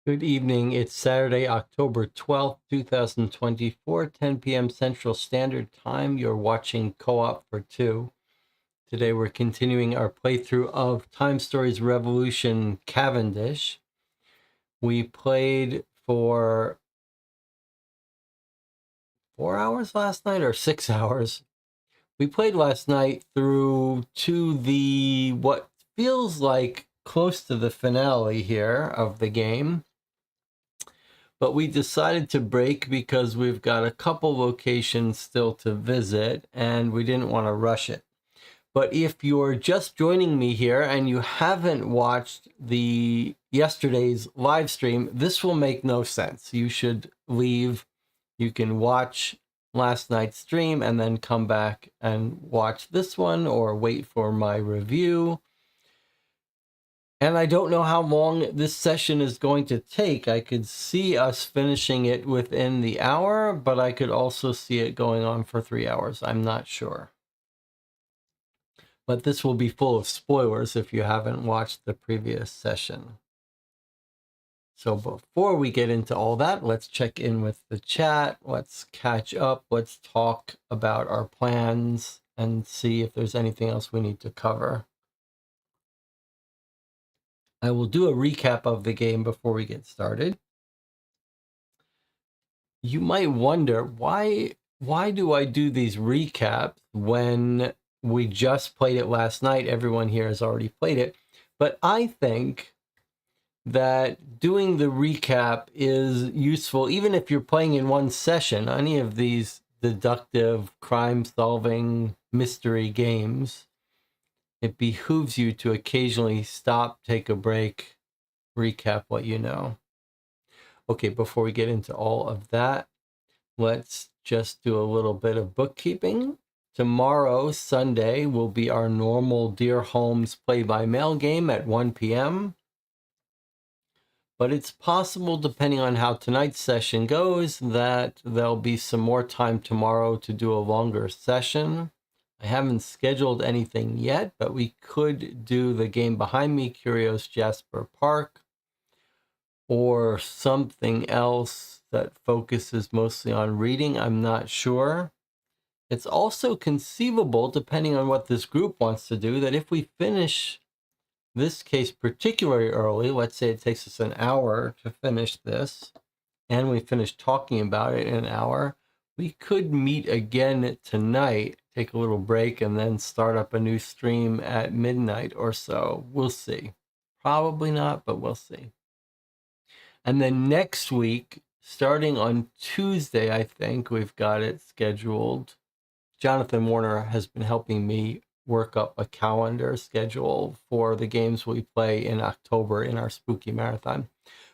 Good evening. It's Saturday, October 12th, 2024, 10 p.m. Central Standard Time. You're watching Co-op for Two. Today we're continuing our playthrough of Time Stories Revolution Cavendish. We played for 4 hours last night or 6 hours. We played last night through to the what feels like close to the finale here of the game. But we decided to break because we've got a couple locations still to visit and we didn't want to rush it. But if you're just joining me here and you haven't watched the yesterday's live stream, this will make no sense. You should leave. You can watch last night's stream and then come back and watch this one or wait for my review. And I don't know how long this session is going to take. I could see us finishing it within the hour, but I could also see it going on for 3 hours. I'm not sure. But this will be full of spoilers if you haven't watched the previous session. So before we get into all that, let's check in with the chat. Let's catch up. Let's talk about our plans and see if there's anything else we need to cover. I will do a recap of the game before we get started. You might wonder, why do I do these recaps when we just played it last night? Everyone here has already played it. But I think that doing the recap is useful, even if you're playing in one session. Any of these deductive, crime-solving mystery games, it behooves you to occasionally stop, take a break, recap what you know. Okay, before we get into all of that, let's just do a little bit of bookkeeping. Tomorrow, Sunday, will be our normal Dear Holmes play-by-mail game at 1 p.m. But it's possible, depending on how tonight's session goes, that there'll be some more time tomorrow to do a longer session. I haven't scheduled anything yet, but we could do the game behind me, Curious Jasper Park, or something else that focuses mostly on reading. I'm not sure. It's also conceivable, depending on what this group wants to do, that if we finish this case particularly early, let's say it takes us an hour to finish this, and we finish talking about it in an hour, we could meet again tonight, take a little break, and then start up a new stream at midnight or so. We'll see. Probably not, but we'll see. And then next week, starting on Tuesday, I think we've got it scheduled. Jonathan Warner has been helping me work up a calendar schedule for the games we play in October in our Spooky Marathon.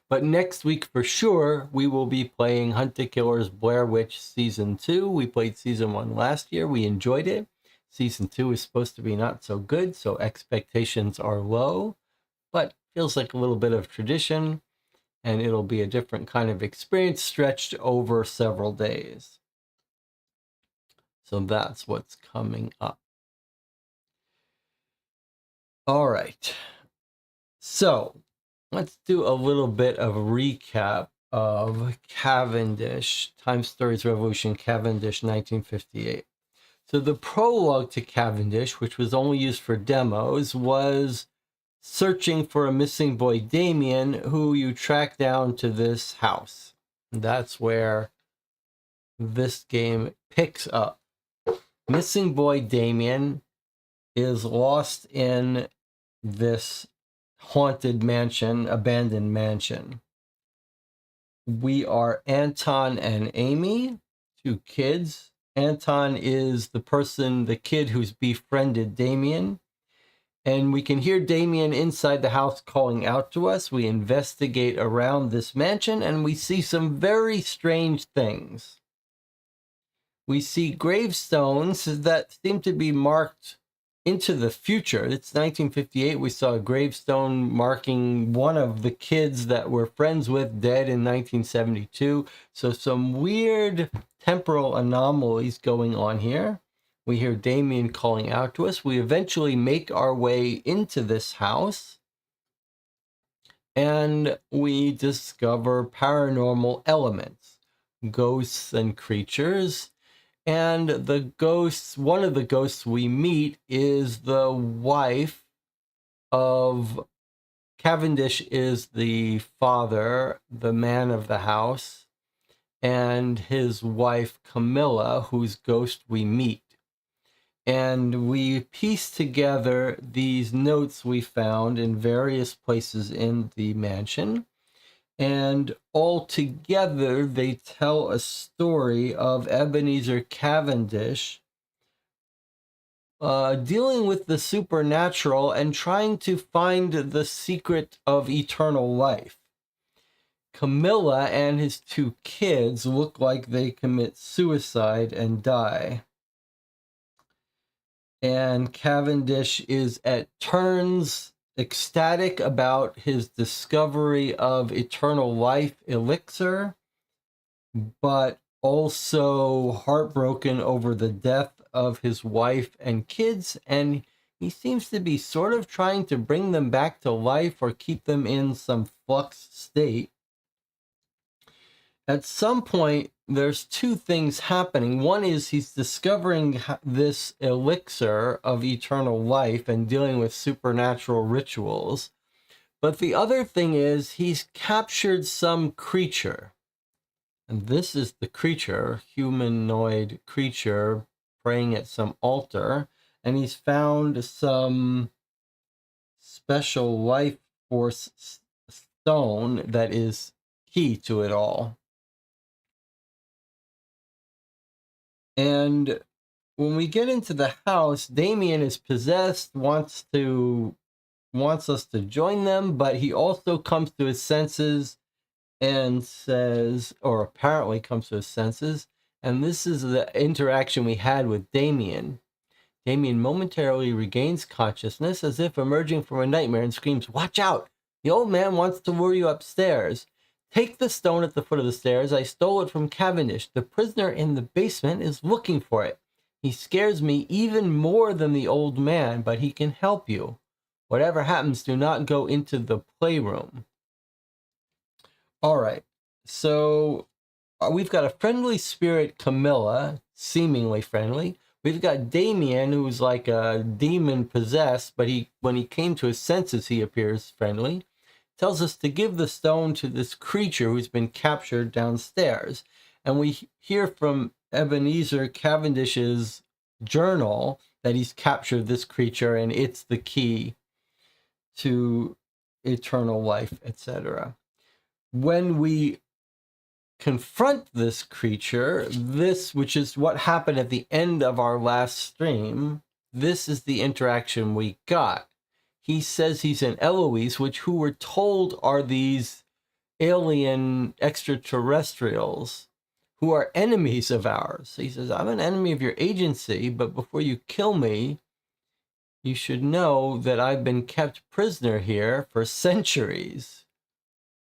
But next week, for sure, we will be playing Hunt the Killers Blair Witch Season 2. We played Season 1 last year. We enjoyed it. Season 2 is supposed to be not so good, so expectations are low, but feels like a little bit of tradition. And it'll be a different kind of experience stretched over several days. So that's what's coming up. All right. So let's do a little bit of a recap of Cavendish, Time Stories Revolution Cavendish 1958. So the prologue to Cavendish, which was only used for demos, was searching for a missing boy, Damien, who you track down to this house. That's where this game picks up. Missing boy Damien is lost in this haunted mansion, abandoned mansion. We are Anton and Amy, two kids. Anton is the kid who's befriended Damien. And we can hear Damien inside the house calling out to us. We investigate around this mansion and we see some very strange things. We see gravestones that seem to be marked into the future. It's 1958. We saw a gravestone marking one of the kids that we're friends with dead in 1972. So some weird temporal anomalies going on here. We hear Damien calling out to us. We eventually make our way into this house. and we discover paranormal elements, ghosts and creatures. And one of the ghosts we meet is the wife of Cavendish, is the father, the man of the house, and his wife Camilla, whose ghost we meet. And we piece together these notes we found in various places in the mansion. And all together, they tell a story of Ebenezer Cavendish dealing with the supernatural and trying to find the secret of eternal life. Camilla and his two kids look like they commit suicide and die. And Cavendish is at turns ecstatic about his discovery of eternal life elixir, but also heartbroken over the death of his wife and kids, and he seems to be sort of trying to bring them back to life or keep them in some flux state. At some point, there's two things happening. One is he's discovering this elixir of eternal life and dealing with supernatural rituals. But the other thing is he's captured some creature. And this is the creature, humanoid creature, praying at some altar. And he's found some special life force stone that is key to it all. And when we get into the house, Damien is possessed, wants us to join them, but he also comes to his senses and says, or apparently comes to his senses, and this is the interaction we had with Damien. Damien momentarily regains consciousness as if emerging from a nightmare and screams, "Watch out! The old man wants to lure you upstairs. Take the stone at the foot of the stairs. I stole it from Cavendish. The prisoner in the basement is looking for it. He scares me even more than the old man, but he can help you. Whatever happens, do not go into the playroom." All right, so we've got a friendly spirit, Camilla, seemingly friendly. We've got Damien, who's like a demon possessed, but when he came to his senses, he appears friendly. Tells us to give the stone to this creature who's been captured downstairs. And we hear from Ebenezer Cavendish's journal that he's captured this creature and it's the key to eternal life, etc. When we confront this creature, which is what happened at the end of our last stream, this is the interaction we got. He says he's an Eloise, who we're told are these alien extraterrestrials who are enemies of ours. He says, "I'm an enemy of your agency, but before you kill me, you should know that I've been kept prisoner here for centuries,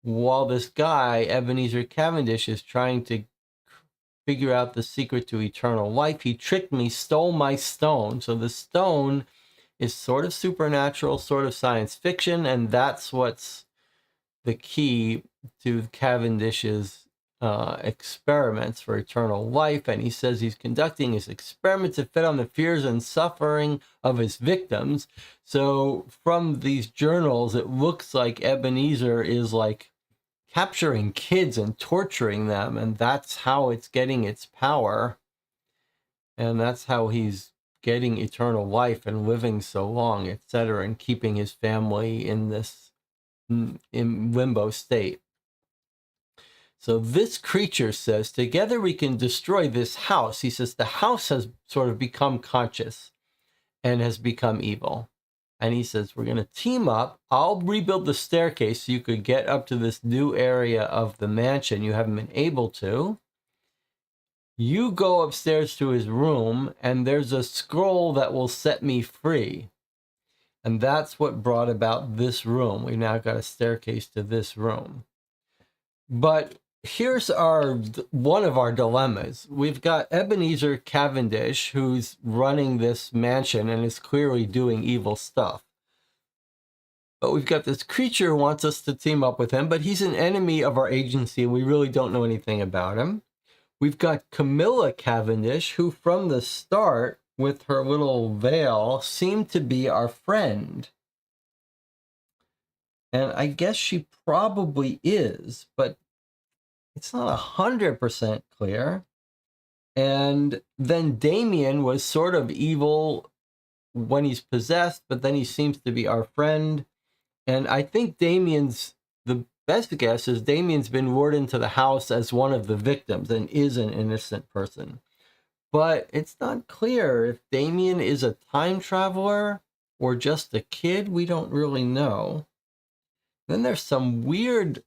while this guy, Ebenezer Cavendish, is trying to figure out the secret to eternal life. He tricked me, stole my stone." So the stone is sort of supernatural, sort of science fiction, and that's what's the key to Cavendish's experiments for eternal life. And he says he's conducting his experiments to feed on the fears and suffering of his victims. So from these journals, it looks like Ebenezer is like capturing kids and torturing them, and that's how it's getting its power, and that's how he's getting eternal life and living so long, etc., and keeping his family in this in limbo state. So this creature says, "Together we can destroy this house." He says the house has sort of become conscious and has become evil. And he says, "We're going to team up. I'll rebuild the staircase so you could get up to this new area of the mansion you haven't been able to. You go upstairs to his room, and there's a scroll that will set me free." And that's what brought about this room. We've now got a staircase to this room. But here's one of our dilemmas. We've got Ebenezer Cavendish, who's running this mansion and is clearly doing evil stuff. But we've got this creature who wants us to team up with him, but he's an enemy of our agency and we really don't know anything about him. We've got Camilla Cavendish, who from the start, with her little veil, seemed to be our friend. And I guess she probably is, but it's not 100% clear. And then Damien was sort of evil when he's possessed, but then he seems to be our friend. And I think the best guess is Damien's been lured into the house as one of the victims and is an innocent person. But it's not clear if Damien is a time traveler or just a kid. We don't really know. Then there's some weird,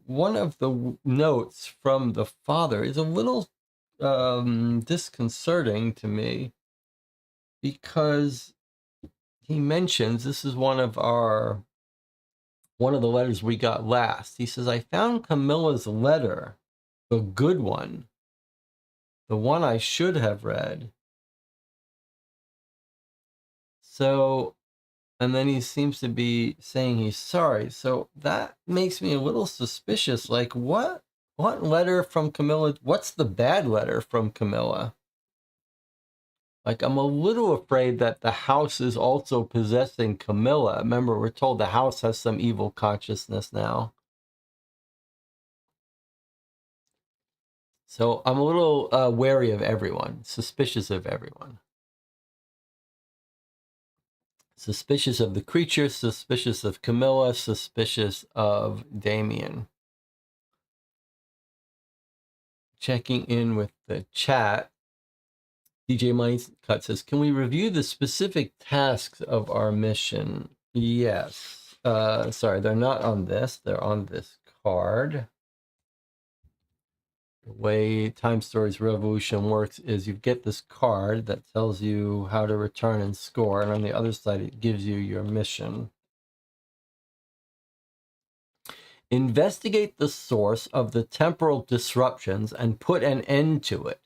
one of the notes from the father is a little disconcerting to me, because he mentions, this is one of the letters we got last. He says, I found Camilla's letter, the good one, the one I should have read. So, and then he seems to be saying he's sorry. So that makes me a little suspicious. Like, what letter from Camilla? What's the bad letter from Camilla? Like, I'm a little afraid that the house is also possessing Camilla. Remember, we're told the house has some evil consciousness now. So I'm a little wary of everyone, suspicious of everyone. Suspicious of the creature, suspicious of Camilla, suspicious of Damien. Checking in with the chat. DJ Moneycut says, can we review the specific tasks of our mission? Yes. Sorry, they're not on this. They're on this card. The way Time Stories Revolution works is you get this card that tells you how to return and score, and on the other side it gives you your mission. Investigate the source of the temporal disruptions and put an end to it.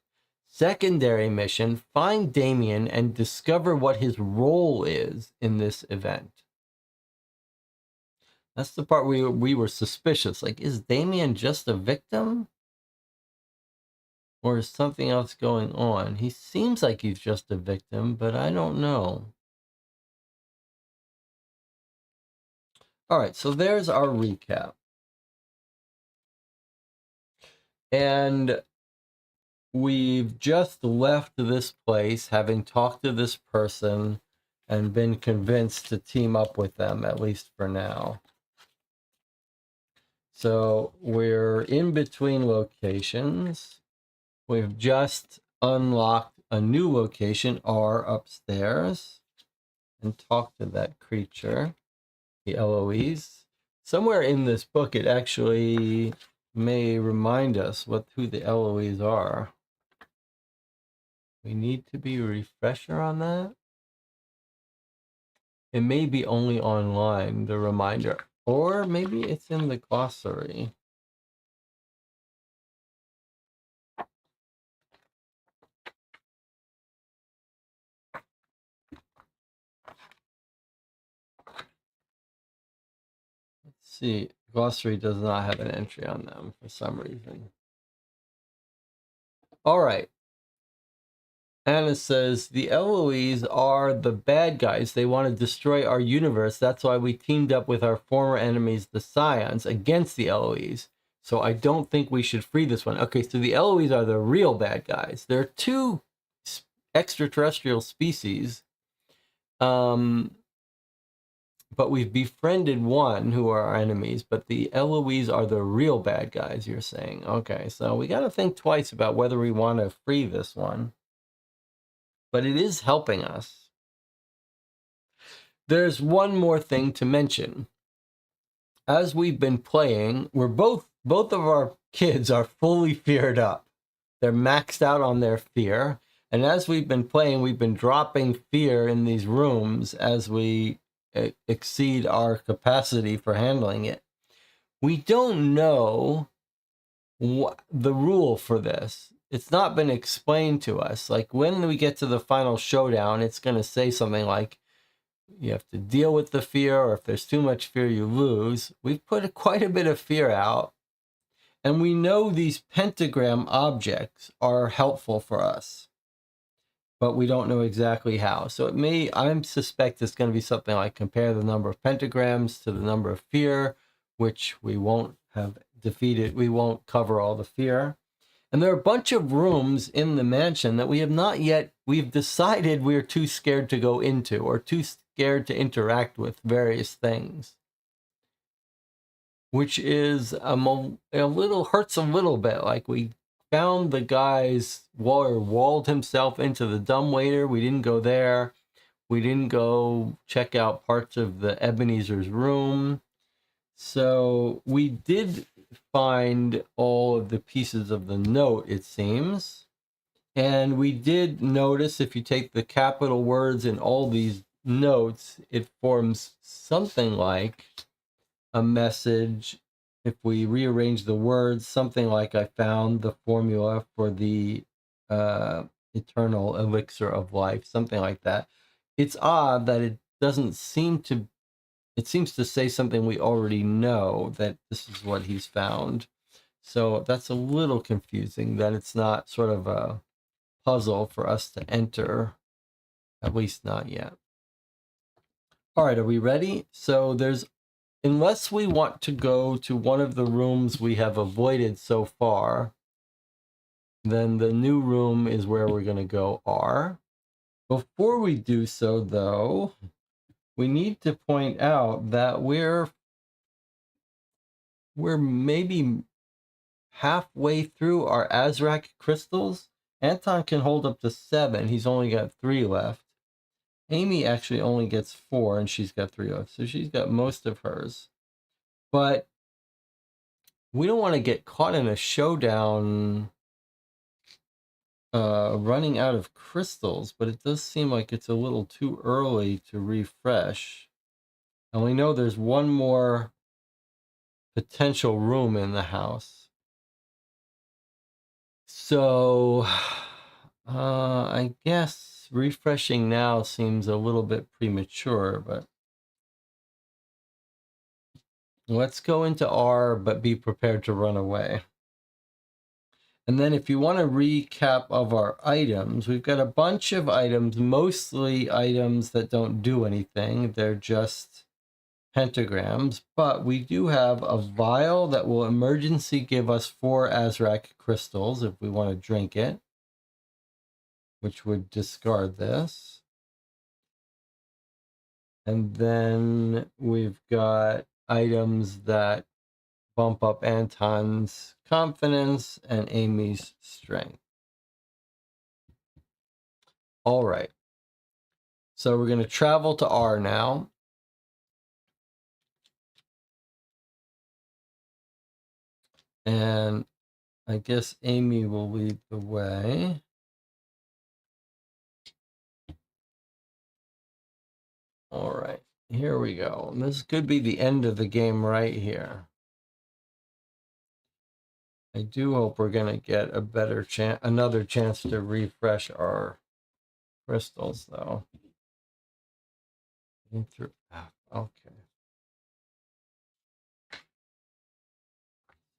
Secondary mission, find Damien and discover what his role is in this event. That's the part we were suspicious. Like, is Damien just a victim? Or is something else going on? He seems like he's just a victim, but I don't know. All right, so there's our recap. And we've just left this place, having talked to this person and been convinced to team up with them, at least for now. So we're in between locations. We've just unlocked a new location, R upstairs, and talked to that creature, the Eloise. Somewhere in this book, it actually may remind us who the Eloise are. We need to be a refresher on that. It may be only online, the reminder, or maybe it's in the glossary. Let's see, glossary does not have an entry on them for some reason. All right. Anna says, the Eloise are the bad guys. They want to destroy our universe. That's why we teamed up with our former enemies, the Scions, against the Eloise. So I don't think we should free this one. Okay, so the Eloise are the real bad guys. There are two extraterrestrial species. But we've befriended one who are our enemies, but the Eloise are the real bad guys, you're saying. Okay, so we got to think twice about whether we want to free this one. But it is helping us. There's one more thing to mention. As we've been playing, we're both of our kids are fully feared up. They're maxed out on their fear. And as we've been playing, we've been dropping fear in these rooms as we exceed our capacity for handling it. We don't know the rule for this. It's not been explained to us. Like, when we get to the final showdown, it's going to say something like, you have to deal with the fear, or if there's too much fear, you lose. We've put quite a bit of fear out, and we know these pentagram objects are helpful for us, but we don't know exactly how. So I suspect it's going to be something like compare the number of pentagrams to the number of fear, which we won't have defeated. We won't cover all the fear. And there are a bunch of rooms in the mansion that we've decided we're too scared to go into, or too scared to interact with various things, which is hurts a little bit. Like, we found the guy's walled himself into the dumbwaiter. We didn't go there. We didn't go check out parts of the Ebenezer's room. So we did find all of the pieces of the note, it seems. And we did notice, if you take the capital words in all these notes, it forms something like a message. If we rearrange the words, something like, I found the formula for the eternal elixir of life, something like that. It's odd that it seems to say something we already know, that this is what he's found. So that's a little confusing, that it's not sort of a puzzle for us to enter, at least not yet. All right, are we ready? So unless we want to go to one of the rooms we have avoided so far, then the new room is where we're going to go, R. Before we do so, though, we need to point out that we're maybe halfway through our Azrak crystals. Anton can hold up to 7. He's only got 3 left. Amy actually only gets 4, and she's got 3 left. So she's got most of hers. But we don't want to get caught in a showdown running out of crystals, but it does seem like it's a little too early to refresh. And we know there's one more potential room in the house. So I guess refreshing now seems a little bit premature, but let's go into R, but be prepared to run away. And then if you want a recap of our items, we've got a bunch of items, mostly items that don't do anything. They're just pentagrams, but we do have a vial that will emergency give us 4 Azrak crystals if we want to drink it, which would discard this. And then we've got items that bump up Anton's confidence and Amy's strength. All right. So we're going to travel to R now. And I guess Amy will lead the way. All right, here we go. This could be the end of the game right here. I do hope we're going to get a better chance, another chance to refresh our crystals, though. Okay.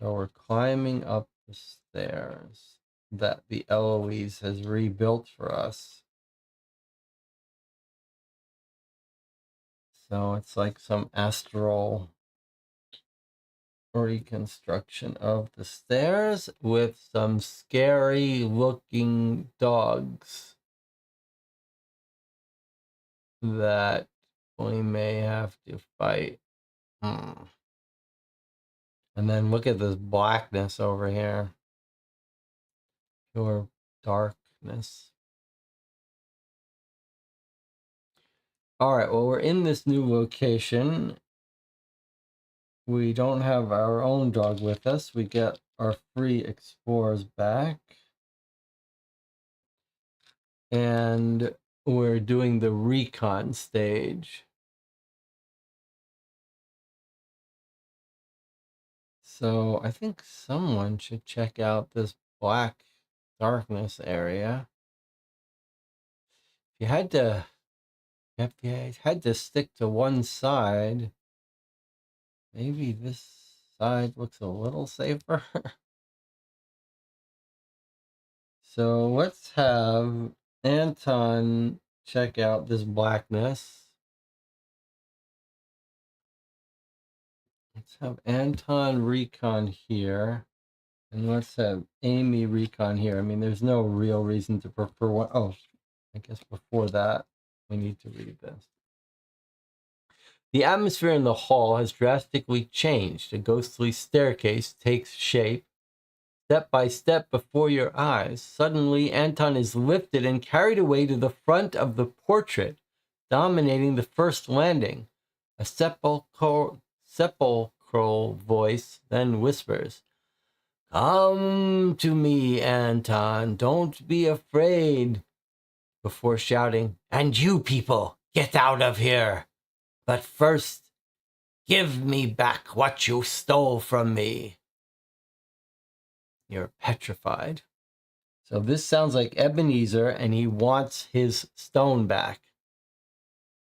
So we're climbing up the stairs that the Eloise has rebuilt for us. So it's like some astral reconstruction of the stairs with some scary looking dogs that we may have to fight. And then look at this blackness over here. Pure darkness. All right, well, we're in this new location. We don't have our own dog with us. We get our free explorers back. And we're doing the recon stage. So I think someone should check out this black darkness area. If you had to FPA's had to stick to one side. Maybe this side looks a little safer. So let's have Anton check out this blackness. Let's have Anton recon here. And let's have Amy recon here. I mean, there's no real reason to prefer one. Oh, I guess before that, we need to read this. The atmosphere in the hall has drastically changed. A ghostly staircase takes shape. Step by step before your eyes, suddenly Anton is lifted and carried away to the front of the portrait, dominating the first landing. A sepulchral voice then whispers, "Come to me, Anton, don't be afraid," before shouting, "And you people, get out of here. But first, give me back what you stole from me." You're petrified. So this sounds like Ebenezer, and he wants his stone back.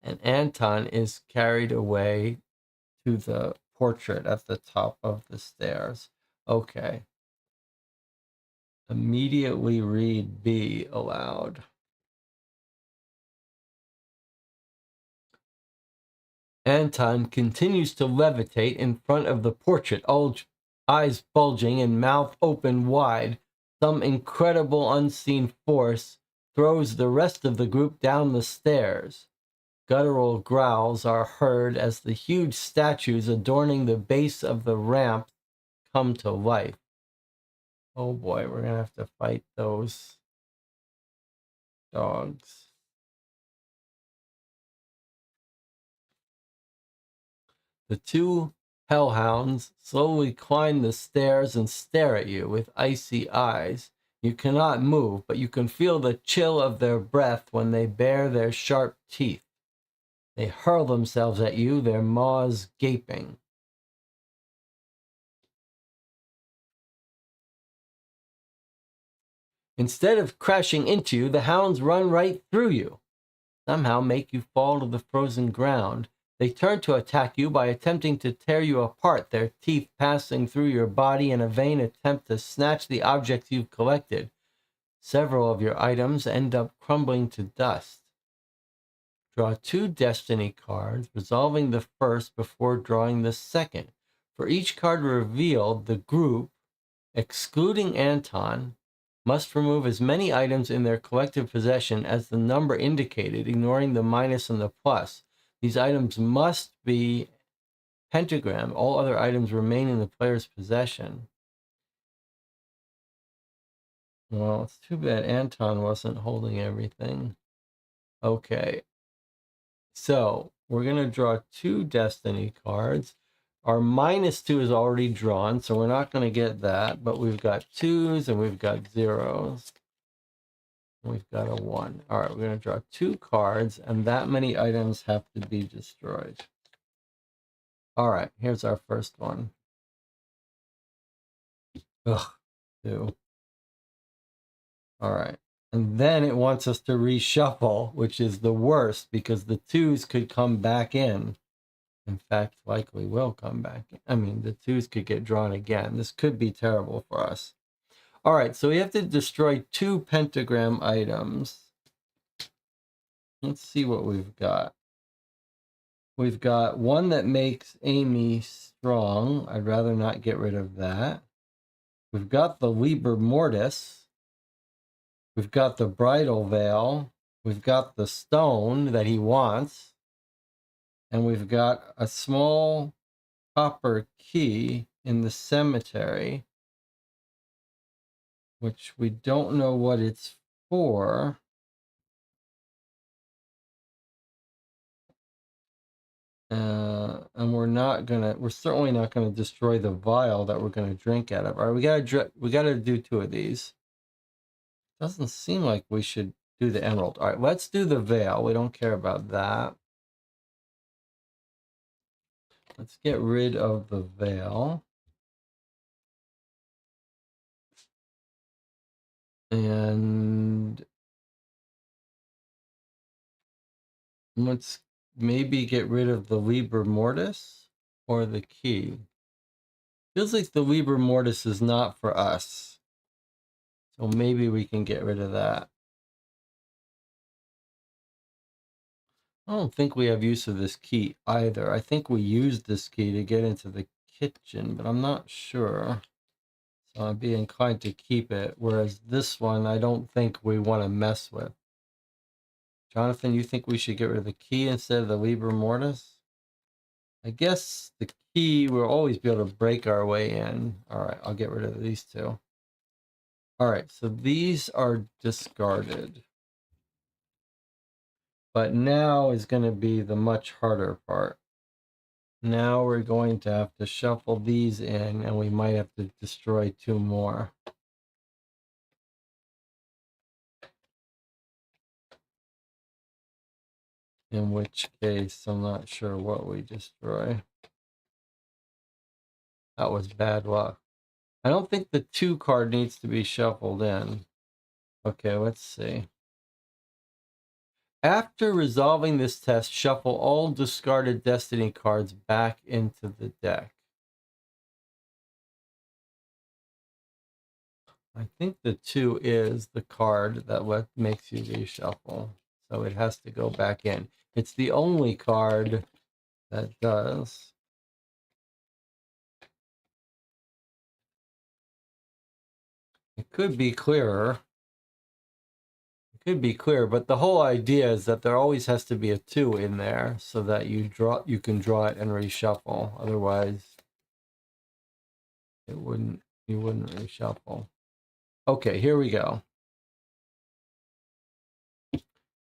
And Anton is carried away to the portrait at the top of the stairs. Okay. Immediately read B aloud. Anton continues to levitate in front of the portrait, eyes bulging and mouth open wide. Some incredible unseen force throws the rest of the group down the stairs. Guttural growls are heard as the huge statues adorning the base of the ramp come to life. Oh boy, we're gonna have to fight those dogs. The two hellhounds slowly climb the stairs and stare at you with icy eyes. You cannot move, but you can feel the chill of their breath when they bare their sharp teeth. They hurl themselves at you, their maws gaping. Instead of crashing into you, the hounds run right through you, somehow make you fall to the frozen ground. They turn to attack you by attempting to tear you apart, their teeth passing through your body in a vain attempt to snatch the objects you've collected. Several of your items end up crumbling to dust. Draw 2 destiny cards, resolving the first before drawing the second. For each card revealed, the group, excluding Anton, must remove as many items in their collective possession as the number indicated, ignoring the minus and the plus. These items must be pentagram. All other items remain in the player's possession. Well, it's too bad Anton wasn't holding everything. Okay. So we're going to draw 2 destiny cards. Our -2 is already drawn, so we're not going to get that, but we've got 2s and we've got 0s. We've got a 1. All right, we're going to draw 2 cards, and that many items have to be destroyed. All right, here's our first one. Ugh, 2. All right. And then it wants us to reshuffle, which is the worst because the 2s could come back in. In fact, likely will come back in. I mean, the 2s could get drawn again. This could be terrible for us. All right, so we have to destroy 2 pentagram items. Let's see what we've got. We've got one that makes Amy strong. I'd rather not get rid of that. We've got the Liber Mortis. We've got the Bridal Veil. We've got the stone that he wants. And we've got a small copper key in the cemetery, which we don't know what it's for. And we're certainly not gonna destroy the vial that we're gonna drink out of. All right, we gotta do 2 of these. Doesn't seem like we should do the emerald. All right, let's do the veil. We don't care about that. Let's get rid of the veil. And Let's maybe get rid of the Liber Mortis or the key. Feels like the Liber Mortis is not for us. So maybe we can get rid of that. I don't think we have use of this key either. I think we used this key to get into the kitchen, but I'm not sure. So I'd be inclined to keep it. Whereas this one, I don't think we want to mess with. Jonathan, you think we should get rid of the key instead of the Liber Mortis? I guess the key, we'll always be able to break our way in. All right, I'll get rid of these two. All right, so these are discarded. But now is going to be the much harder part. Now we're going to have to shuffle these in, and we might have to destroy two more. In which case, I'm not sure what we destroy. That was bad luck. I don't think the 2 card needs to be shuffled in. Okay, let's see. After resolving this test, shuffle all discarded destiny cards back into the deck. I think the 2 is the card that makes you reshuffle. So it has to go back in. It's the only card that does. It could be clearer. It could be clearer, but the whole idea is that there always has to be a 2 in there so that you can draw it and reshuffle. Otherwise, you wouldn't reshuffle. Okay, here we go.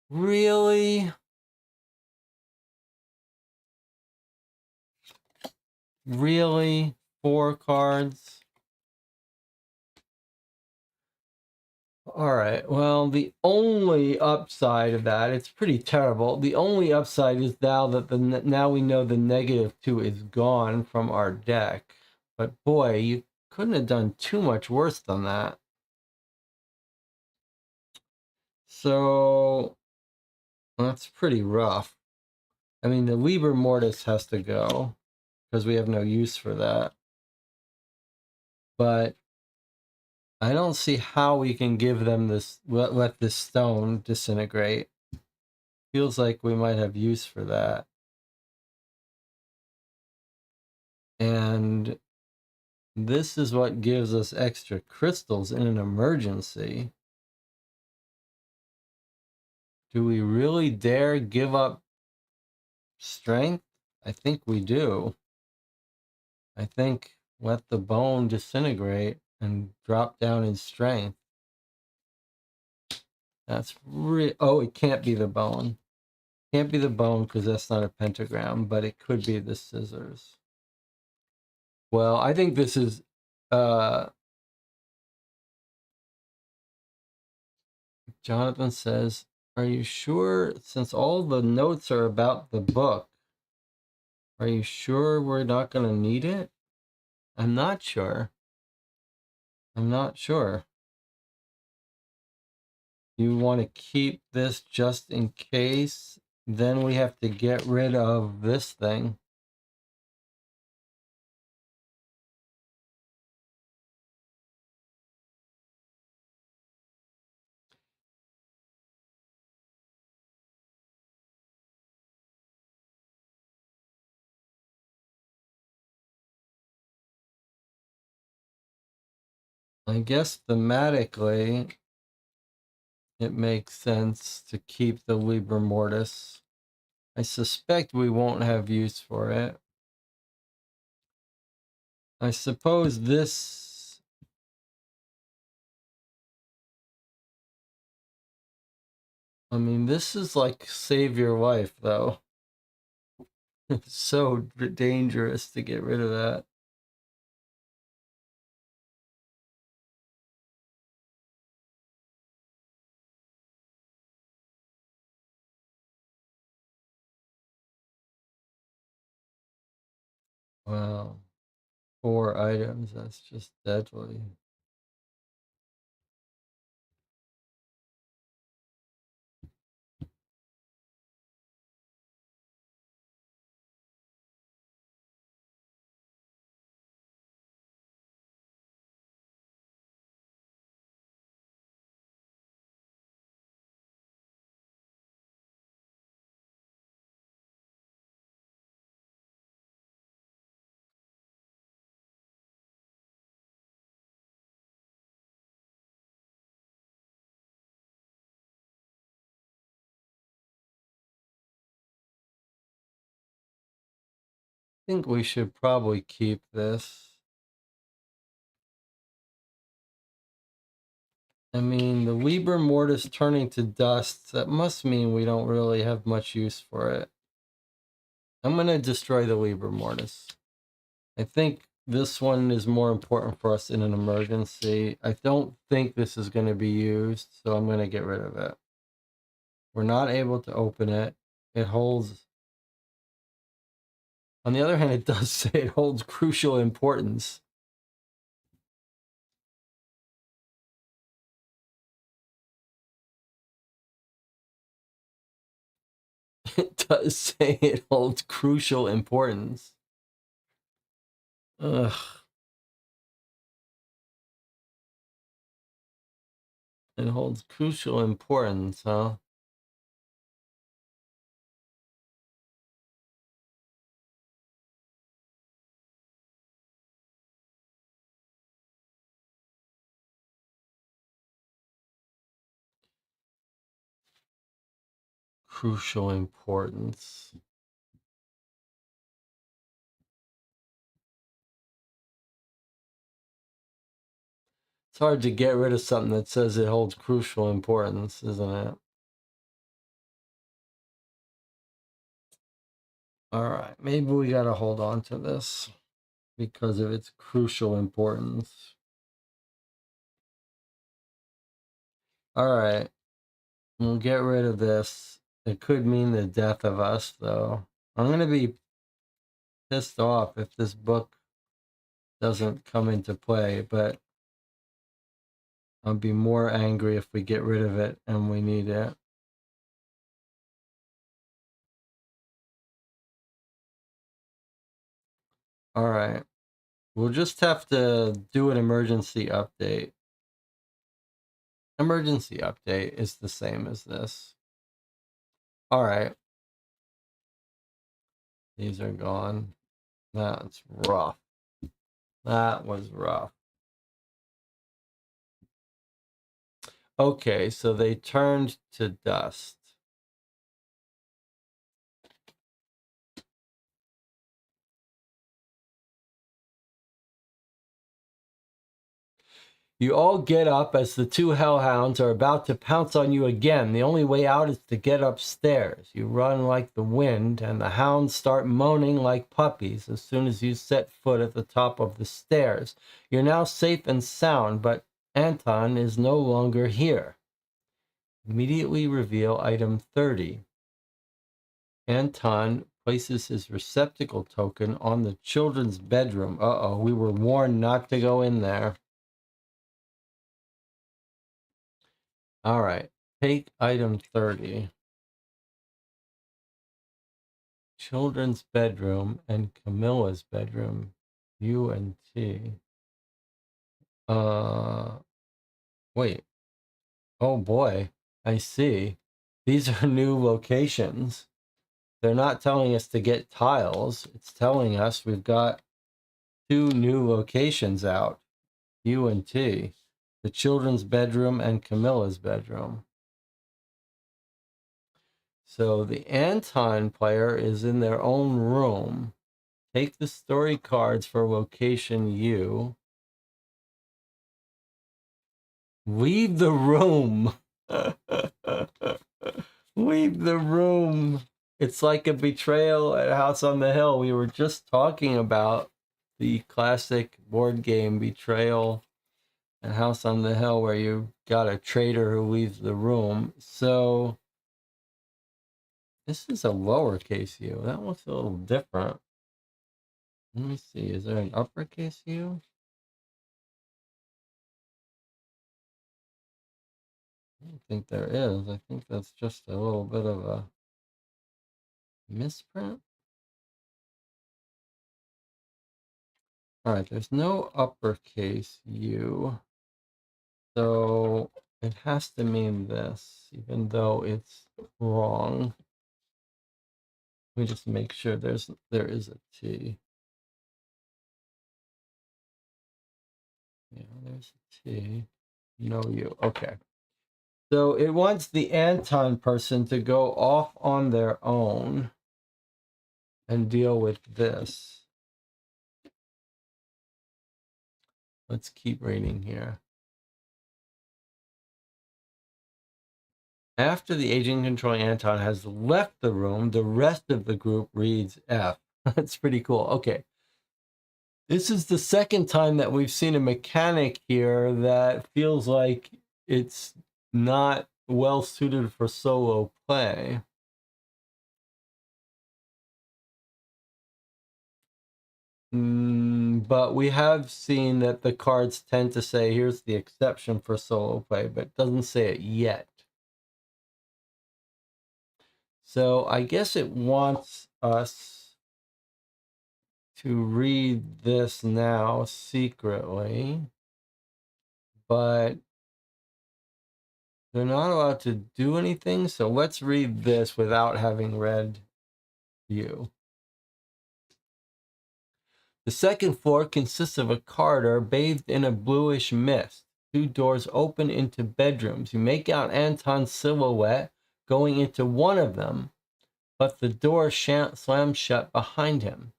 Really? Really? 4 cards? All right. Well, the only upside of that, it's pretty terrible. The only upside is now that now we know the -2 is gone from our deck. But boy, you couldn't have done too much worse than that. So that's pretty rough. I mean, the Liber Mortis has to go because we have no use for that. But I don't see how we can give them this, let this stone disintegrate. Feels like we might have use for that. And this is what gives us extra crystals in an emergency. Do we really dare give up strength? I think we do. I think let the bone disintegrate and drop down in strength. That's oh, it can't be the bone. Can't be the bone because that's not a pentagram, but it could be the scissors. Well, I think this is Jonathan says, are you sure, since all the notes are about the book, are you sure we're not going to need it? I'm not sure. I'm not sure. You want to keep this just in case? Then we have to get rid of this thing. I guess thematically, it makes sense to keep the Liber Mortis. I suspect we won't have use for it. I suppose this... I mean, this is like save your life, though. It's so dangerous to get rid of that. Wow. 4 items, that's just deadly. think we should probably keep this. I mean, the Liber Mortis turning to dust, that must mean we don't really have much use for it. I'm going to destroy the Liber Mortis. I think this one is more important for us in an emergency. I don't think this is going to be used, so I'm going to get rid of it. We're not able to open it. It holds... On the other hand, it does say it holds crucial importance. It does say it holds crucial importance. Ugh. It holds crucial importance, huh? Crucial importance. It's hard to get rid of something that says it holds crucial importance, isn't it? All right, maybe we got to hold on to this because of its crucial importance. All right, we'll get rid of this. It could mean the death of us, though. I'm going to be pissed off if this book doesn't come into play, but I'll be more angry if we get rid of it and we need it. All right. We'll just have to do an emergency update. Emergency update is the same as this. All right. These are gone. That's rough. That was rough. Okay, so they turned to dust. You all get up as the two hellhounds are about to pounce on you again. The only way out is to get upstairs. You run like the wind, and the hounds start moaning like puppies as soon as you set foot at the top of the stairs. You're now safe and sound, but Anton is no longer here. Immediately reveal item 30. Anton places his receptacle token on the children's bedroom. Uh-oh, we were warned not to go in there. All right, take item 30. Children's bedroom and Camilla's bedroom. U and T. Wait. Oh boy, I see. These are new locations. They're not telling us to get tiles. It's telling us we've got two new locations out. U and T. The children's bedroom and Camilla's bedroom. So the Anton player is in their own room. Take the story cards for location U. Leave the room. Leave the room. It's like a betrayal at House on the Hill. We were just talking about the classic board game Betrayal at House on the Hill, where you got a traitor who leaves the room. So this is a lowercase U. That looks a little different. Let me see. Is there an uppercase U? I don't think there is. I think that's just a little bit of a misprint. All right, there's no uppercase U. So it has to mean this, even though it's wrong. Let me just make sure there is a T. Yeah, there's a T. No U. Okay. So it wants the Anton person to go off on their own and deal with this. Let's keep reading here. After the agent controlling Anton has left the room, the rest of the group reads F. That's pretty cool. Okay. This is the second time that we've seen a mechanic here that feels like it's not well suited for solo play. But we have seen that the cards tend to say, here's the exception for solo play, but it doesn't say it yet. So I guess it wants us to read this now secretly, but they're not allowed to do anything. So let's read this without having read you. The second floor consists of a corridor bathed in a bluish mist. Two doors open into bedrooms. You make out Anton's silhouette going into one of them, but the door slams shut behind him.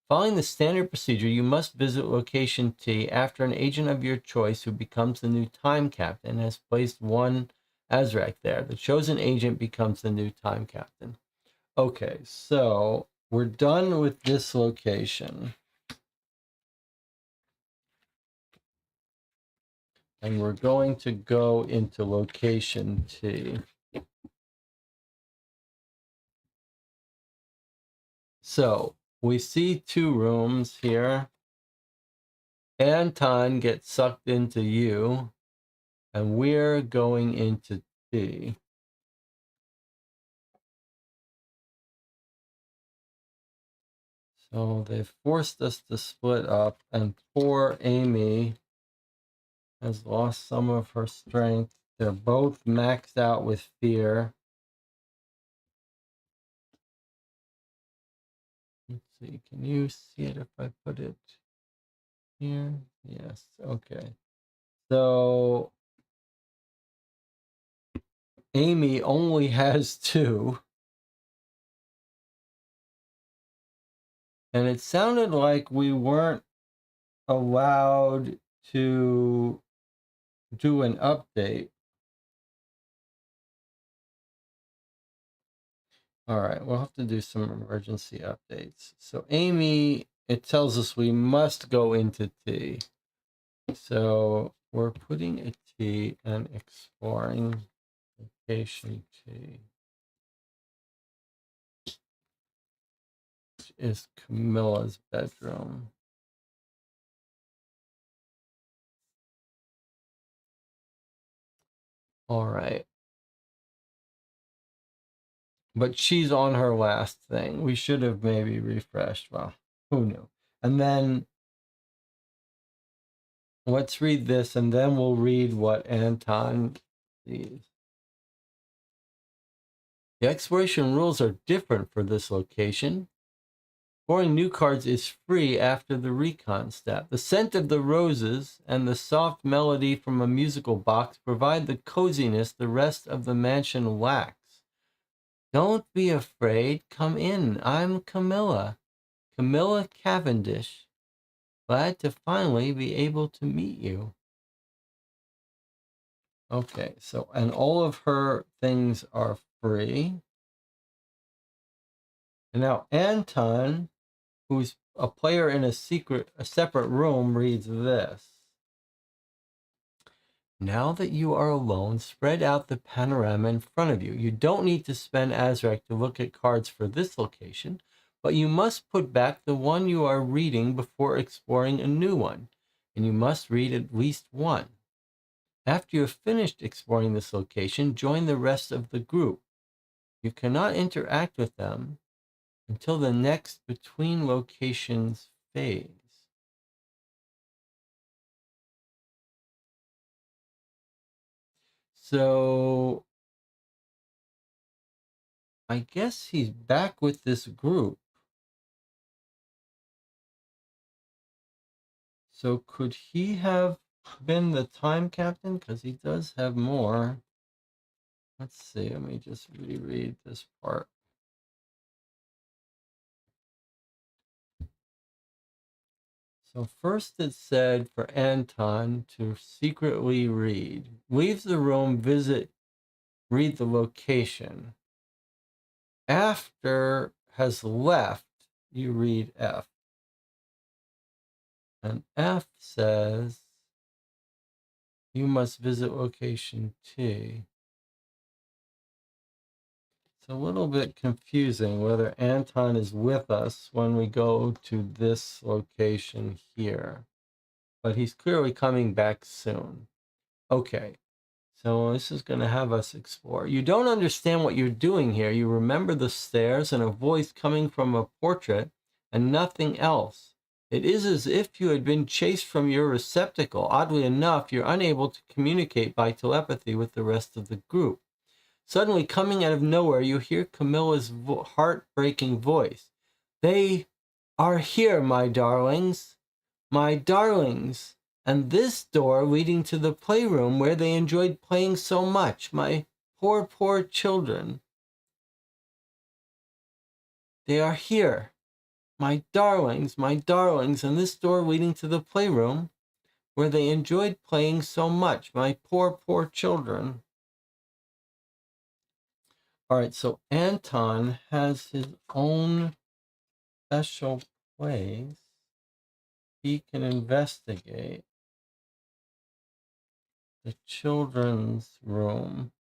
Following the standard procedure, you must visit location T after an agent of your choice who becomes the new time captain has placed one Azrak there. The chosen agent becomes the new time captain. Okay, so we're done with this location. And we're going to go into location T. So we see two rooms here. Anton gets sucked into U, and we're going into T. So they've forced us to split up, and poor Amy has lost some of her strength. They're both maxed out with fear. Let's see, can you see it if I put it here? Yes, okay. So Amy only has 2. And it sounded like we weren't allowed to do an update. All right, we'll have to do some emergency updates. So Amy, it tells us we must go into T. So we're putting a T and exploring location T. Which is Camilla's bedroom. All right. But she's on her last thing. We should have maybe refreshed. Well, who knew? And then let's read this, and then we'll read what Anton sees. The exploration rules are different for this location. Scoring new cards is free after the recon step. The scent of the roses and the soft melody from a musical box provide the coziness the rest of the mansion lacks. Don't be afraid. Come in. I'm Camilla. Camilla Cavendish. Glad to finally be able to meet you. Okay, so, and all of her things are free. And now Anton, who's a player in a separate room, reads this. Now that you are alone, spread out the panorama in front of you. You don't need to spend Azrak to look at cards for this location, but you must put back the one you are reading before exploring a new one, and you must read at least one. After you have finished exploring this location, join the rest of the group. You cannot interact with them until the next between locations phase. So I guess he's back with this group. So could he have been the time captain? Because he does have more. Let's see. Let me just reread this part. So first it said for Anton to secretly read. Leave the room, read the location. After has left, you read F. And F says you must visit location T. It's a little bit confusing whether Anton is with us when we go to this location here. But he's clearly coming back soon. Okay, so this is going to have us explore. You don't understand what you're doing here. You remember the stairs and a voice coming from a portrait and nothing else. It is as if you had been chased from your receptacle. Oddly enough, you're unable to communicate by telepathy with the rest of the group. Suddenly, coming out of nowhere, you hear Camilla's heartbreaking voice. They are here, my darlings. My darlings. And this door leading to the playroom where they enjoyed playing so much. My poor, poor children. They are here. My darlings, and this door leading to the playroom where they enjoyed playing so much. My poor, poor children. All right, so Anton has his own special place. He can investigate the children's room,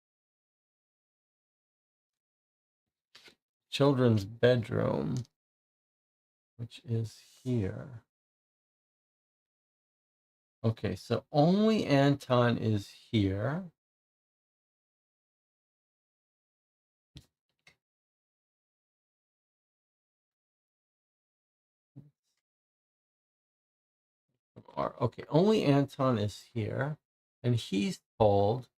children's bedroom, which is here. Okay, so only Anton is here. Okay, only Anton is here. And he's told,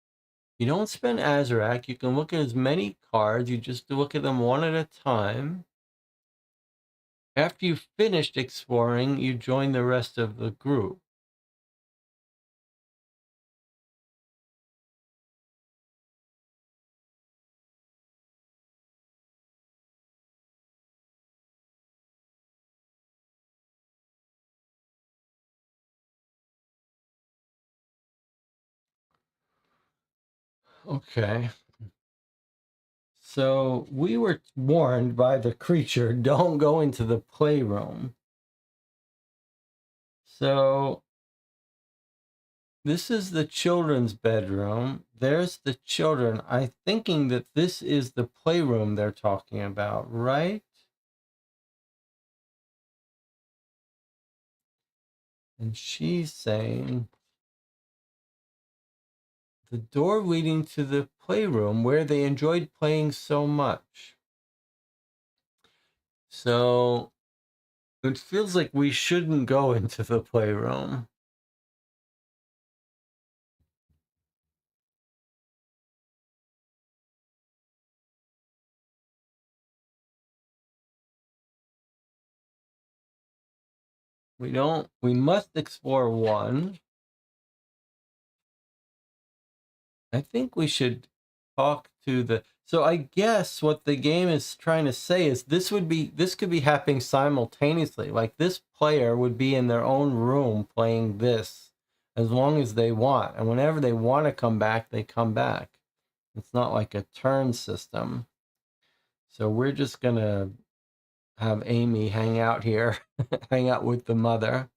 you don't spend Azarac. You can look at as many cards. You just look at them one at a time. After you've finished exploring, you join the rest of the group. Okay. So we were warned by the creature, don't go into the playroom. So this is the children's bedroom. There's the children. I'm thinking that this is the playroom they're talking about, right? And she's saying the door leading to the playroom where they enjoyed playing so much. So it feels like we shouldn't go into the playroom. We must explore one. I think we should talk to the, so I guess what the game is trying to say is this could be happening simultaneously. Like this player would be in their own room playing this as long as they want. And whenever they want to come back, they come back. It's not like a turn system. So we're just going to have Amy hang out here, hang out with the mother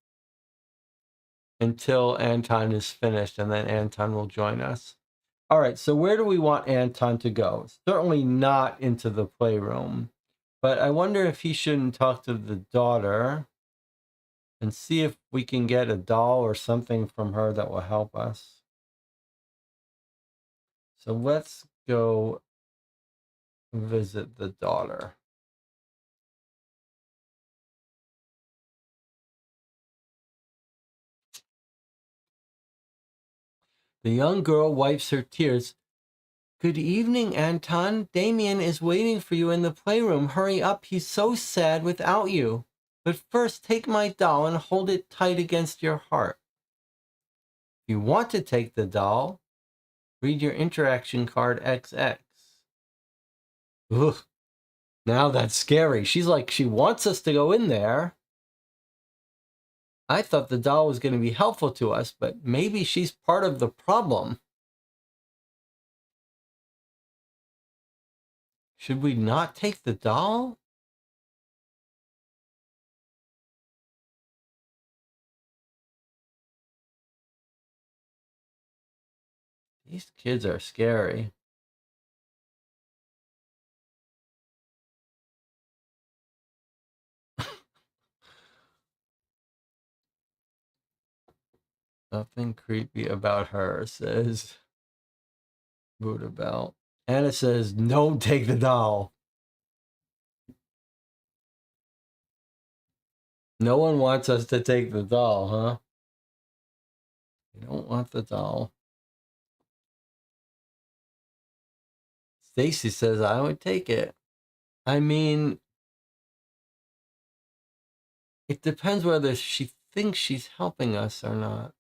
until Anton is finished, and then Anton will join us. All right, so where do we want Anton to go? Certainly not into the playroom, but I wonder if he shouldn't talk to the daughter and see if we can get a doll or something from her that will help us. So let's go visit the daughter. The young girl wipes her tears. Good evening, Anton. Damien is waiting for you in the playroom. Hurry up, he's so sad without you. But first, take my doll and hold it tight against your heart. If you want to take the doll, read your interaction card XX. Ugh, now that's scary. She's like, she wants us to go in there. I thought the doll was going to be helpful to us, but maybe she's part of the problem. Should we not take the doll? These kids are scary. Nothing creepy about her, says Buddha Bell. Anna says, don't take the doll. No one wants us to take the doll, huh? You don't want the doll. Stacy says, I would take it. I mean, it depends whether she thinks she's helping us or not.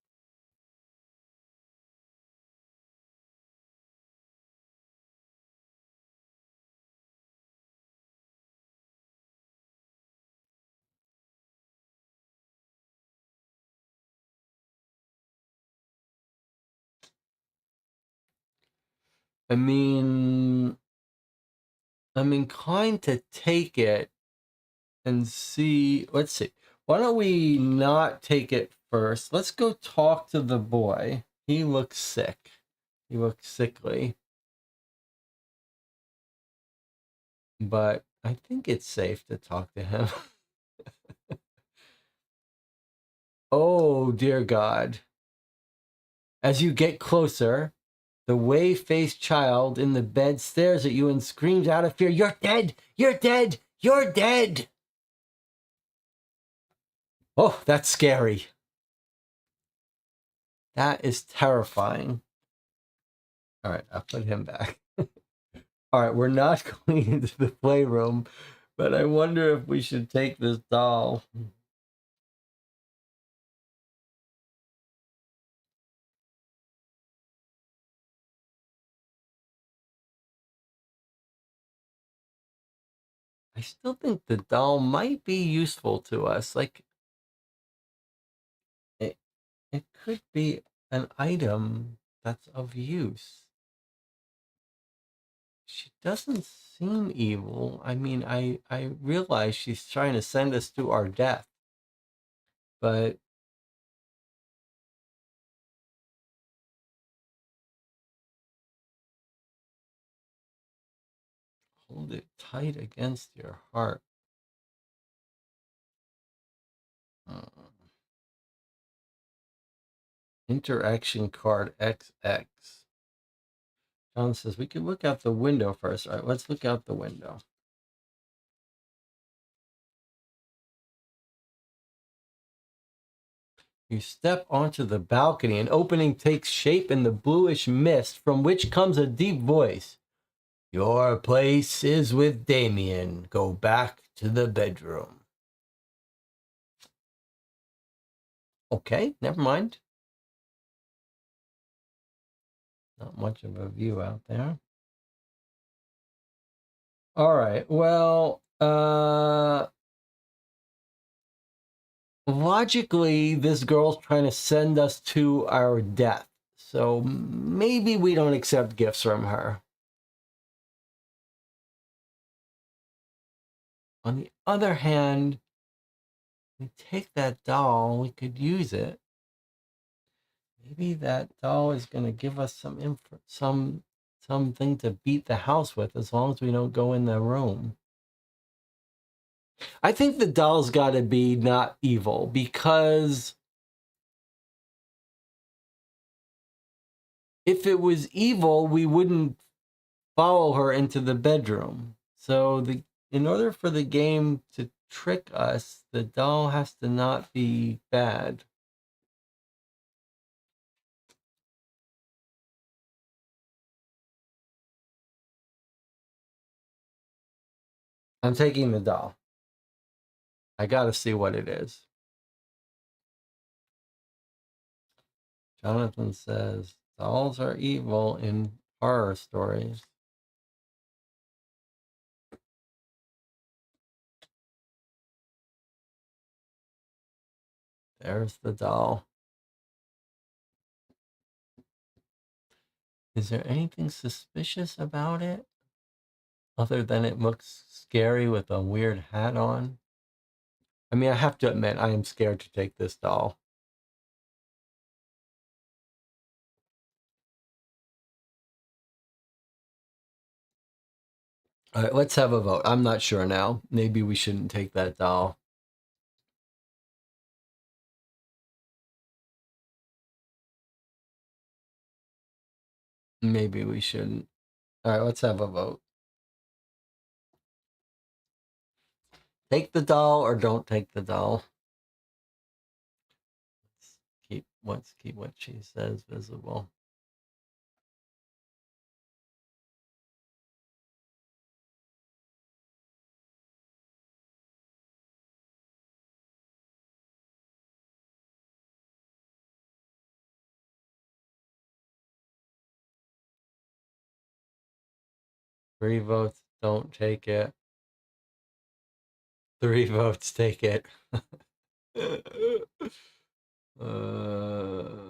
I mean, I'm inclined to take it and see. Let's see. Why don't we not take it first? Let's go talk to the boy. He looks sick. He looks sickly. But I think it's safe to talk to him. Oh, dear God. As you get closer, the wave-faced child in the bed stares at you and screams out of fear, "You're dead! You're dead! You're dead!" Oh, that's scary. That is terrifying. All right, I'll put him back. All right, we're not going into the playroom, but I wonder if we should take this doll. I still think the doll might be useful to us. Like, it could be an item that's of use. She doesn't seem evil. I mean, I realize she's trying to send us to our death, but hold it tight against your heart. Uh, Interaction card XX. John says we could look out the window first. All right, let's look out the window. You step onto the balcony. An opening takes shape in the bluish mist, from which comes a deep voice. Your place is with Damien. Go back to the bedroom. Okay, never mind. Not much of a view out there. All right, well, logically, this girl's trying to send us to our death. So maybe we don't accept gifts from her. On the other hand, we take that doll, we could use it. Maybe that doll is going to give us something to beat the house with, as long as we don't go in the room. I think the doll's got to be not evil, because if it was evil, we wouldn't follow her into the bedroom. So in order for the game to trick us, the doll has to not be bad. I'm taking the doll. I got to see what it is. Jonathan says dolls are evil in horror stories. There's the doll. Is there anything suspicious about it? Other than it looks scary with a weird hat on? I mean, I have to admit, I am scared to take this doll. All right, let's have a vote. I'm not sure now. Maybe we shouldn't take that doll. Maybe we shouldn't. All right, let's have a vote. Take the doll or don't take the doll. Let's keep what she says visible. Three votes, don't take it. Three votes, take it. uh,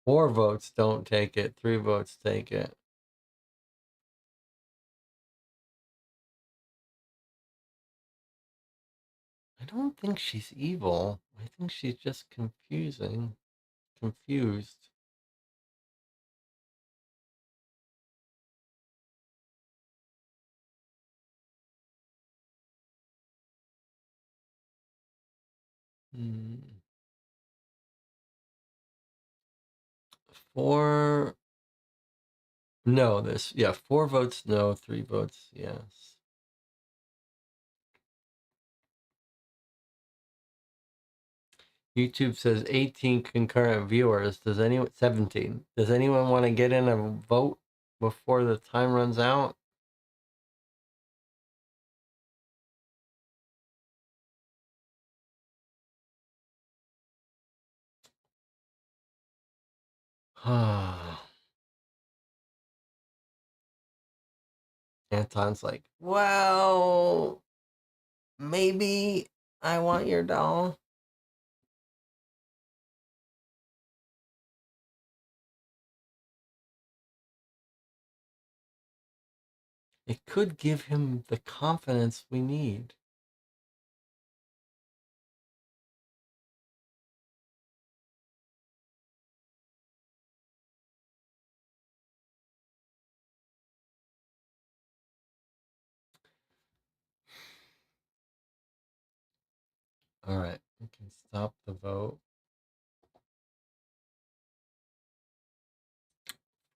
4 votes, don't take it. 3 votes, take it. I don't think she's evil. I think she's just confused. 4. No, 4 votes no, 3 votes yes. YouTube says 18 concurrent viewers. 17. Does anyone want to get in a vote before the time runs out? Anton's like, well, maybe I want your doll. It could give him the confidence we need. All right, we can stop the vote.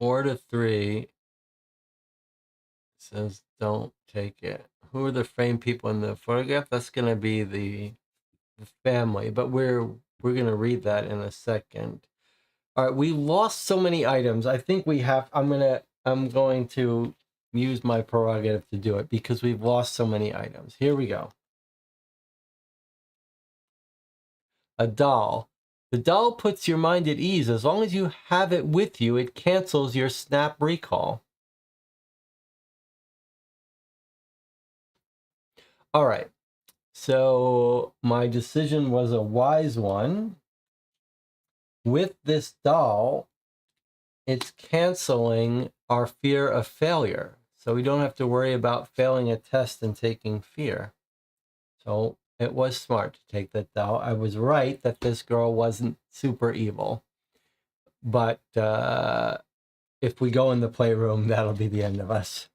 4-3 says don't take it. Who are the framed people in the photograph? That's gonna be the family, but we're gonna read that in a second. All right, we lost so many items. I think we have. I'm going to use my prerogative to do it because we've lost so many items. Here we go. A doll. The doll puts your mind at ease. As long as you have it with you, it cancels your snap recall. All right. So my decision was a wise one. With this doll, it's canceling our fear of failure. So we don't have to worry about failing a test and taking fear. So it was smart to take that doll. I was right that this girl wasn't super evil. But if we go in the playroom, that'll be the end of us.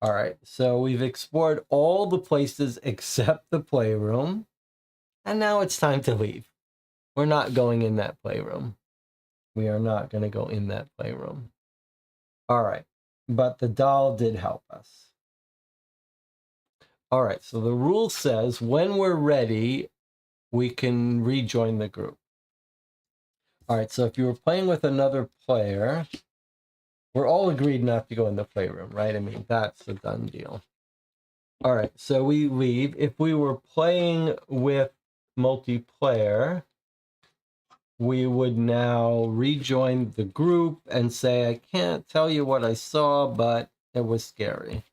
All right, so we've explored all the places except the playroom. And now it's time to leave. We're not going in that playroom. We are not going to go in that playroom. All right, but the doll did help us. All right, so the rule says when we're ready, we can rejoin the group. All right, so if you were playing with another player, We're all agreed not to go in the playroom, right? I mean, that's a done deal. All right, so we leave. If we were playing with multiplayer, we would now rejoin the group and say, I can't tell you what I saw, but it was scary.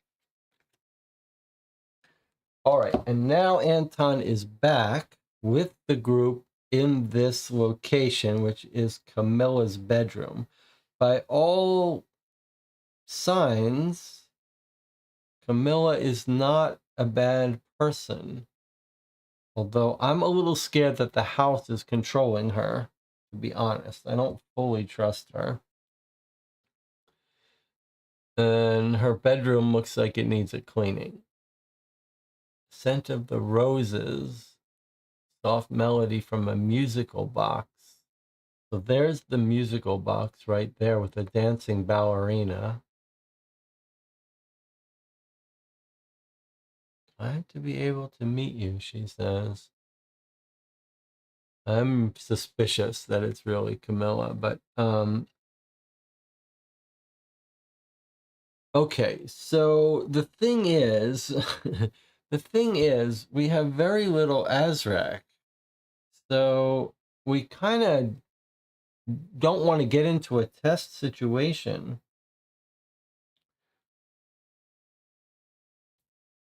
All right, and now Anton is back with the group in this location, which is Camilla's bedroom. By all signs, Camilla is not a bad person. Although I'm a little scared that the house is controlling her, to be honest. I don't fully trust her. And her bedroom looks like it needs a cleaning. Scent of the roses. Soft melody from a musical box. So there's the musical box right there with the dancing ballerina. Glad to be able to meet you, she says. I'm suspicious that it's really Camilla, but okay, so the thing is, we have very little Azrak. So we kind of don't want to get into a test situation.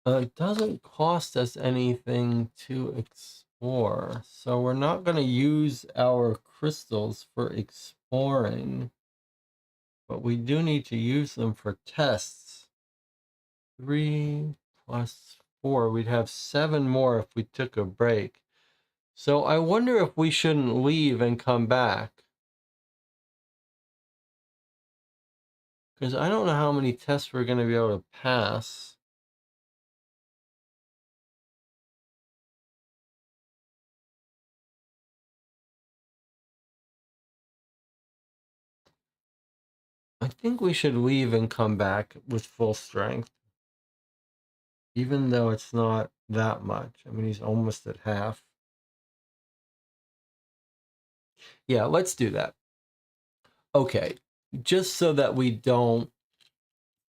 It doesn't cost us anything to explore, so we're not going to use our crystals for exploring, but we do need to use them for tests. 3 plus 4, we'd have 7 more if we took a break. So I wonder if we shouldn't leave and come back. Because I don't know how many tests we're going to be able to pass. I think we should leave and come back with full strength. Even though it's not that much. I mean, he's almost at half. Yeah, let's do that. Okay, just so that we don't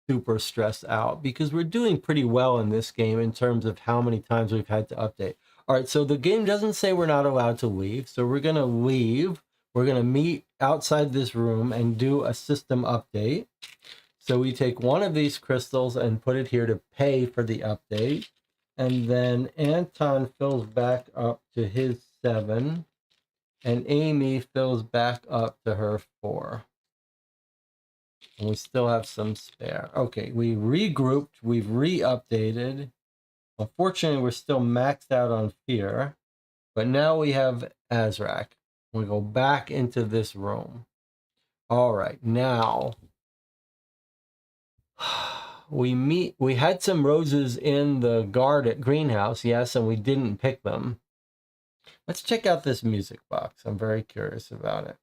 super stressed out, because we're doing pretty well in this game in terms of how many times we've had to update. All right, so the game doesn't say we're not allowed to leave, so we're going to leave. We're going to meet outside this room and do a system update. So we take one of these crystals and put it here to pay for the update. And then Anton fills back up to his 7. And Amy fills back up to her 4. And we still have some spare. Okay, we regrouped. We've re-updated. Unfortunately, we're still maxed out on fear. But now we have Azrak. We go back into this room. All right, now we had some roses in the garden greenhouse, yes, and we didn't pick them. Let's check out this music box. I'm very curious about it.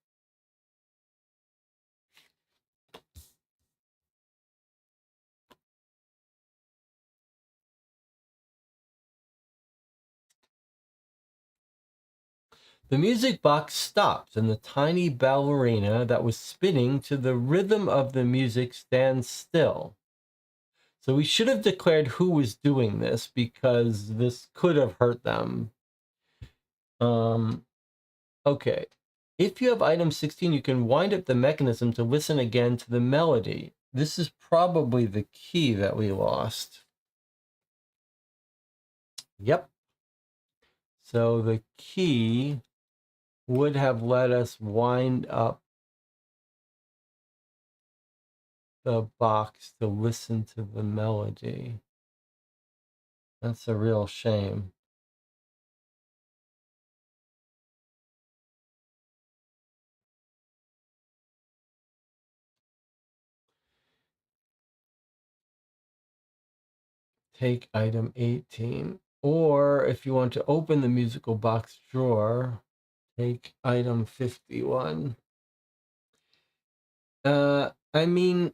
The music box stops, and the tiny ballerina that was spinning to the rhythm of the music stands still. So we should have declared who was doing this, because this could have hurt them. Okay. If you have item 16, you can wind up the mechanism to listen again to the melody. This is probably the key that we lost. Yep. So the key would have let us wind up the box to listen to the melody. That's a real shame. Take item 18. Or if you want to open the musical box drawer, take item 51. I mean,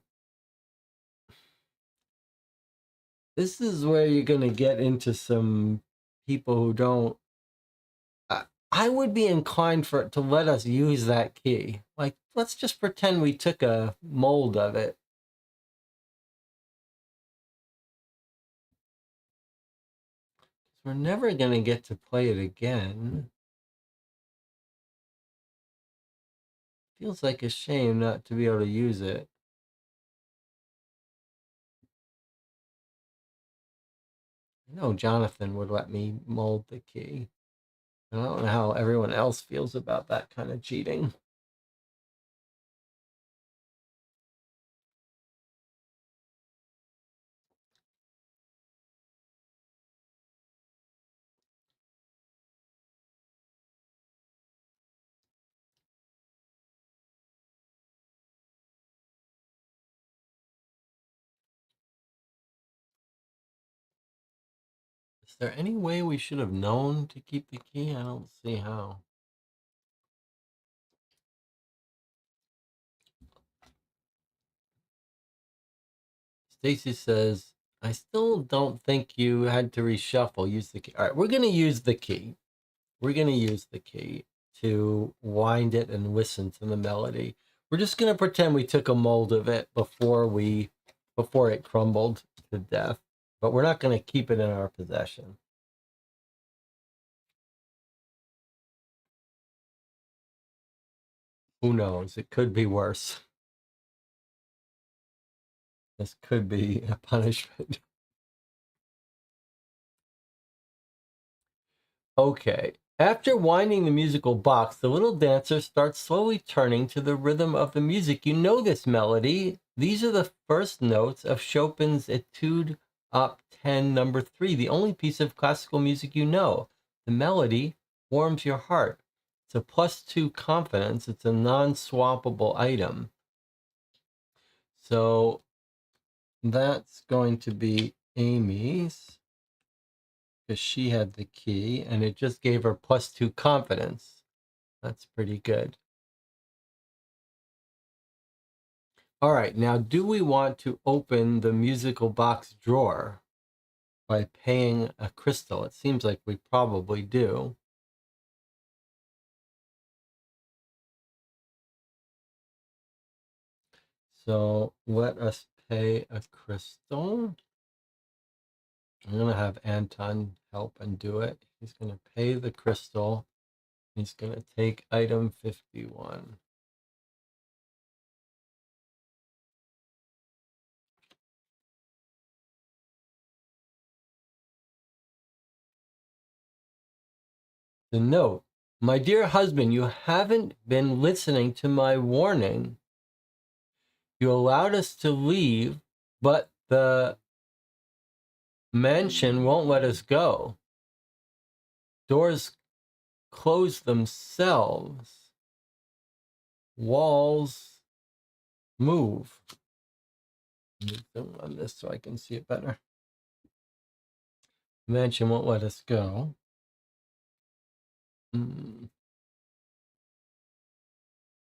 this is where you're going to get into some people who don't. I would be inclined for it to let us use that key. Like, let's just pretend we took a mold of it We're never going to get to play it again. Feels like a shame not to be able to use it. I know Jonathan would let me mold the key. I don't know how everyone else feels about that kind of cheating. Is there any way we should have known to keep the key? I don't see how. Stacy says, I still don't think you had to reshuffle. Use the key. All right, we're going to use the key. We're going to use the key to wind it and listen to the melody. We're just going to pretend we took a mold of it before it crumbled to death, but we're not going to keep it in our possession. Who knows? It could be worse. This could be a punishment. Okay. After winding the musical box, the little dancer starts slowly turning to the rhythm of the music. You know this melody. These are the first notes of Chopin's Etude Op. 10, number 3, the only piece of classical music you know. The melody warms your heart. It's a +2 confidence. It's a non-swappable item. So that's going to be Amy's, because she had the key, and it just gave her +2 confidence. That's pretty good. All right, now do we want to open the musical box drawer by paying a crystal? It seems like we probably do. So let us pay a crystal. I'm going to have Anton help and do it. He's going to pay the crystal. He's going to take item 51. The note, my dear husband, you haven't been listening to my warning. You allowed us to leave, but the mansion won't let us go. Doors close themselves. Walls move. Let me zoom on this so I can see it better. The mansion won't let us go.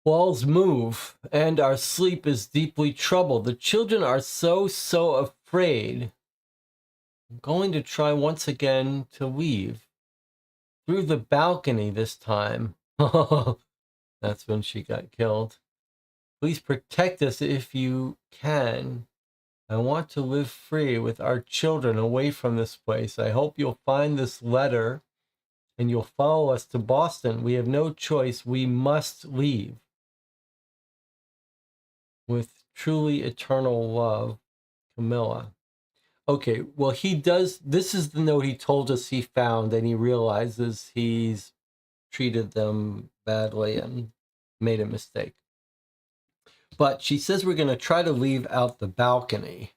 Walls move, and our sleep is deeply troubled. The children are so afraid. I'm going to try once again to leave. Through the balcony this time. That's when she got killed. Please protect us if you can. I want to live free with our children away from this place. I hope you'll find this letter and you'll follow us to Boston. We have no choice. We must leave. With truly eternal love, Camilla. Okay, well, he does. This is the note he told us he found, and he realizes he's treated them badly and made a mistake. But she says we're going to try to leave out the balcony.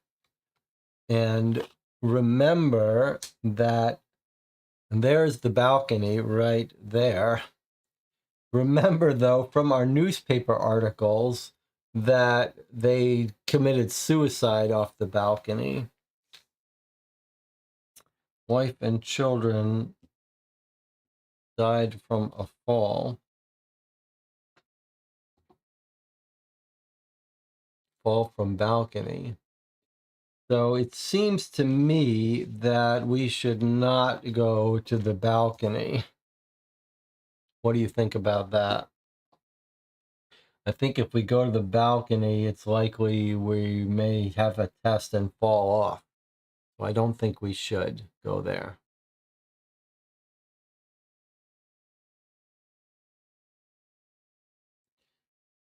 And remember that there's the balcony right there. Remember, though, from our newspaper articles that they committed suicide off the balcony. Wife and children died from a fall from balcony. So it seems to me that we should not go to the balcony. What do you think about that? I think if we go to the balcony, it's likely we may have a test and fall off. So I don't think we should go there.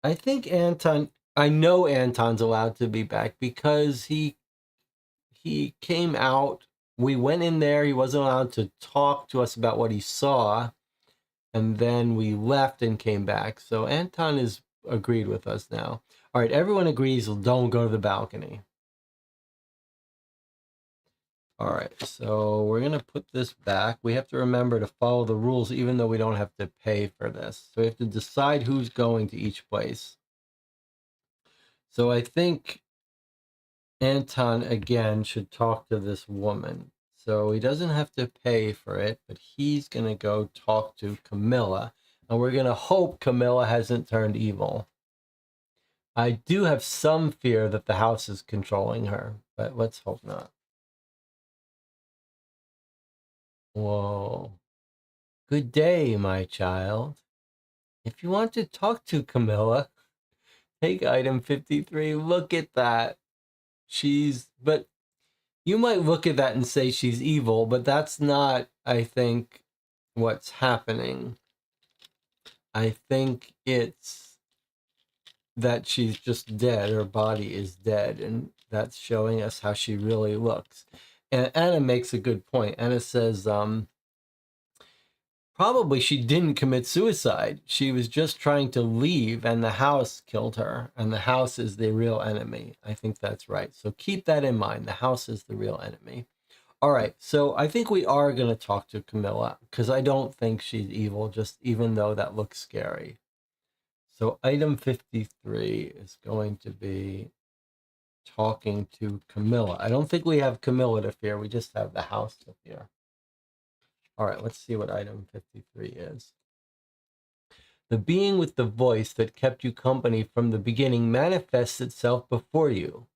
I think Anton, I know Anton's allowed to be back because he came out. We went in there. He wasn't allowed to talk to us about what he saw, and then we left and came back. So Anton is agreed with us now. All right, everyone agrees. Don't go to the balcony. All right, so we're gonna put this back. We have to remember to follow the rules, even though we don't have to pay for this. So we have to decide who's going to each place. So I think Anton again should talk to this woman. So he doesn't have to pay for it, but he's going to go talk to Camilla. And we're going to hope Camilla hasn't turned evil. I do have some fear that the house is controlling her, but let's hope not. Whoa. Good day, my child. If you want to talk to Camilla, take item 53. Look at that. But you might look at that and say she's evil, but that's not, I think, what's happening. I think it's that she's just dead. Her body is dead, and that's showing us how she really looks. And Anna makes a good point. Anna says, probably she didn't commit suicide. She was just trying to leave, and the house killed her, and the house is the real enemy. I think that's right. So keep that in mind. The house is the real enemy. All right, so I think we are going to talk to Camilla because I don't think she's evil, just even though that looks scary. So item 53 is going to be talking to Camilla. I don't think we have Camilla to fear. We just have the house to fear. All right, let's see what item 53 is. The being with the voice that kept you company from the beginning manifests itself before you.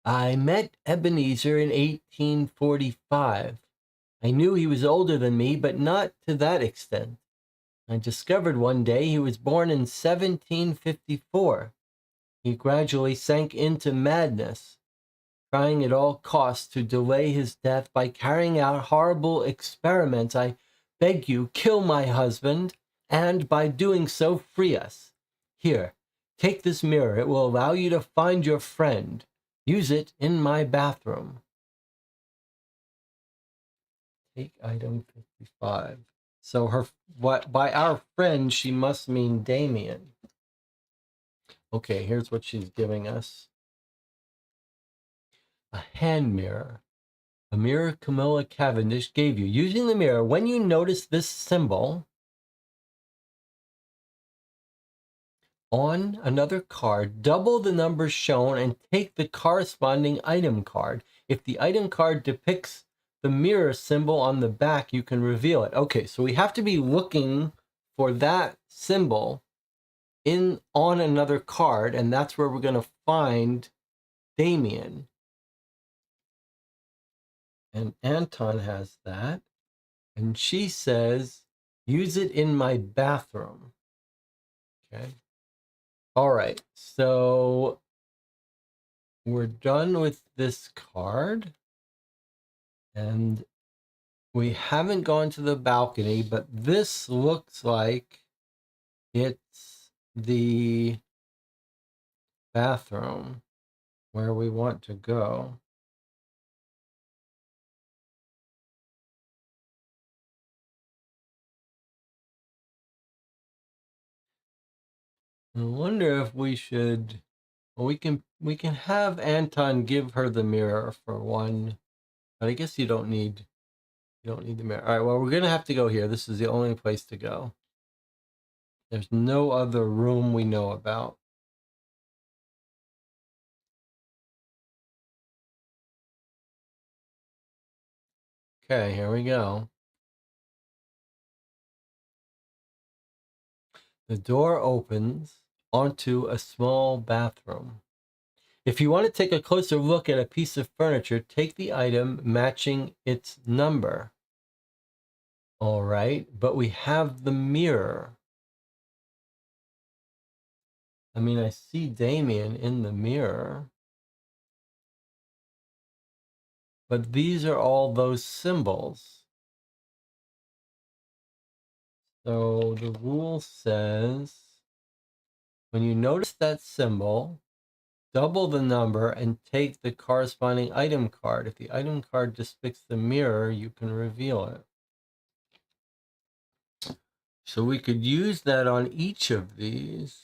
I met Ebenezer in 1845. I knew he was older than me, but not to that extent. I discovered one day he was born in 1754. He gradually sank into madness, trying at all costs to delay his death by carrying out horrible experiments. I beg you, kill my husband, and by doing so, free us. Here, take this mirror. It will allow you to find your friend. Use it in my bathroom. Take item 55. So by our friend, she must mean Damien. Okay, here's what she's giving us. A hand mirror. A mirror Camilla Cavendish gave you. Using the mirror, when you notice this symbol on another card, double the numbers shown and take the corresponding item card. If the item card depicts the mirror symbol on the back, you can reveal it. Okay, so we have to be looking for that symbol on another card, and that's where we're going to find Damien. And Anton has that. And she says, use it in my bathroom. Okay. All right. So we're done with this card. And we haven't gone to the balcony, but this looks like it's the bathroom where we want to go. I wonder if we should. Well, we can have Anton give her the mirror for one, but I guess you don't need the mirror. All right. Well, we're gonna have to go here. This is the only place to go. There's no other room we know about. Okay, here we go. The door opens onto a small bathroom. If you want to take a closer look at a piece of furniture, take the item matching its number. All right, but we have the mirror. I mean, I see Damien in the mirror. But these are all those symbols. So the rule says When you notice that symbol, double the number and take the corresponding item card. If the item card depicts the mirror, you can reveal it. So we could use that on each of these.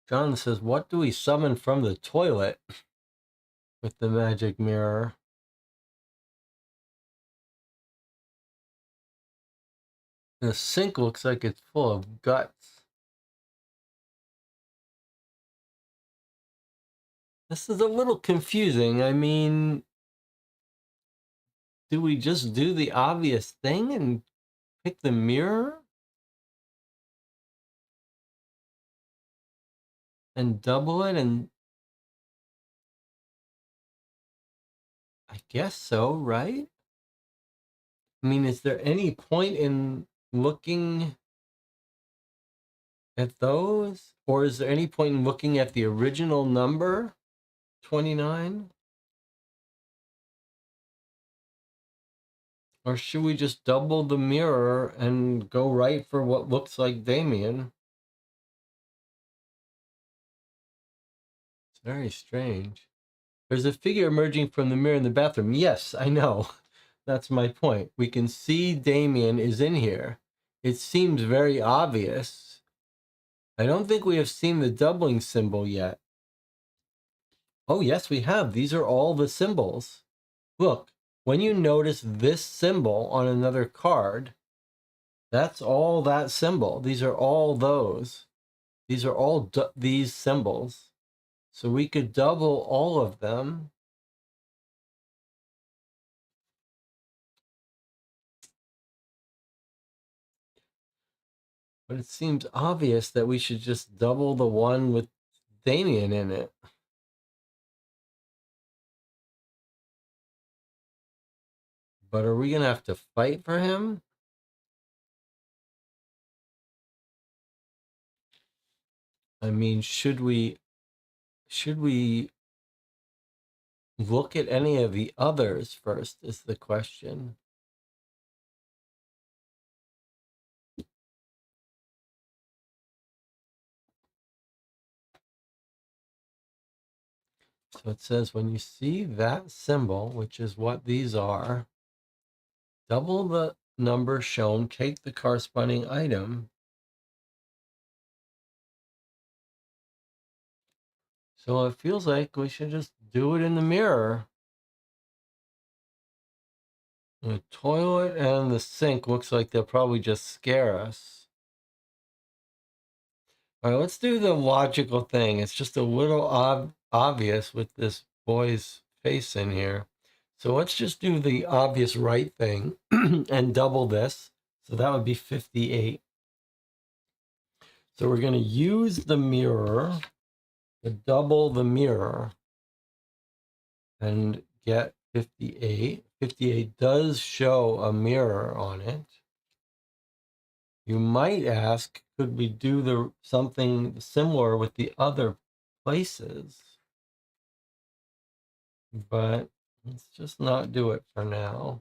John says, what do we summon from the toilet with the magic mirror? The sink looks like it's full of guts. This is a little confusing. I mean, do we just do the obvious thing and pick the mirror? And double it? And I guess so, right? I mean, is there any point in looking at those? Or is there any point in looking at the original number, 29? Or should we just double the mirror and go right for what looks like Damien? It's very strange. There's a figure emerging from the mirror in the bathroom. Yes, I know. That's my point. We can see Damien is in here. It seems very obvious. I don't think we have seen the doubling symbol yet. Oh, yes, we have. These are all the symbols. Look, when you notice this symbol on another card, that's all that symbol. These are all those. These are all these symbols. So we could double all of them. But it seems obvious that we should just double the one with Damien in it. But are we going to have to fight for him? I mean, should we look at any of the others first is the question. So it says when you see that symbol, which is what these are, double the number shown, take the corresponding item. So it feels like we should just do it in the mirror. The toilet and the sink looks like they'll probably just scare us. All right, let's do the logical thing. It's just a little obvious with this boy's face in here. So let's just do the obvious right thing and double this. So that would be 58. So we're going to use the mirror to double the mirror and get 58. 58 does show a mirror on it. You might ask, could we do something similar with the other places? But let's just not do it for now.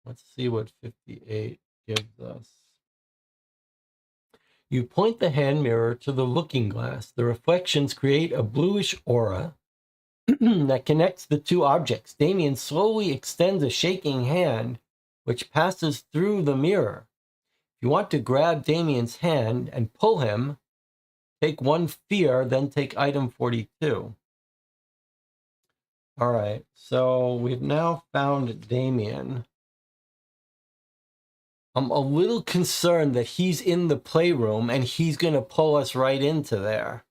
Let's see what 58 gives us. You point the hand mirror to the looking glass. The reflections create a bluish aura that connects the two objects. Damien slowly extends a shaking hand, which passes through the mirror. If you want to grab Damien's hand and pull him, take one fear, then take item 42. All right, so we've now found Damien. I'm a little concerned that he's in the playroom and he's going to pull us right into there.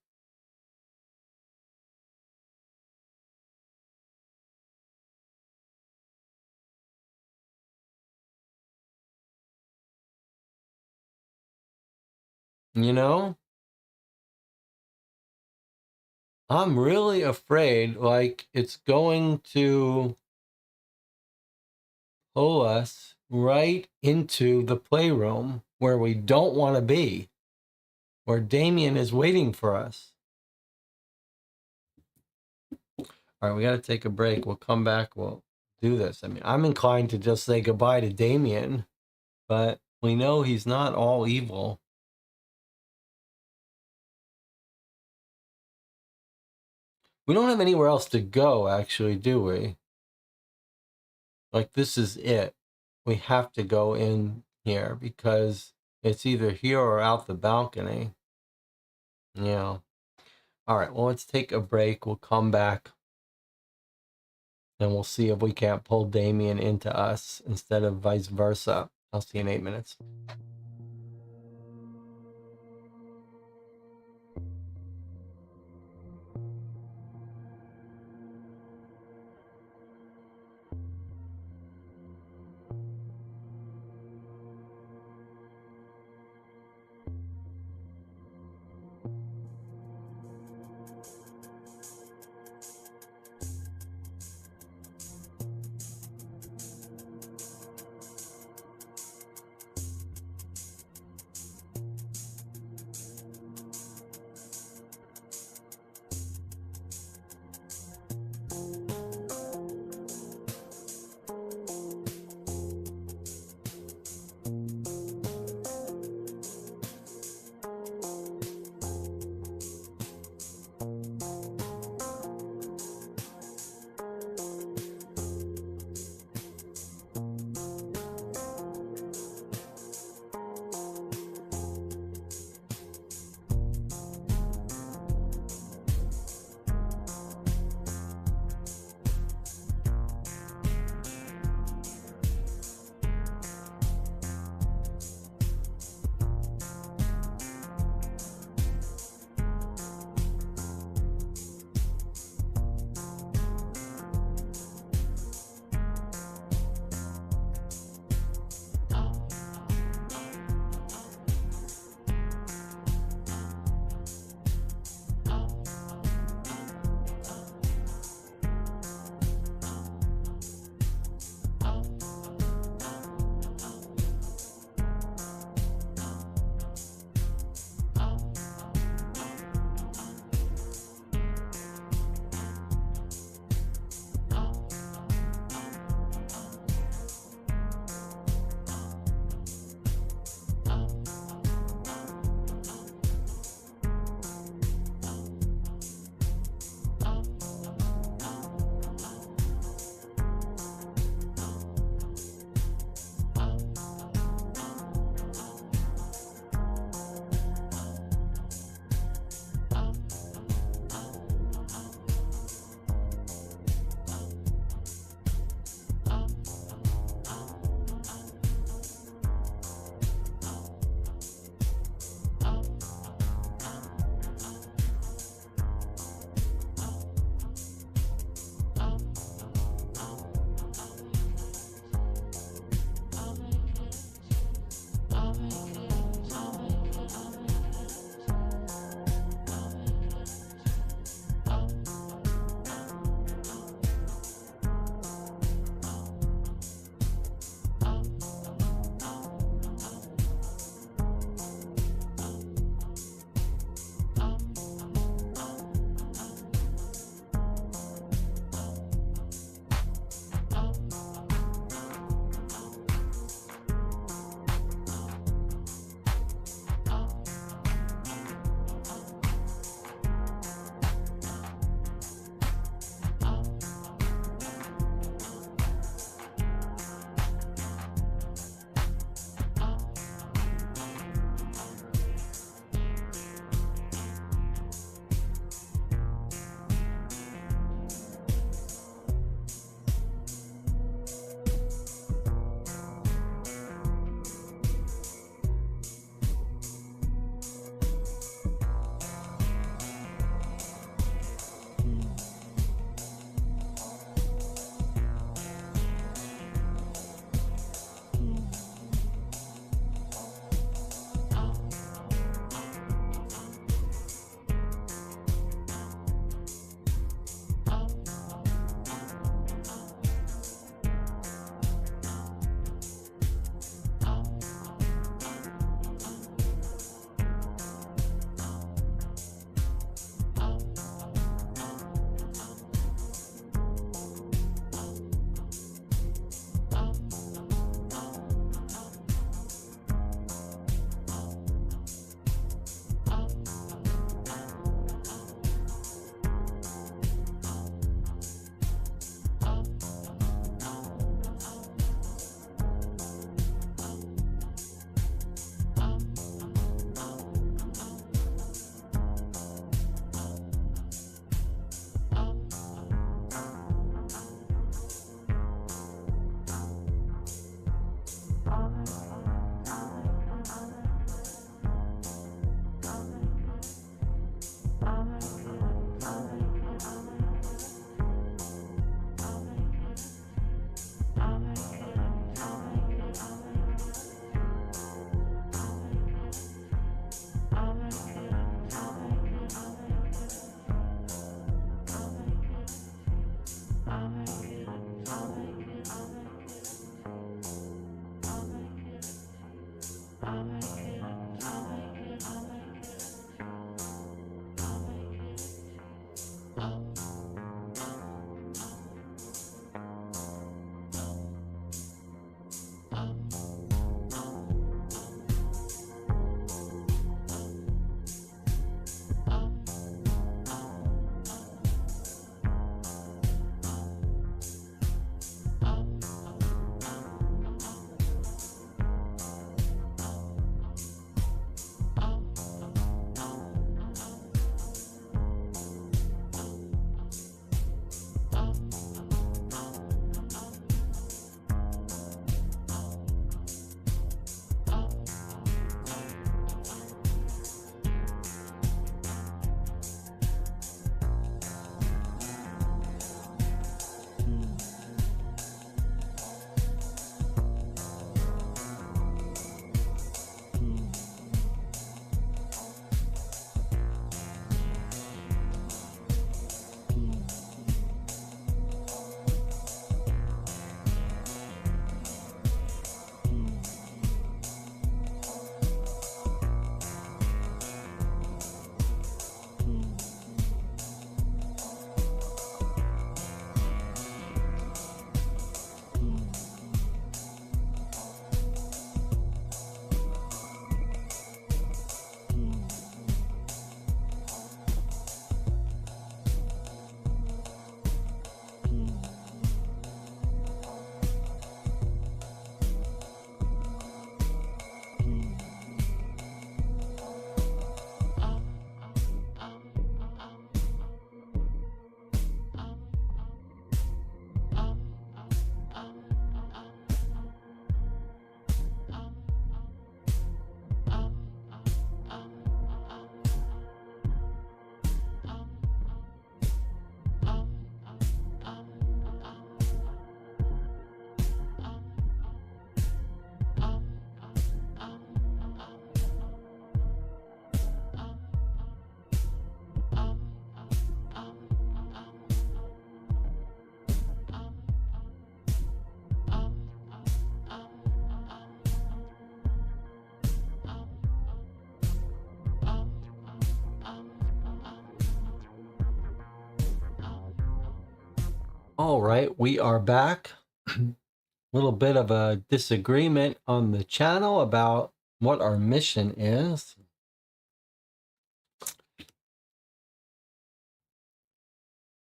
You know? I'm really afraid like it's going to pull us right into the playroom where we don't want to be, where Damien is waiting for us. All right, we got to take a break. We'll come back. We'll do this. I mean, I'm inclined to just say goodbye to Damien, but we know he's not all evil. We don't have anywhere else to go, actually, do we? Like, this is it. We have to go in here because it's either here or out the balcony. Yeah. All right, well, let's take a break. We'll come back and we'll see if we can't pull Damien into us instead of vice versa. I'll see you in 8 minutes. All right, we are back. A little bit of a disagreement on the channel about what our mission is.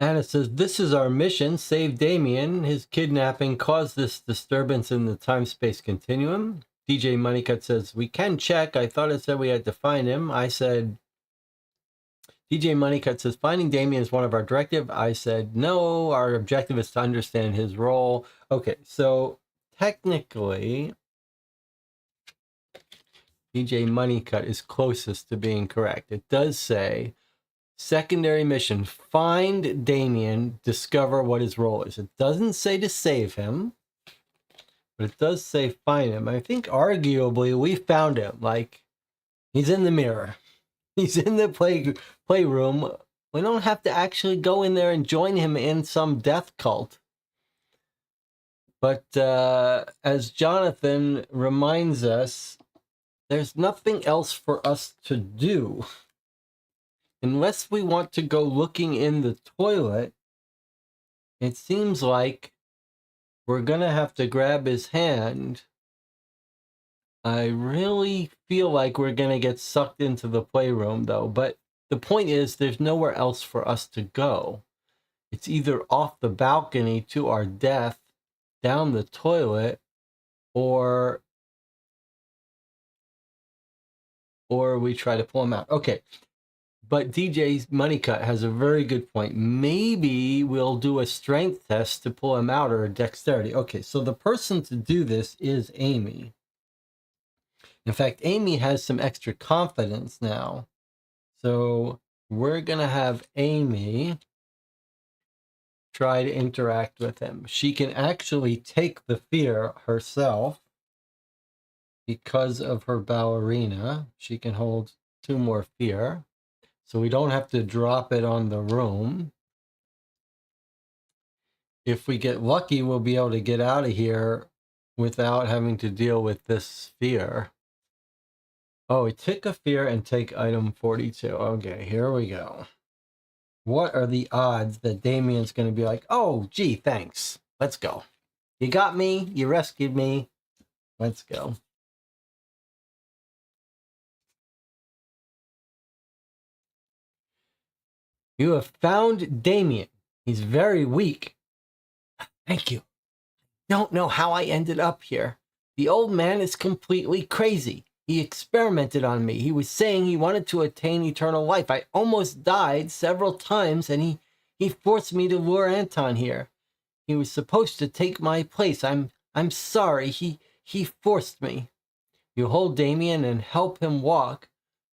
Anna says, this is our mission, save Damien. His kidnapping caused this disturbance in the time-space continuum. DJ Moneycut says, we can check. I thought it said we had to find him. I said, DJ Moneycut says, finding Damien is one of our directive. I said, no, our objective is to understand his role. Okay, so technically, DJ Moneycut is closest to being correct. It does say, secondary mission, find Damien, discover what his role is. It doesn't say to save him, but it does say find him. I think arguably we found him. Like, he's in the mirror. He's in the playroom. We don't have to actually go in there and join him in some death cult. But as Jonathan reminds us, there's nothing else for us to do. Unless we want to go looking in the toilet, it seems like we're going to have to grab his hand. I really feel like we're going to get sucked into the playroom, though. But the point is, there's nowhere else for us to go. It's either off the balcony to our death, down the toilet, or we try to pull him out. Okay. But DJ's Moneycut has a very good point. Maybe we'll do a strength test to pull him out, or a dexterity. Okay, so the person to do this is Amy. In fact, Amy has some extra confidence now. So we're going to have Amy try to interact with him. She can actually take the fear herself because of her ballerina. She can hold 2 more fear. So we don't have to drop it on the room. If we get lucky, we'll be able to get out of here without having to deal with this fear. Oh, we take a fear and take item 42. Okay, here we go. What are the odds that Damien's going to be like, oh, gee, thanks. Let's go. You got me. You rescued me. Let's go. You have found Damien. He's very weak. Thank you. Don't know how I ended up here. The old man is completely crazy. He experimented on me. He was saying he wanted to attain eternal life. I almost died several times, and he forced me to lure Anton here. He was supposed to take my place. I'm sorry. He forced me. You hold Damien and help him walk,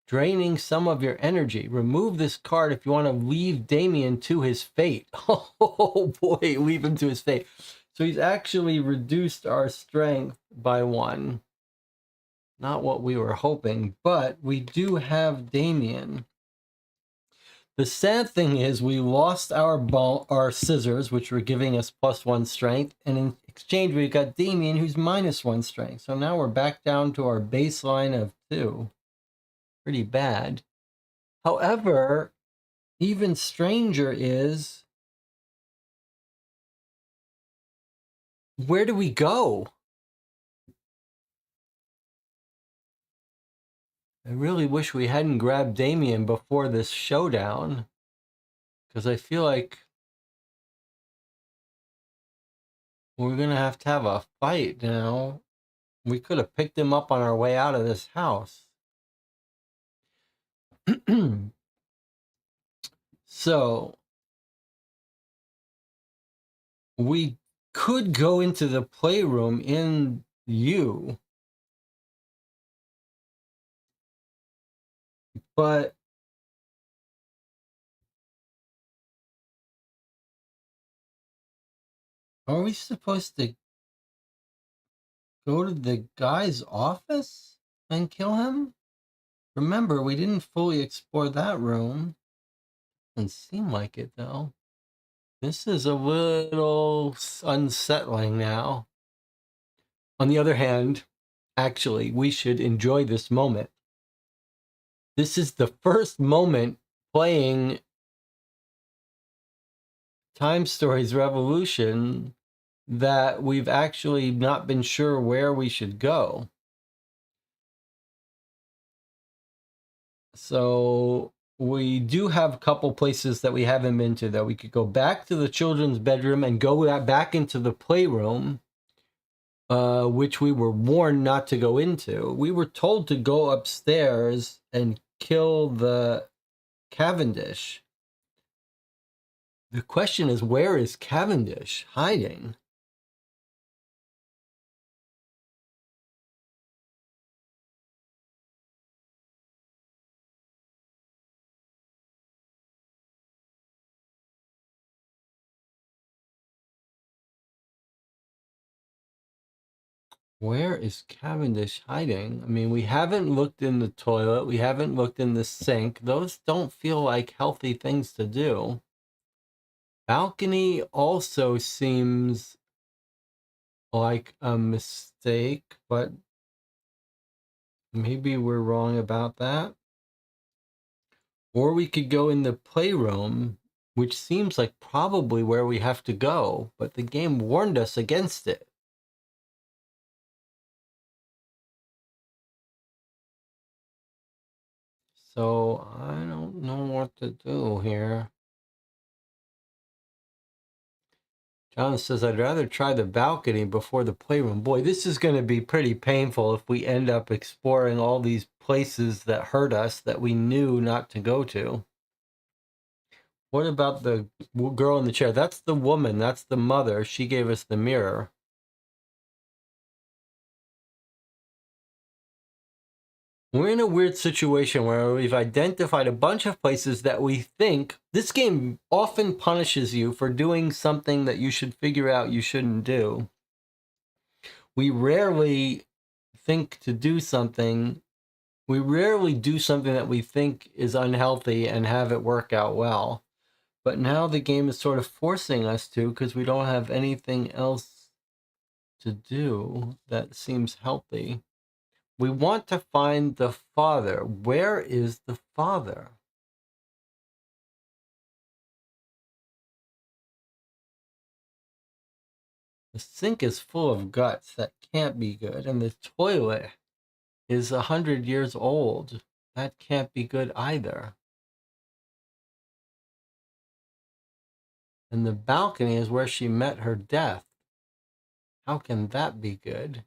draining some of your energy. Remove this card if you want to leave Damien to his fate. Oh boy, leave him to his fate. So he's actually reduced our strength by 1. Not what we were hoping, but we do have Damien. The sad thing is we lost our scissors, which were giving us +1 strength, and in exchange we got Damien, who's -1 strength. So now we're back down to our baseline of 2. Pretty bad. However, even stranger is, where do we go? I really wish we hadn't grabbed Damien before this showdown, because I feel like we're going to have a fight now. We could have picked him up on our way out of this house. So we could go into the playroom in U, but are we supposed to go to the guy's office and kill him? Remember, we didn't fully explore that room. Doesn't seem like it, though. This is a little unsettling now. On the other hand, actually, we should enjoy this moment. This is the first moment playing Time Stories Revolution that we've actually not been sure where we should go. So we do have a couple places that we haven't been to, that we could go back to the children's bedroom and go back into the playroom, which we were warned not to go into. We were told to go upstairs and kill the Cavendish. The question is, where is Cavendish hiding? Where is Cavendish hiding? I mean, we haven't looked in the toilet. We haven't looked in the sink. Those don't feel like healthy things to do. Balcony also seems like a mistake, but maybe we're wrong about that. Or we could go in the playroom, which seems like probably where we have to go, but the game warned us against it. So I don't know what to do here. John says, I'd rather try the balcony before the playroom. Boy, this is going to be pretty painful if we end up exploring all these places that hurt us that we knew not to go to. What about the girl in the chair? That's the woman. That's the mother. She gave us the mirror. We're in a weird situation where we've identified a bunch of places that we think this game often punishes you for doing something that you should figure out you shouldn't do. We rarely think to do something. We rarely do something that we think is unhealthy and have it work out well. But now the game is sort of forcing us to, because we don't have anything else to do that seems healthy. We want to find the father. Where is the father? The sink is full of guts. That can't be good. And the toilet is 100 years old. That can't be good either. And the balcony is where she met her death. How can that be good?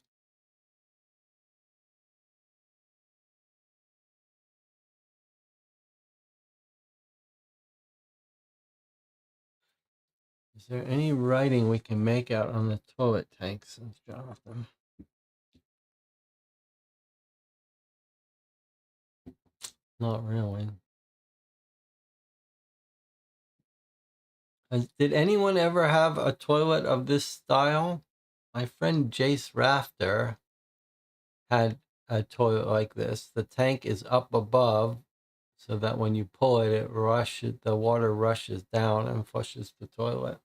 Is there any writing we can make out on the toilet tank, says Jonathan? Not really. Did anyone ever have a toilet of this style? My friend Jace Rafter had a toilet like this. The tank is up above so that when you pull it, the water rushes down and flushes the toilet.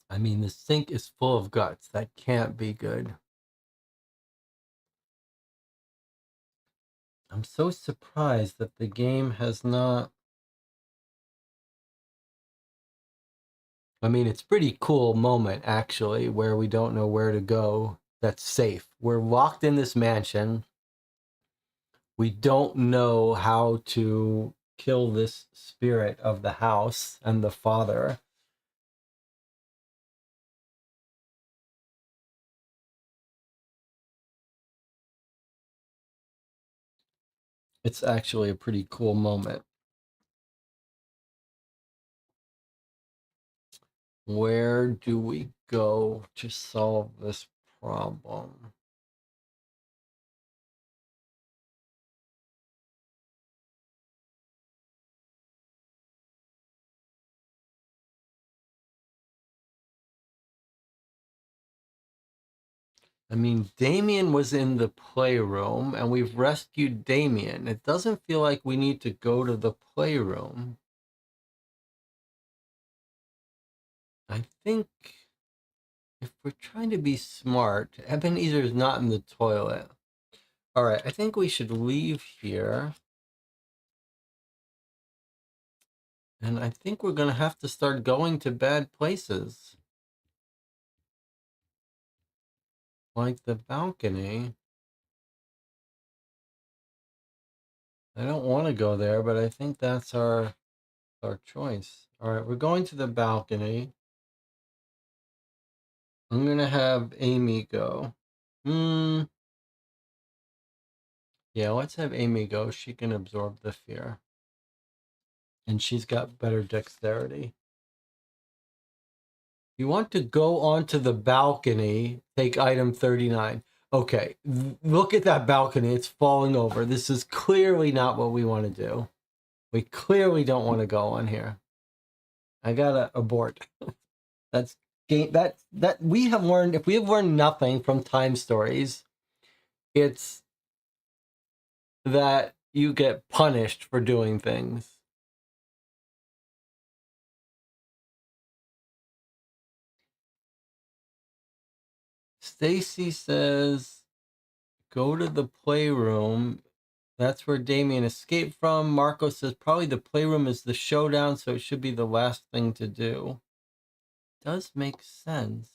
I mean, the sink is full of guts. That can't be good. I'm so surprised that the game has not. I mean, it's pretty cool moment, actually, where we don't know where to go that's safe. We're locked in this mansion. We don't know how to kill this spirit of the house and the father. It's actually a pretty cool moment. Where do we go to solve this problem? I mean, Damien was in the playroom and we've rescued Damien. It doesn't feel like we need to go to the playroom. I think if we're trying to be smart, Ebenezer is not in the toilet. All right, I think we should leave here. And I think we're going to have to start going to bad places. Like the balcony. I don't want to go there, but I think that's our choice. All right, we're going to the balcony. I'm going to have Amy go. Yeah, let's have Amy go. She can absorb the fear. And she's got better dexterity. You want to go onto the balcony, take item 39. Okay, look at that balcony. It's falling over. This is clearly not what we want to do. We clearly don't want to go on here. I gotta abort. That's game that we have learned. If we have learned nothing from time stories, it's that you get punished for doing things. Stacy says, go to the playroom. That's where Damien escaped from. Marco says probably the playroom is the showdown, so it should be the last thing to do. Does make sense.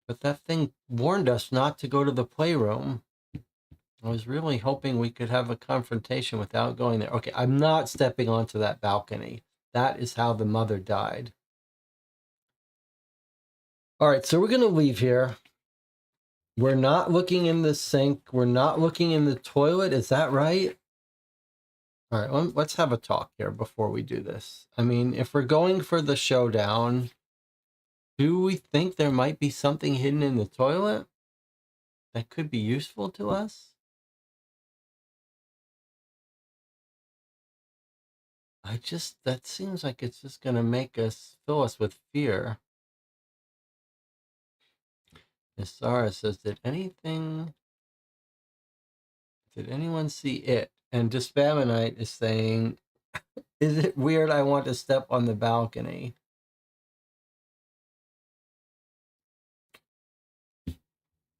But that thing warned us not to go to the playroom. I was really hoping we could have a confrontation without going there. Okay, I'm not stepping onto that balcony. That is how the mother died. All right, so we're going to leave here. We're not looking in the sink. We're not looking in the toilet. Is that right? All right, let's have a talk here before we do this. I mean, if we're going for the showdown, do we think there might be something hidden in the toilet that could be useful to us? That seems like it's just going to fill us with fear. Isara says, did anyone see it? And Dispaminite is saying, is it weird I want to step on the balcony?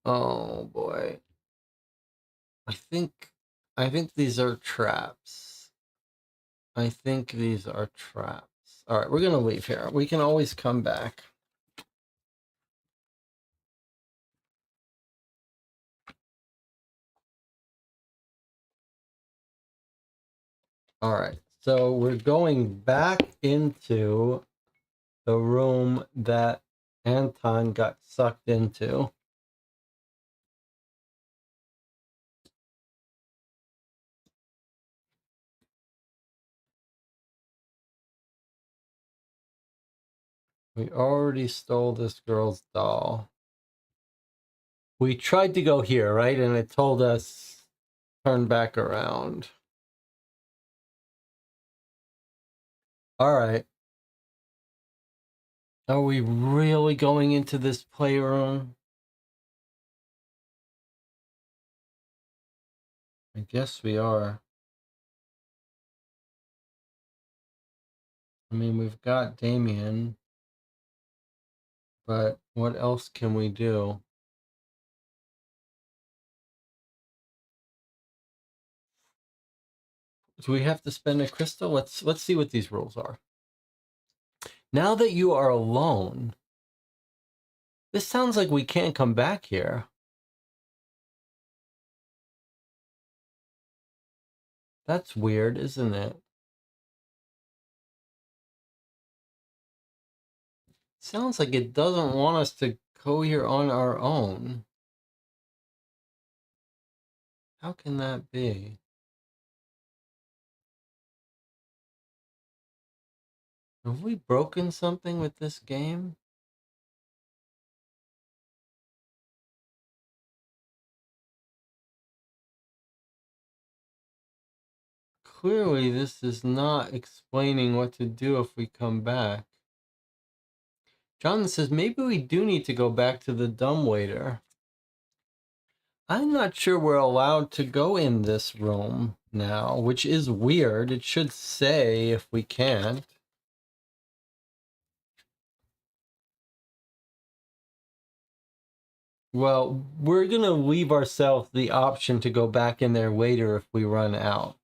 Oh boy. I think these are traps. I think these are traps. All right, we're going to leave here. We can always come back. All right, so we're going back into the room that Anton got sucked into. We already stole this girl's doll. We tried to go here, right? And it told us turn back around. All right. Are we really going into this playroom? I guess we are. I mean, we've got Damien, but what else can we do? Do we have to spend a crystal? Let's see what these rules are. Now that you are alone, this sounds like we can't come back here. That's weird, isn't it? Sounds like it doesn't want us to go here on our own. How can that be? Have we broken something with this game? Clearly, this is not explaining what to do if we come back. Jonathan says, maybe we do need to go back to the dumbwaiter. I'm not sure we're allowed to go in this room now, which is weird. It should say if we can't. Well, we're going to leave ourselves the option to go back in there later if we run out.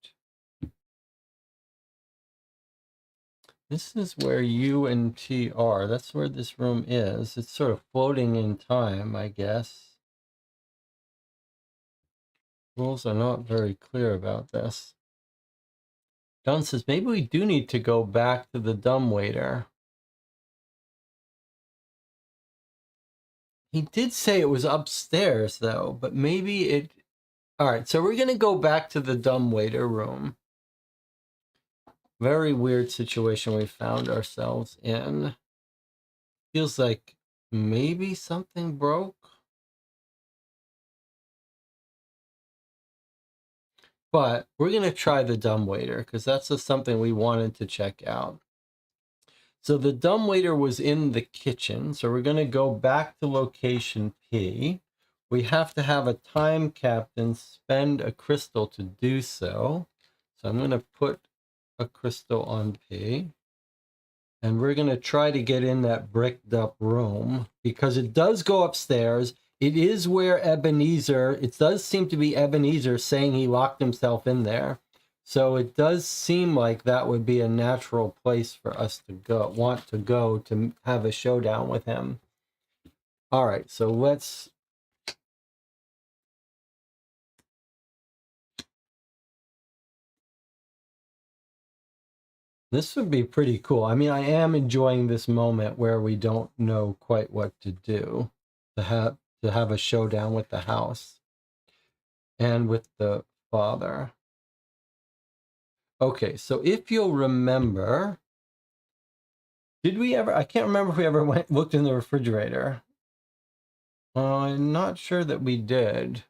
This is where U and T are. That's where this room is. It's sort of floating in time, I guess. Rules are not very clear about this. Don says, maybe we do need to go back to the dumbwaiter. He did say it was upstairs, though, but maybe it... All right, so we're going to go back to the dumbwaiter room. Very weird situation we found ourselves in. Feels like maybe something broke. But we're going to try the dumbwaiter because that's just something we wanted to check out. So the dumbwaiter was in the kitchen. So we're going to go back to location P. We have to have a time captain spend a crystal to do so. So I'm going to put a crystal on P. And we're going to try to get in that bricked up room because it does go upstairs. It is where Ebenezer, it does seem to be Ebenezer saying he locked himself in there. So it does seem like that would be a natural place for us to go, want to go to have a showdown with him. All right, so let's... This would be pretty cool. I mean, I am enjoying this moment where we don't know quite what to do to have a showdown with the house and with the father. Okay, so if you'll remember, did we ever, I can't remember if we ever looked in the refrigerator. I'm not sure that we did,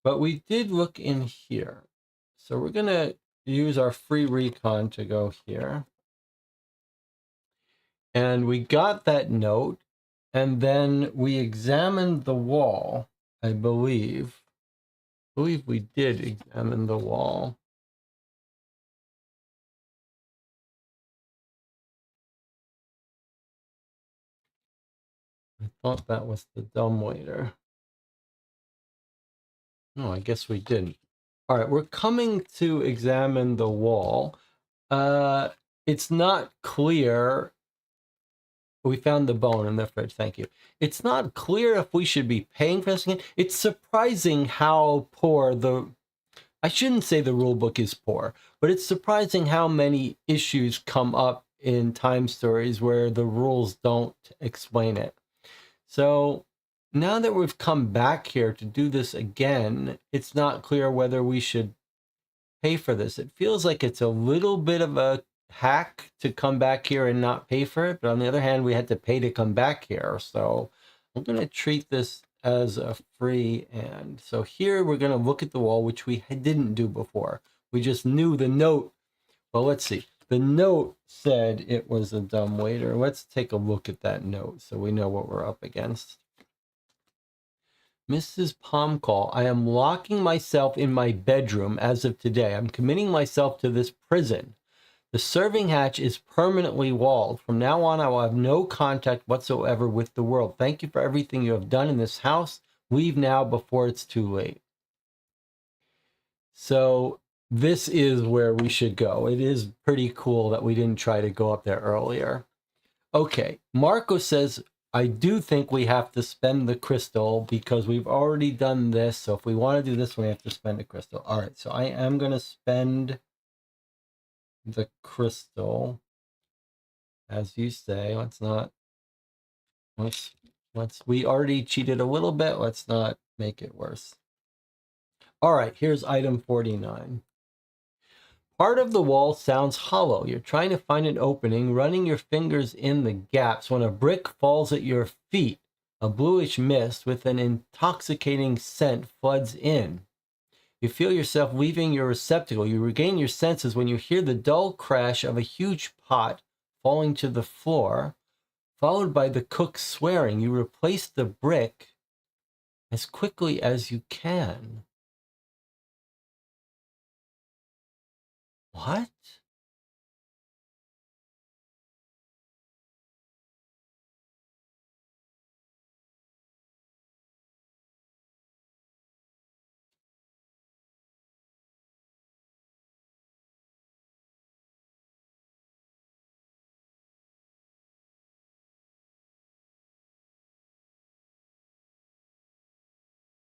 but we did look in here. So we're going to use our free recon to go here. And we got that note, and then we examined the wall, I believe. I believe we did examine the wall. I thought that was the dumbwaiter. No, I guess we didn't. All right, we're coming to examine the wall. It's not clear. We found the bone in the fridge, thank you. It's not clear if we should be paying for this again. It's surprising how poor the... I shouldn't say the rule book is poor, but it's surprising how many issues come up in time stories where the rules don't explain it. So now that we've come back here to do this again, it's not clear whether we should pay for this. It feels like it's a little bit of a hack to come back here and not pay for it. But on the other hand, we had to pay to come back here. So I'm going to treat this as a free. And so here we're going to look at the wall, which we didn't do before. We just knew the note. Well, let's see. The note said it was a dumbwaiter. Let's take a look at that note so we know what we're up against. Mrs. Palmcall, I am locking myself in my bedroom as of today. I'm committing myself to this prison. The serving hatch is permanently walled. From now on, I will have no contact whatsoever with the world. Thank you for everything you have done in this house. Leave now before it's too late. So this is where we should go. It is pretty cool that we didn't try to go up there earlier. Okay, Marco says, I do think we have to spend the crystal because we've already done this. So if we want to do this, we have to spend a crystal. All right, so I am going to spend the crystal. As you say, we already cheated a little bit. Let's not make it worse. All right, here's item 49. Part of the wall sounds hollow. You're trying to find an opening, running your fingers in the gaps when a brick falls at your feet. A bluish mist with an intoxicating scent floods in. You feel yourself leaving your receptacle. You regain your senses when you hear the dull crash of a huge pot falling to the floor, followed by the cook swearing. You replace the brick as quickly as you can. What?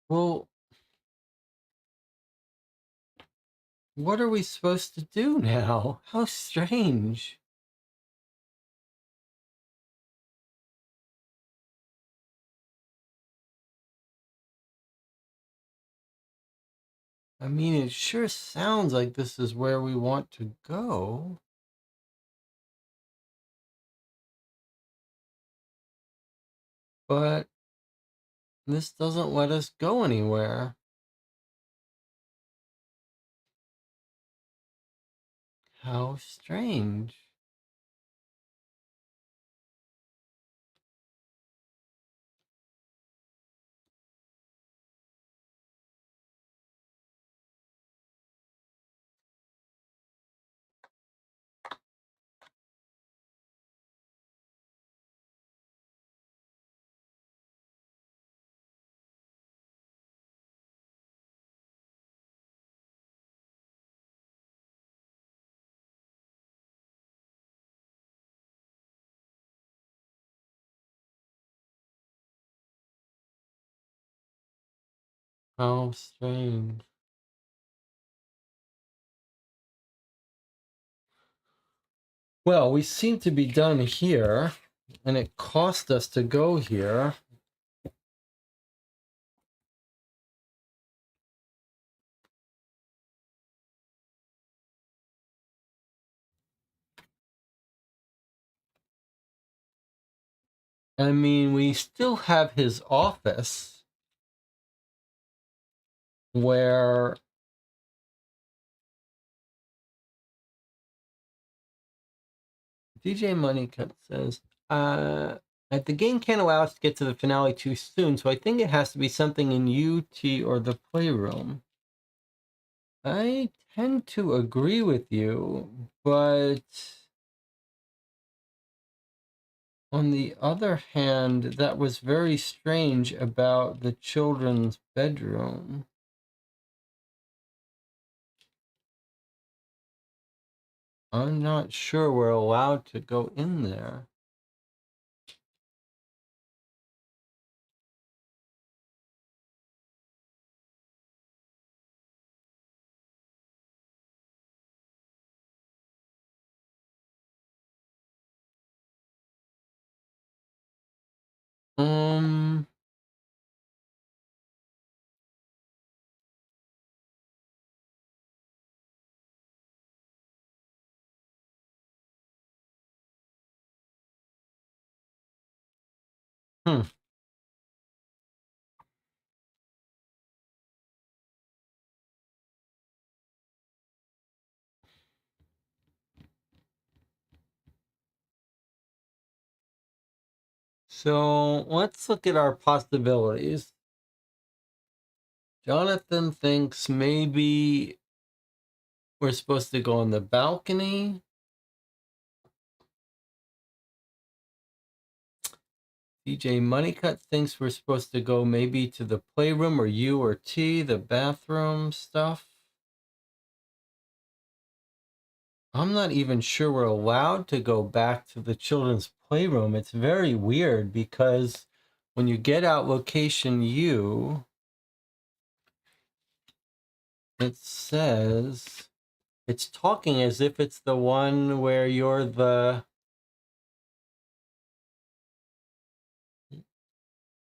Well, what are we supposed to do now? How strange. I mean, it sure sounds like this is where we want to go. But this doesn't let us go anywhere. How strange. How strange. Well, we seem to be done here, and it cost us to go here. I mean, we still have his office where DJ Moneycut says, the game can't allow us to get to the finale too soon, so I think it has to be something in UT or the playroom. I tend to agree with you, but on the other hand, that was very strange about the children's bedroom. I'm not sure we're allowed to go in there. Um, hmm. So let's look at our possibilities. Jonathan thinks maybe we're supposed to go on the balcony. DJ Moneycut thinks we're supposed to go maybe to the playroom or U or T, the bathroom stuff. I'm not even sure we're allowed to go back to the children's playroom. It's very weird because when you get out location U, it says it's talking as if it's the one where you're the.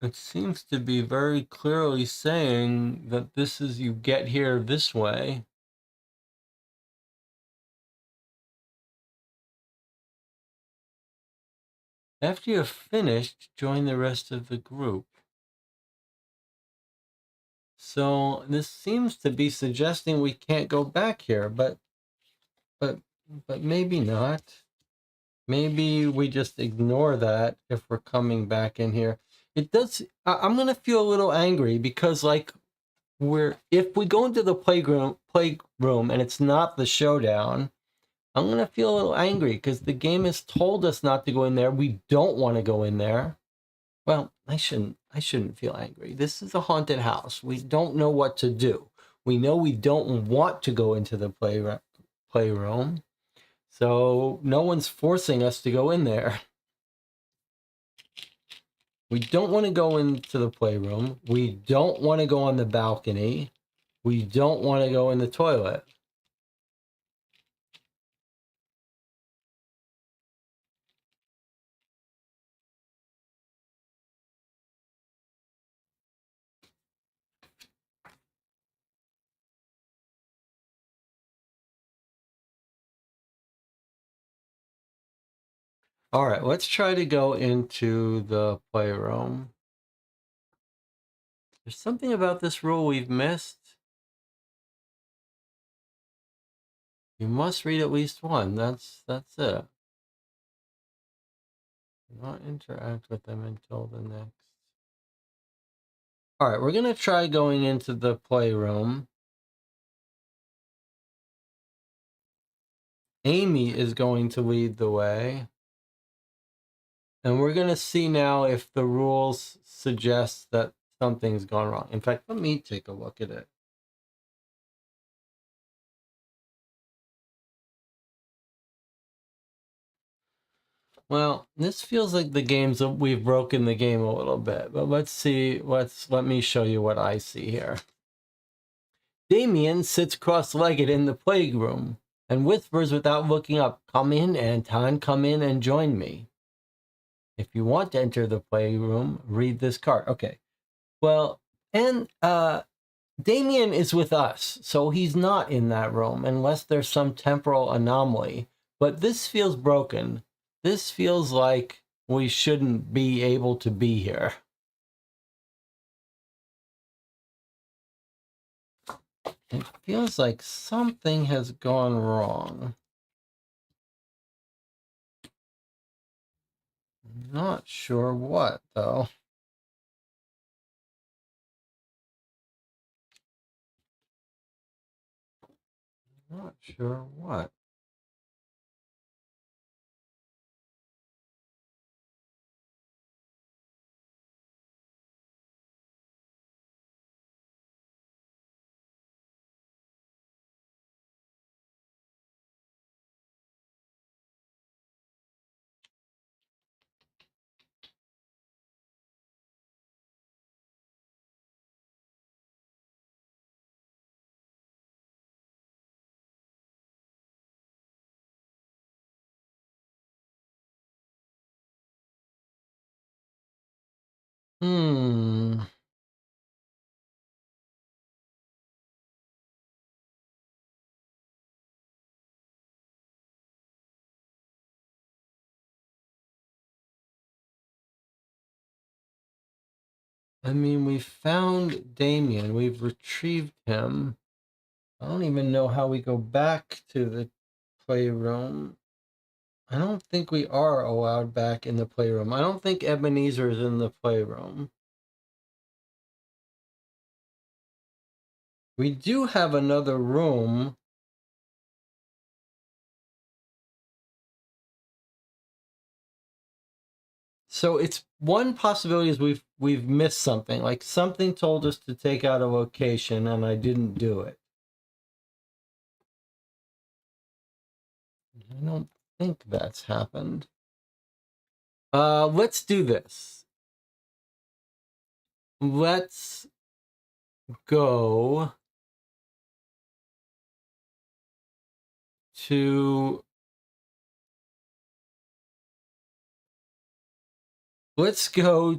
It seems to be very clearly saying that this is you get here this way. After you're finished, join the rest of the group. So this seems to be suggesting we can't go back here, but maybe not. Maybe we just ignore that if we're coming back in here. It does. I'm gonna feel a little angry because like if we go into the playroom and it's not the showdown, I'm gonna feel a little angry because the game has told us not to go in there. We don't want to go in there. Well, I shouldn't feel angry. This is a haunted house. We don't know what to do. We know we don't want to go into the playroom. So no one's forcing us to go in there. We don't want to go into the playroom. We don't want to go on the balcony. We don't want to go in the toilet. All right, let's try to go into the playroom. There's something about this rule we've missed. You must read at least one. That's it. Do not interact with them until the next. All right, we're going to try going into the playroom. Amy is going to lead the way. And we're going to see now if the rules suggest that something's gone wrong. In fact, let me take a look at it. Well, this feels like the games that we've broken the game a little bit, but let's see. Let me show you what I see here. Damien sits cross-legged in the playroom and whispers without looking up, "Come in, Anton, come in and join me. If you want to enter the playroom, read this card." Okay. Well, and Damien is with us, so he's not in that room unless there's some temporal anomaly. But this feels broken. This feels like we shouldn't be able to be here. It feels like something has gone wrong. Not sure what, though. Not sure what. Hmm. I mean, we found Damien. We've retrieved him. I don't even know how we go back to the playroom. I don't think we are allowed back in the playroom. I don't think Ebenezer is in the playroom. We do have another room. So it's one possibility is we've missed something. Like something told us to take out a location and I didn't do it. I don't think that's happened. Let's do this. Let's go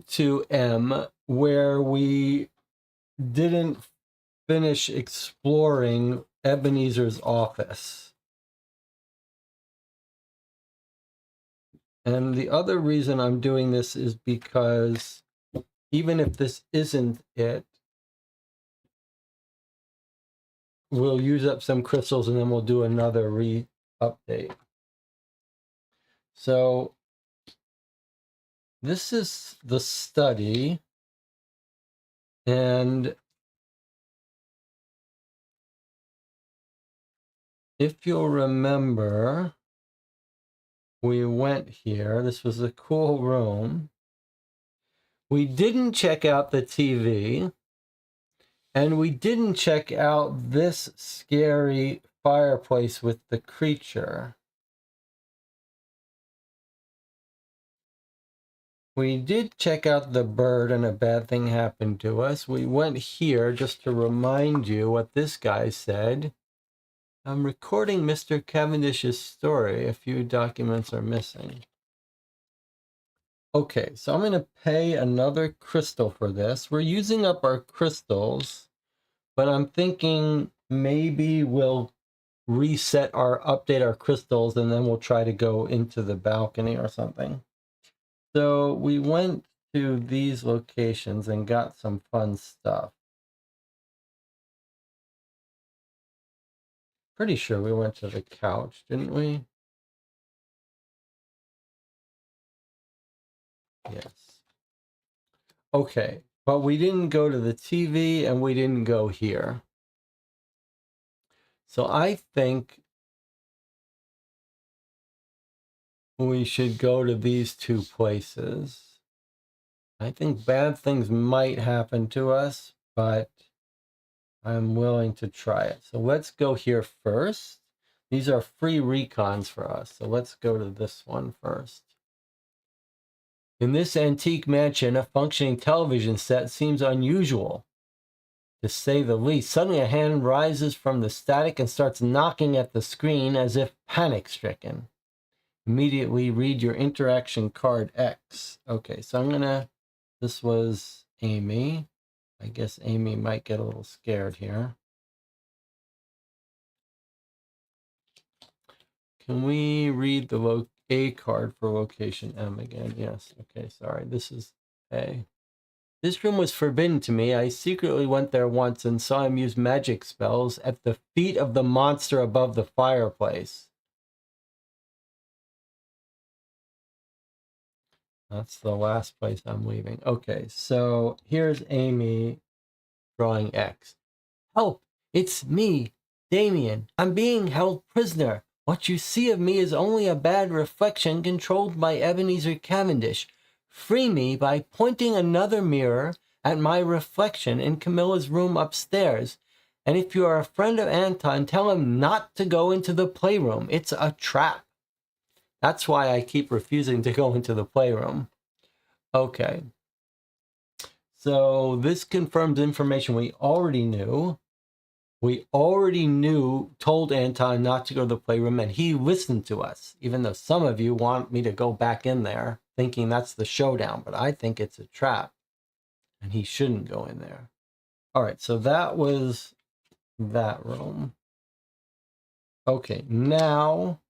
to M, where we didn't finish exploring Ebenezer's office. And the other reason I'm doing this is because even if this isn't it, we'll use up some crystals and then we'll do another update. So this is the study, and if you'll remember, we went here. This was a cool room. We didn't check out the TV, and we didn't check out this scary fireplace with the creature. We did check out the bird and a bad thing happened to us. We went here just to remind you what this guy said. I'm recording Mr. Cavendish's story. A few documents are missing. Okay, so I'm going to pay another crystal for this. We're using up our crystals, but I'm thinking maybe we'll update our crystals, and then we'll try to go into the balcony or something. So we went to these locations and got some fun stuff. Pretty sure we went to the couch, didn't we? Yes. Okay, but we didn't go to the TV and we didn't go here. So I think we should go to these two places. I think bad things might happen to us, but I'm willing to try it. So let's go here first. These are free recons for us. So let's go to this one first. In this antique mansion, a functioning television set seems unusual, to say the least. Suddenly a hand rises from the static and starts knocking at the screen as if panic-stricken. Immediately read your interaction card X. Okay, so I'm gonna, this was Amy. I guess Amy might get a little scared here. Can we read the A card for location M again? Yes. Okay, sorry. This is A. This room was forbidden to me. I secretly went there once and saw him use magic spells at the feet of the monster above the fireplace. That's the last place I'm leaving. Okay, so here's Amy drawing X. Help! It's me, Damien. I'm being held prisoner. What you see of me is only a bad reflection controlled by Ebenezer Cavendish. Free me by pointing another mirror at my reflection in Camilla's room upstairs. And if you are a friend of Anton, tell him not to go into the playroom. It's a trap. That's why I keep refusing to go into the playroom. Okay. So this confirms information we already knew. We already told Anton not to go to the playroom, and he listened to us, even though some of you want me to go back in there thinking that's the showdown, but I think it's a trap, and he shouldn't go in there. All right, so that was that room. Okay, now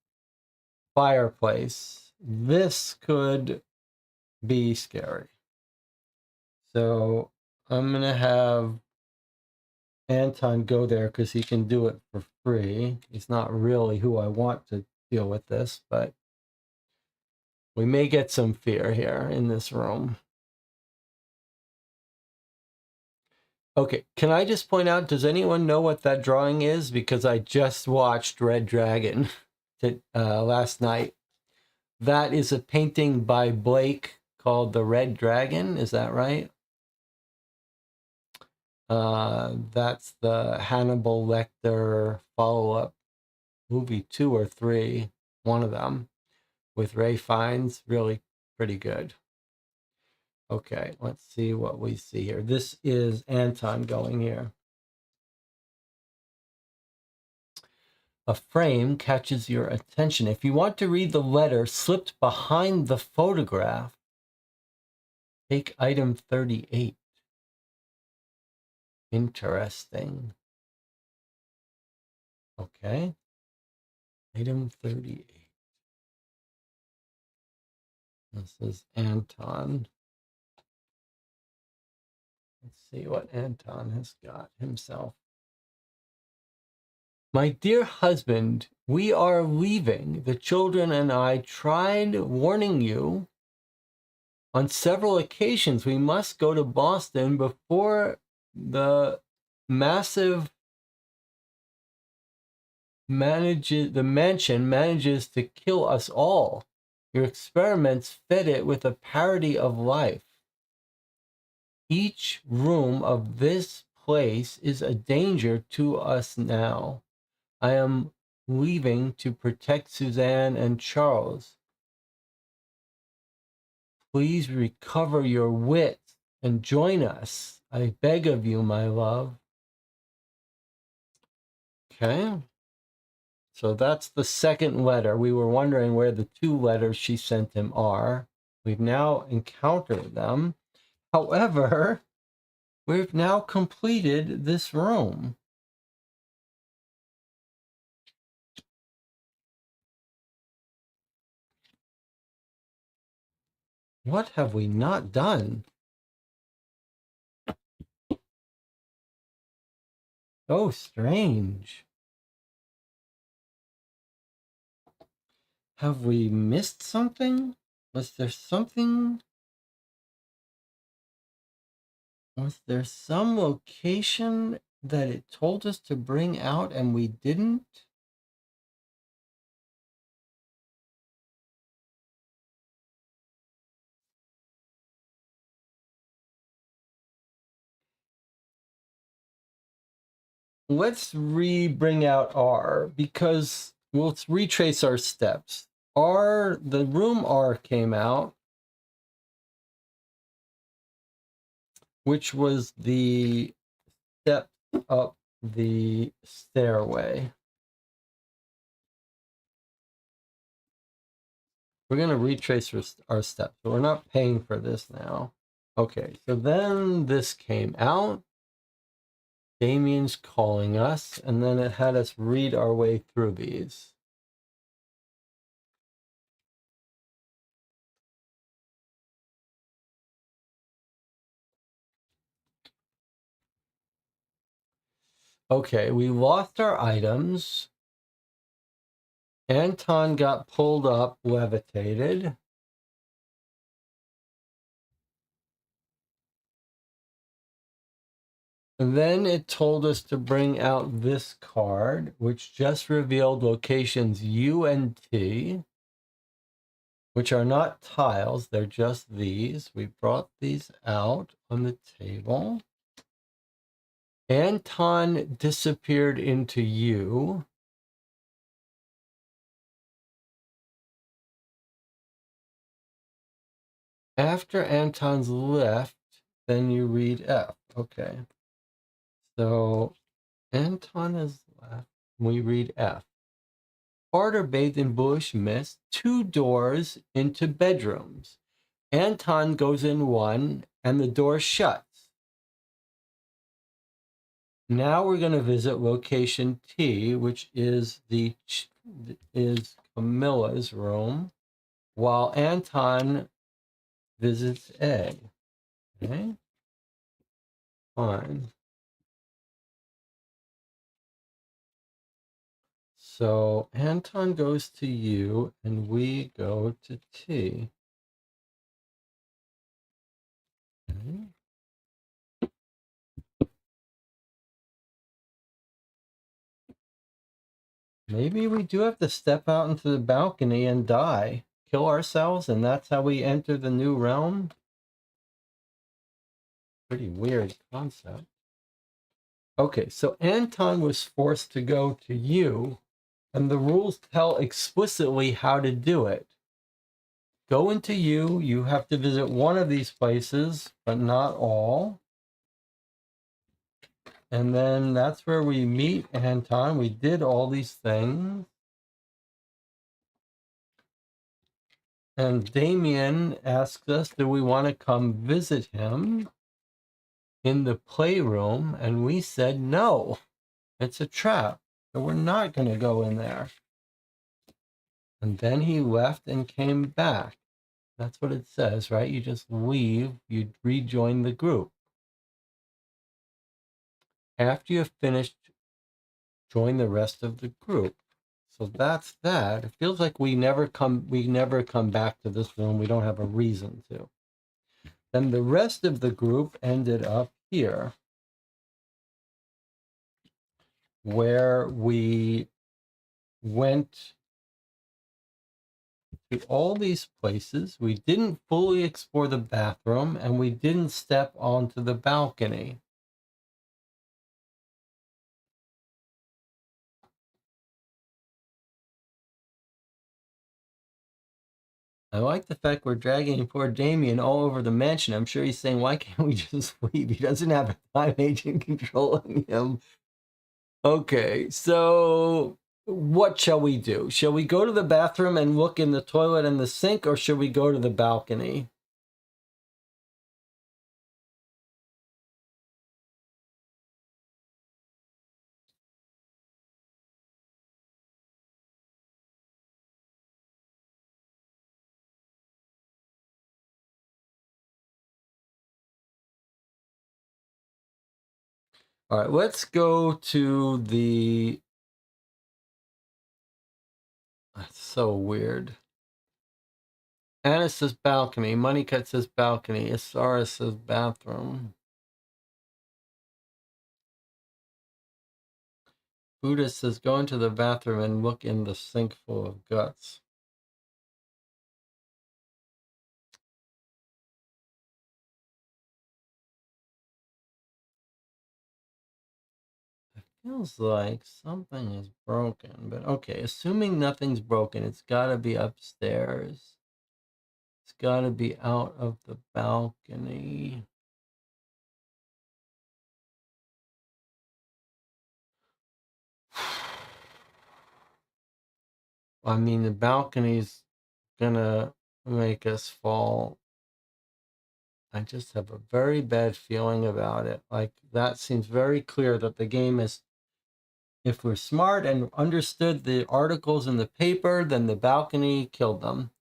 fireplace. This could be scary. So I'm going to have Anton go there because he can do it for free. He's not really who I want to deal with this, but we may get some fear here in this room. Okay, can I just point out, does anyone know what that drawing is? Because I just watched Red Dragon last night. That is a painting by Blake called The Red Dragon. Is that right? That's the Hannibal Lecter follow-up movie 2 or 3, one of them, with Ray Fiennes. Really pretty good. Okay, let's see what we see here. This is Anton going here. A frame catches your attention. If you want to read the letter slipped behind the photograph, take item 38. Interesting. Okay. Item 38. This is Anton. Let's see what Anton has got himself. My dear husband, we are leaving. The children and I tried warning you on several occasions. We must go to Boston before the mansion manages to kill us all. Your experiments fed it with a parody of life. Each room of this place is a danger to us now. I am leaving to protect Suzanne and Charles. Please recover your wits and join us. I beg of you, my love. Okay. So that's the second letter. We were wondering where the two letters she sent him are. We've now encountered them. However, we've now completed this room. What have we not done? Oh, strange. Have we missed something? Was there something? Was there some location that it told us to bring out and we didn't? Let's bring out R because we'll retrace our steps. The room R came out, which was the step up the stairway. We're going to retrace our steps. So we're not paying for this now. Okay, so then this came out. Damien's calling us, and then it had us read our way through these. Okay, we lost our items. Anton got pulled up, levitated. And then it told us to bring out this card, which just revealed locations U and T, which are not tiles, they're just these. We brought these out on the table. Anton disappeared into U. After Anton's left, then you read F. Okay. So Anton is left. We read F. Carter bathed in bluish mist, 2 doors into bedrooms. Anton goes in one, and the door shuts. Now we're going to visit location T, which is Camilla's room, while Anton visits A. Okay, fine. So Anton goes to U, and we go to T. Okay. Maybe we do have to step out into the balcony and die, kill ourselves, and that's how we enter the new realm. Pretty weird concept. Okay, so Anton was forced to go to U, and the rules tell explicitly how to do it. Go into U, you have to visit one of these places, but not all. And then that's where we meet Anton. We did all these things. And Damien asks us, do we want to come visit him in the playroom? And we said, no, it's a trap. So we're not going to go in there. And then he left and came back. That's what it says, right? You just leave, you rejoin the group. After you've finished, join the rest of the group. So that's that. It feels like we never come back to this room. We don't have a reason to. Then the rest of the group ended up here, where we went to all these places. We didn't fully explore the bathroom, and we didn't step onto the balcony. I like the fact we're dragging poor Damien all over the mansion. I'm sure he's saying, why can't we just leave? He doesn't have a time agent controlling him. Okay, so what shall we do? Shall we go to the bathroom and look in the toilet and the sink, or should we go to the balcony? All right, let's go to the... That's so weird. Anna says balcony. Moneycut says balcony. Isara says bathroom. Buddha says go into the bathroom and look in the sink full of guts. It feels like something is broken, but okay, assuming nothing's broken, it's got to be upstairs. It's got to be out of the balcony. I mean, the balcony's gonna make us fall. I just have a very bad feeling about it. Like, that seems very clear that the game is, if we're smart and understood the articles in the paper, then the balcony killed them.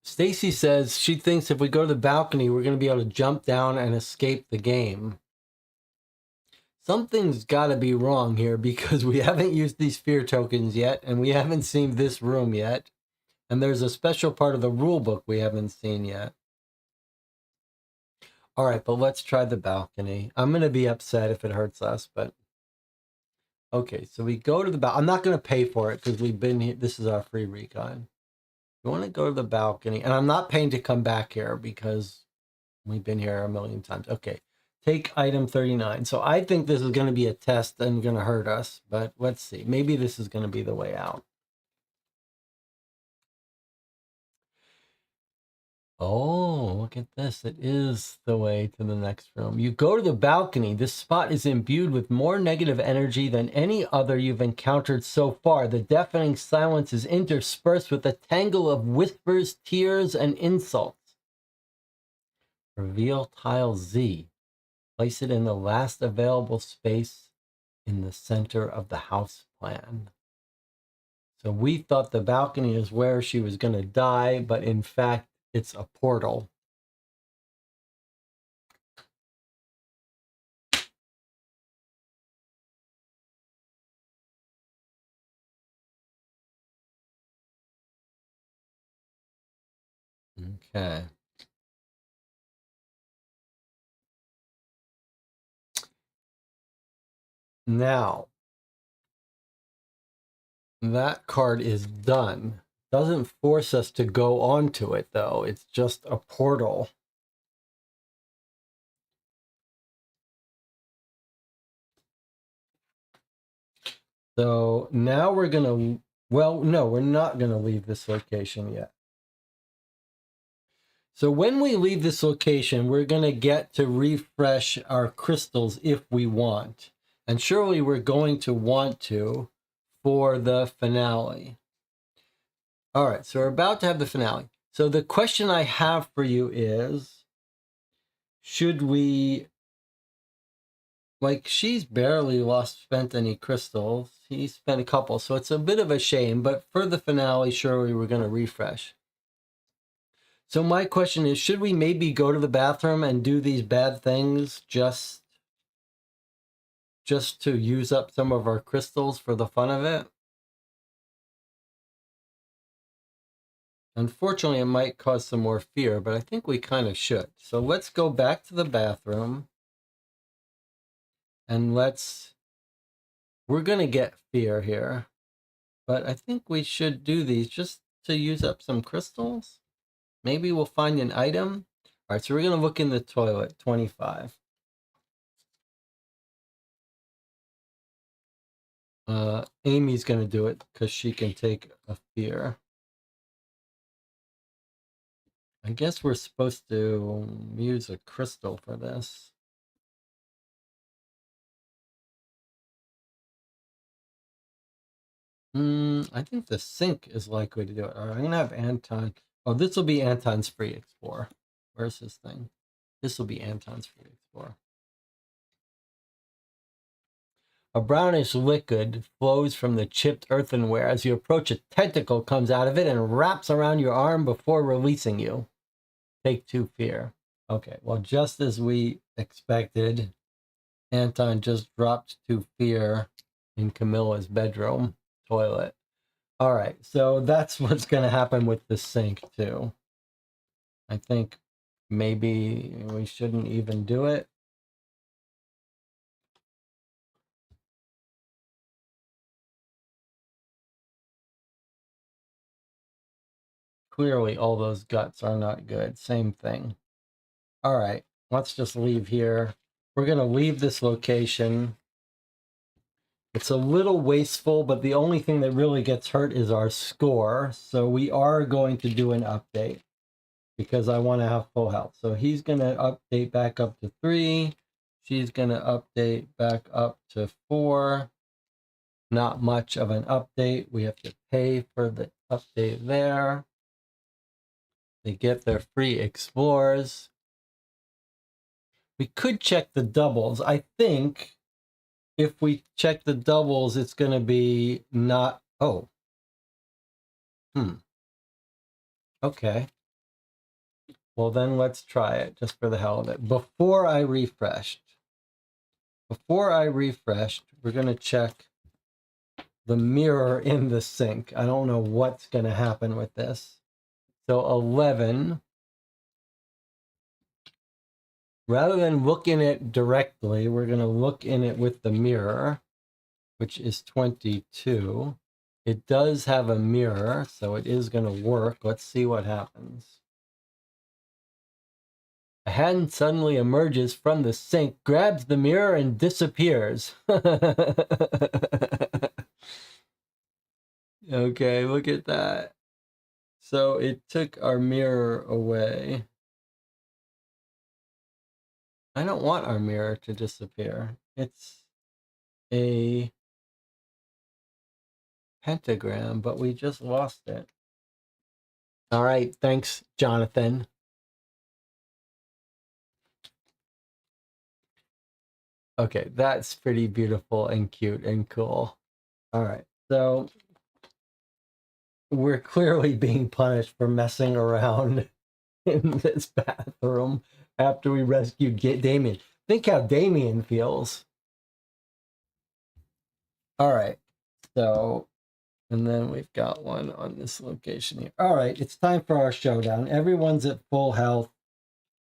Stacy says she thinks if we go to the balcony, we're going to be able to jump down and escape the game. Something's got to be wrong here because we haven't used these fear tokens yet, and we haven't seen this room yet. And there's a special part of the rule book we haven't seen yet. All right, but let's try the balcony. I'm going to be upset if it hurts us, but... Okay, so we go to the balcony. I'm not going to pay for it because we've been here. This is our free recon. You want to go to the balcony, and I'm not paying to come back here because we've been here a million times. Okay, take item 39. So I think this is going to be a test and going to hurt us, but let's see. Maybe this is going to be the way out. Oh, look at this. It is the way to the next room. You go to the balcony. This spot is imbued with more negative energy than any other you've encountered so far. The deafening silence is interspersed with a tangle of whispers, tears, and insults. Reveal tile Z. Place it in the last available space in the center of the house plan. So we thought the balcony is where she was going to die, but in fact, it's a portal. Okay. Now, that card is done. Doesn't force us to go onto it, though. It's just a portal. So now we're going to... Well, no, we're not going to leave this location yet. So when we leave this location, we're going to get to refresh our crystals if we want. And surely we're going to want to for the finale. All right, so we're about to have the finale. So the question I have for you is, should we... Like, she's barely spent any crystals. He spent a couple, so it's a bit of a shame. But for the finale, surely we're going to refresh. So my question is, should we maybe go to the bathroom and do these bad things just to use up some of our crystals for the fun of it? Unfortunately, it might cause some more fear, but I think we kind of should. So let's go back to the bathroom. And we're going to get fear here. But I think we should do these just to use up some crystals. Maybe we'll find an item. All right, so we're going to look in the toilet, 25. Amy's going to do it because she can take a fear. I guess we're supposed to use a crystal for this. I think the sink is likely to do it. All right, I'm going to have Anton. Oh, this will be Anton's free explore. Where's this thing? This will be Anton's free explore. A brownish liquid flows from the chipped earthenware. As you approach, a tentacle comes out of it and wraps around your arm before releasing you. Take 2 fear. Okay, well, just as we expected, Anton just dropped 2 fear in Camilla's bedroom toilet. All right, so that's what's going to happen with the sink, too. I think maybe we shouldn't even do it. Clearly, all those guts are not good. Same thing. All right, let's just leave here. We're going to leave this location. It's a little wasteful, but the only thing that really gets hurt is our score. So we are going to do an update because I want to have full health. So he's going to update back up to 3. She's going to update back up to 4. Not much of an update. We have to pay for the update there. They get their free explores. We could check the doubles. I think if we check the doubles, it's going to be not... Oh. Okay. Well, then let's try it just for the hell of it. Before I refreshed, we're going to check the mirror in the sink. I don't know what's going to happen with this. So 11. Rather than look in it directly, we're going to look in it with the mirror, which is 22. It does have a mirror, so it is going to work. Let's see what happens. A hand suddenly emerges from the sink, grabs the mirror, and disappears. Okay, look at that. So it took our mirror away. I don't want our mirror to disappear. It's a pentagram, but we just lost it. All right, thanks, Jonathan. Okay, that's pretty beautiful and cute and cool. All right, so we're clearly being punished for messing around in this bathroom after we rescued Damien. Think how Damien feels. All right, so, and then we've got one on this location here. All right, it's time for our showdown. Everyone's at full health.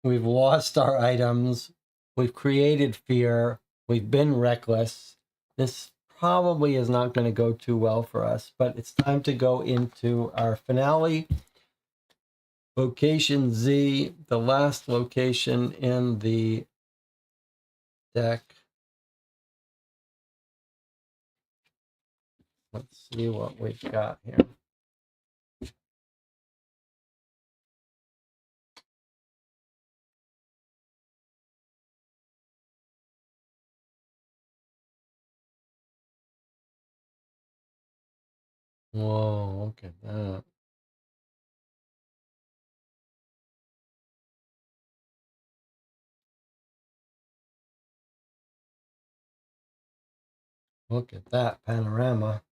We've lost our items. We've created fear. We've been reckless. This probably is not going to go too well for us, but it's time to go into our finale. Location Z, the last location in the deck. Let's see what we've got here. Whoa, look at that. Look at that panorama.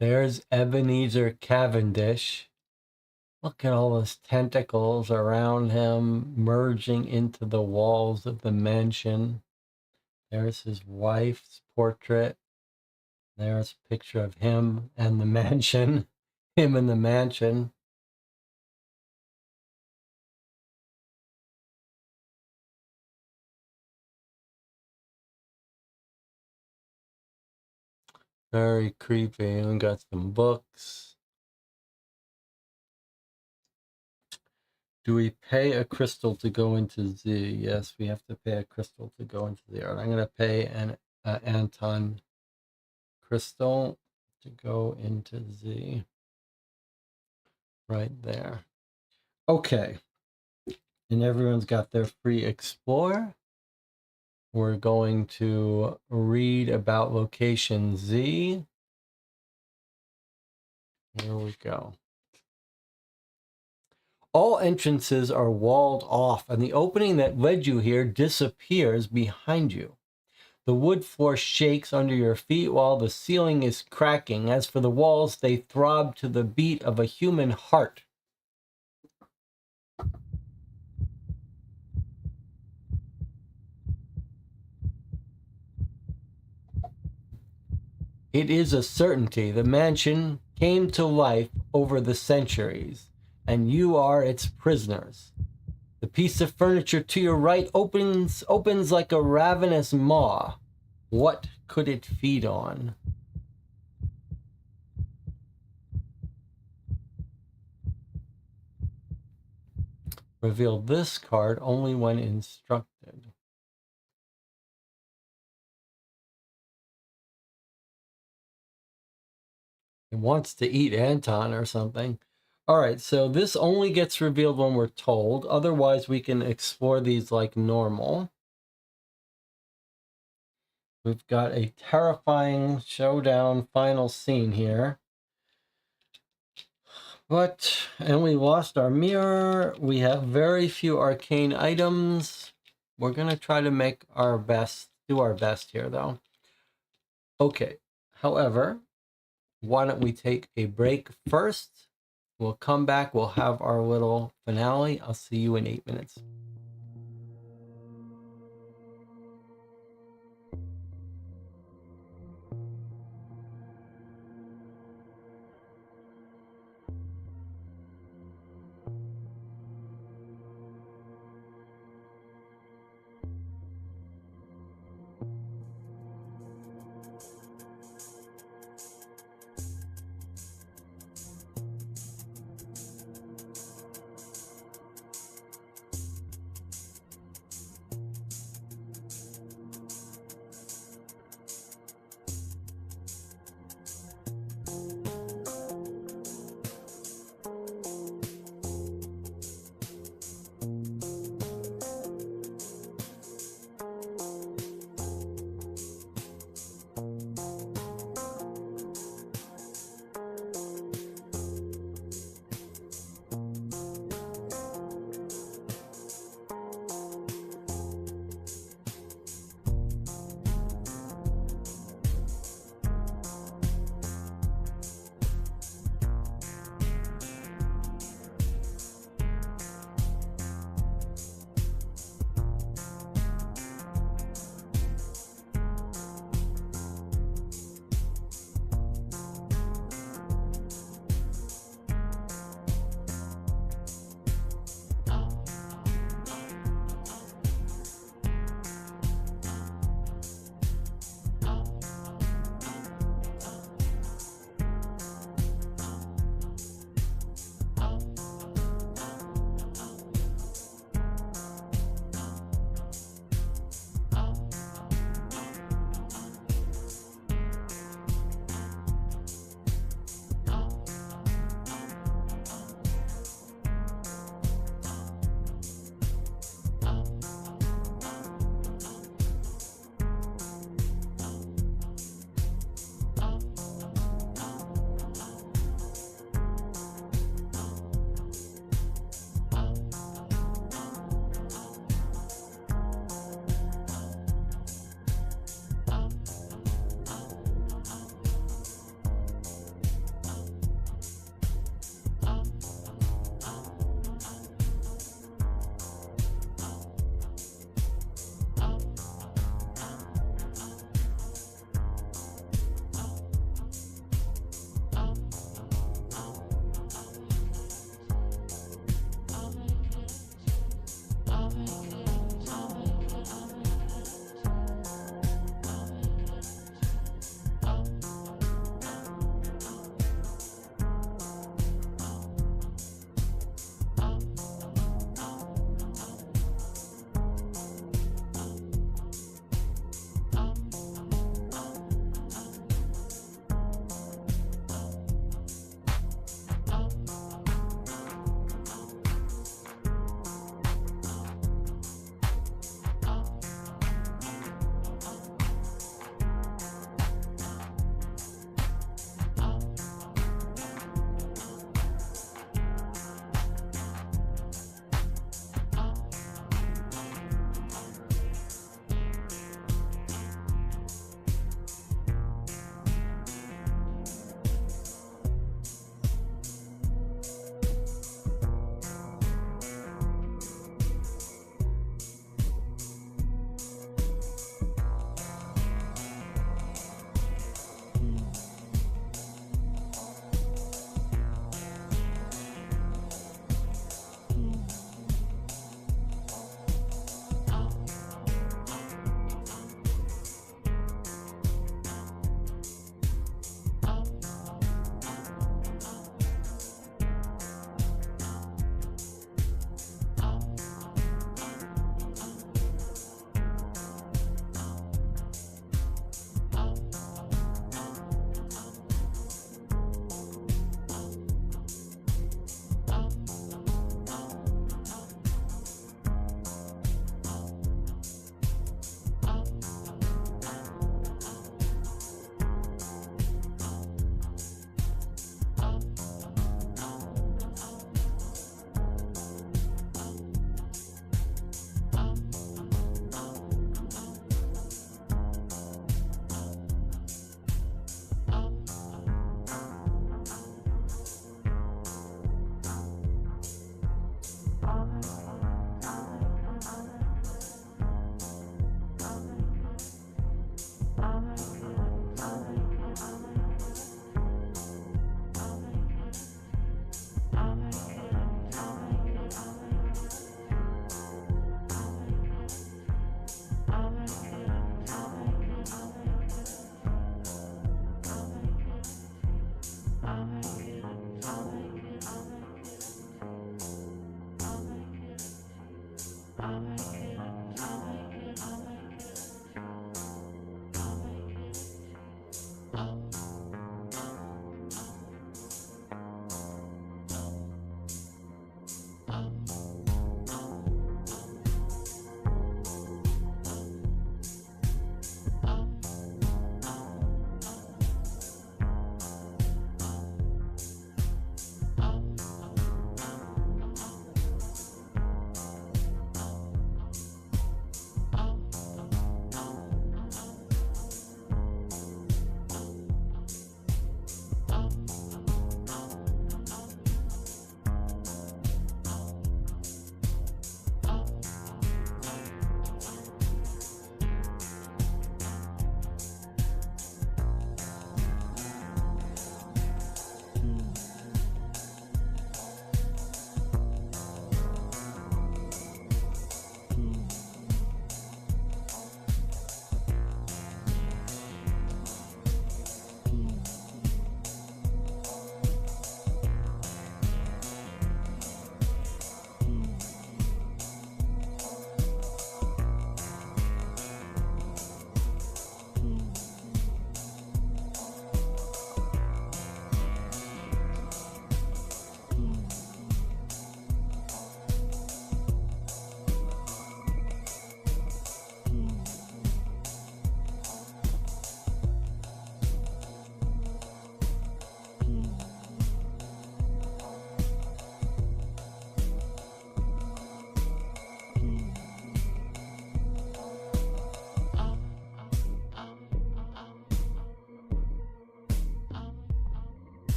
There's Ebenezer Cavendish. Look at all those tentacles around him merging into the walls of the mansion. There's his wife's portrait. There's a picture of him and the mansion. Him in the mansion. Very creepy. We got some books. Do we pay a crystal to go into Z? Yes, we have to pay a crystal to go into Z. I'm going to pay an Anton crystal to go into Z. Right there. Okay. And everyone's got their free explore. We're going to read about location Z. Here we go. All entrances are walled off, and the opening that led you here disappears behind you. The wood floor shakes under your feet while the ceiling is cracking. As for the walls, they throb to the beat of a human heart. It is a certainty. The mansion came to life over the centuries, and you are its prisoners. The piece of furniture to your right opens like a ravenous maw. What could it feed on? Reveal this card only when instructed. It wants to eat Anton or something. All right, so this only gets revealed when we're told. Otherwise, we can explore these like normal. We've got a terrifying showdown final scene here. And we lost our mirror. We have very few arcane items. We're going to try to make our best, do our best here, though. Okay, however, why don't we take a break first? We'll come back. We'll have our little finale. I'll see you in 8 minutes.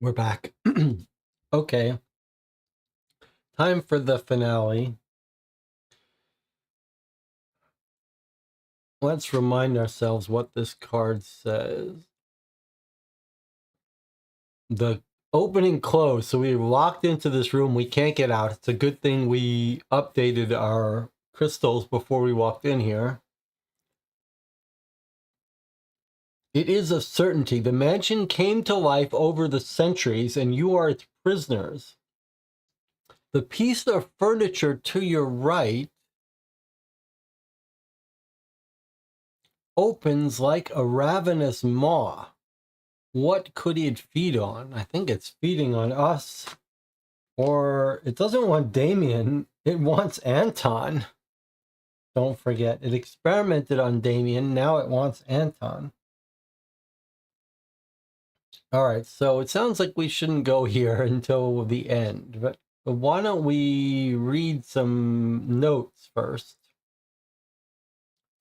We're back. Okay. Time for the finale. Let's remind ourselves what this card says. The opening closed, so we locked into this room. We can't get out. It's a good thing we updated our crystals before we walked in here. It is a certainty. The mansion came to life over the centuries, and you are its prisoners. The piece of furniture to your right opens like a ravenous maw. What could it feed on? I think it's feeding on us. Or it doesn't want Damien, it wants Anton. Don't forget, it experimented on Damien, now it wants Anton. All right, so it sounds like we shouldn't go here until the end, but why don't we read some notes first?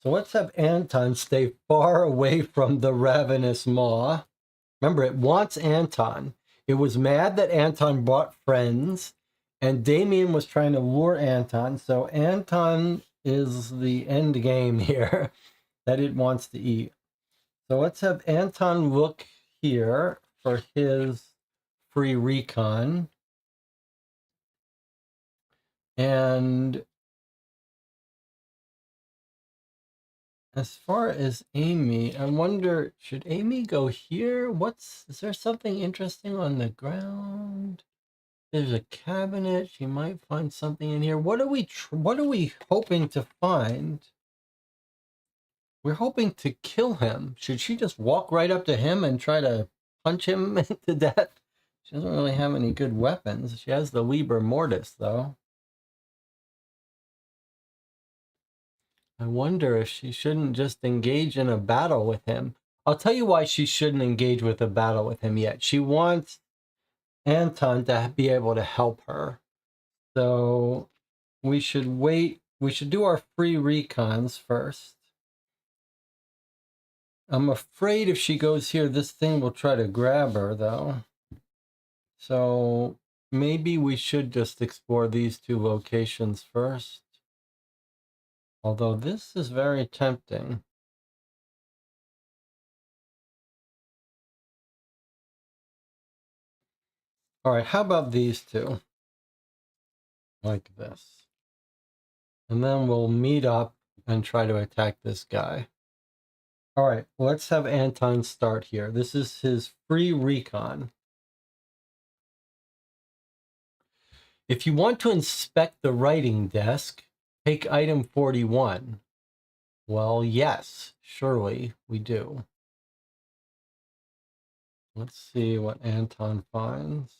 So let's have Anton stay far away from the ravenous maw. Remember, it wants Anton. It was mad that Anton brought friends, and Damien was trying to lure Anton. So Anton is the end game here that it wants to eat. So let's have Anton look here for his free recon. And as far as Amy, I wonder, should Amy go here? Is there something interesting on the ground? There's a cabinet. She might find something in here. What are we hoping to find? We're hoping to kill him. Should she just walk right up to him and try to punch him to death? She doesn't really have any good weapons. She has the Liber Mortis, though. I wonder if she shouldn't just engage in a battle with him. I'll tell you why she shouldn't engage with a battle with him yet. She wants Anton to be able to help her. So we should wait. We should do our free recons first. I'm afraid if she goes here, this thing will try to grab her, though. So maybe we should just explore these two locations first. Although this is very tempting. All right, how about these two? Like this. And then we'll meet up and try to attack this guy. All right, let's have Anton start here. This is his free recon. If you want to inspect the writing desk, take item 41. Well, yes, surely we do. Let's see what Anton finds.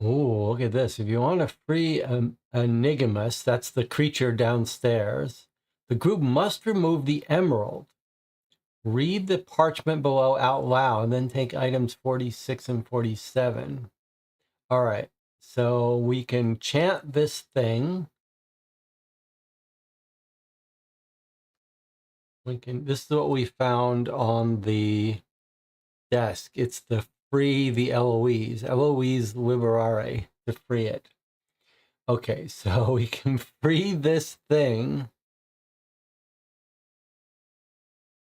Oh, look at this. If you want to free Enigmas, that's the creature downstairs, the group must remove the emerald. Read the parchment below out loud, and then take items 46 and 47. All right, so we can chant this thing. This is what we found on the desk. It's the free the Eloise Liberare, to free it. Okay, so we can free this thing.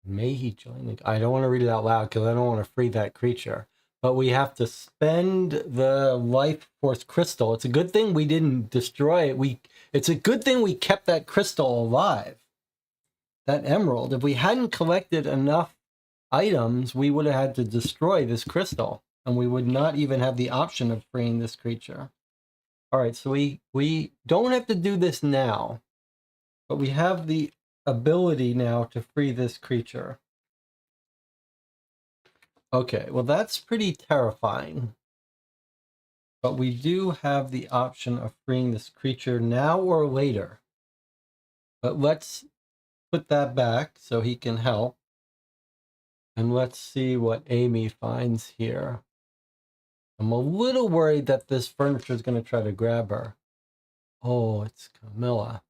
May he join the... I don't want to read it out loud because I don't want to free that creature. But we have to spend the life force crystal. It's a good thing we didn't destroy it. It's a good thing we kept that crystal alive. That emerald. If we hadn't collected enough items, we would have had to destroy this crystal. And we would not even have the option of freeing this creature. All right, so we don't have to do this now. But we have the ability now to free this creature. Okay, well, that's pretty terrifying. But we do have the option of freeing this creature now or later. But let's put that back so he can help. And let's see what Amy finds here. I'm a little worried that this furniture is going to try to grab her. Oh, it's Camilla.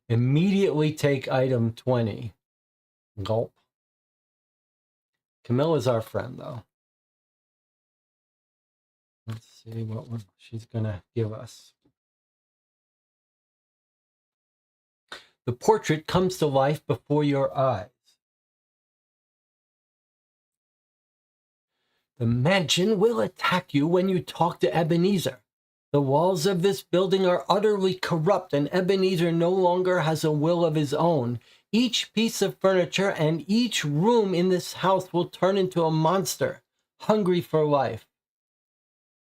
Immediately take item 20. Gulp. Camilla's our friend, though. Let's see what she's going to give us. The portrait comes to life before your eyes. The mansion will attack you when you talk to Ebenezer. The walls of this building are utterly corrupt, and Ebenezer no longer has a will of his own. Each piece of furniture and each room in this house will turn into a monster, hungry for life.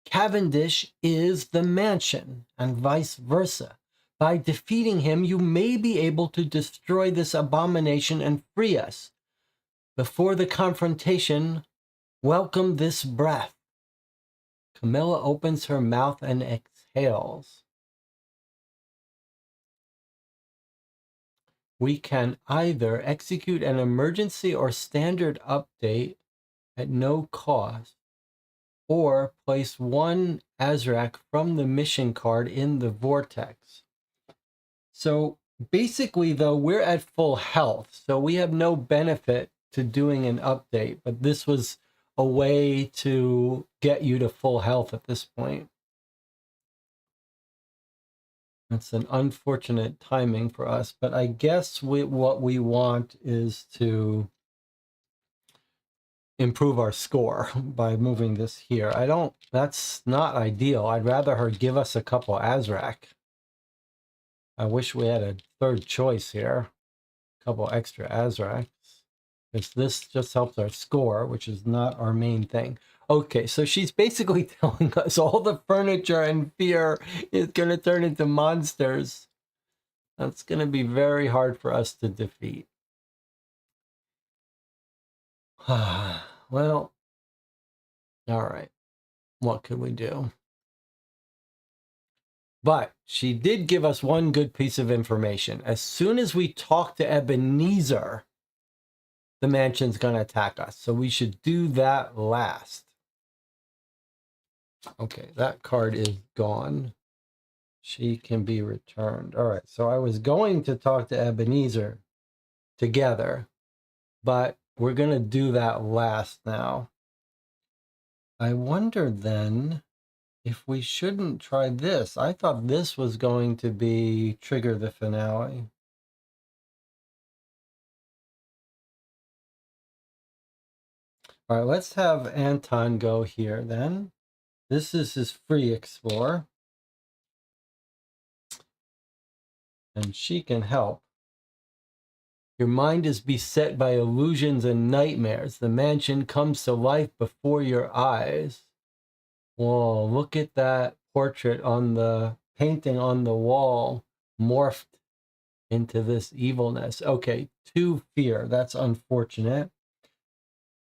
Cavendish is the mansion, and vice versa. By defeating him, you may be able to destroy this abomination and free us. Before the confrontation, welcome this breath. Camilla opens her mouth and exhales. We can either execute an emergency or standard update at no cost, or place one Azrak from the mission card in the vortex. So basically, though, we're at full health, so we have no benefit to doing an update, but this was a way to get you to full health at this point. It's an unfortunate timing for us, but I guess what we want is to improve our score by moving this here. That's not ideal. I'd rather her give us a couple Azrak. I wish we had a third choice here. a couple extra Azracs, because this just helps our score, which is not our main thing. Okay, so she's basically telling us all the furniture and fear is going to turn into monsters. That's going to be very hard for us to defeat. Well, all right. What could we do? But she did give us one good piece of information. As soon as we talk to Ebenezer, the mansion's going to attack us. So we should do that last. Okay, that card is gone. She can be returned. All right, so I was going to talk to Ebenezer together, but we're going to do that last now. I wonder then if we shouldn't try this. I thought this was going to be trigger the finale. All right, let's have Anton go here then. This is his free explore. And she can help. Your mind is beset by illusions and nightmares. The mansion comes to life before your eyes. Whoa, look at that portrait on the painting on the wall, morphed into this evilness. Okay, 2 fear. That's unfortunate.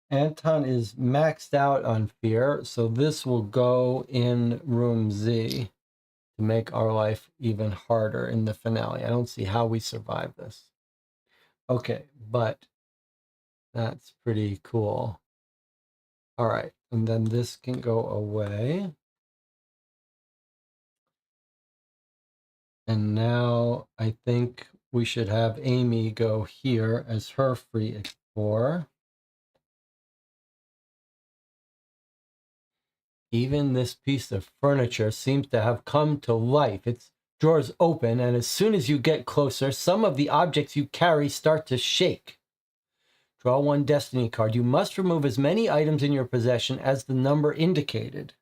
Anton is maxed out on fear, so this will go in room Z to make our life even harder in the finale. I don't see how we survive this. Okay, but that's pretty cool. All right, and then this can go away. And now I think we should have Amy go here as her free explorer. Even this piece of furniture seems to have come to life. Its drawers open, and as soon as you get closer, some of the objects you carry start to shake. Draw 1 destiny card. You must remove as many items in your possession as the number indicated.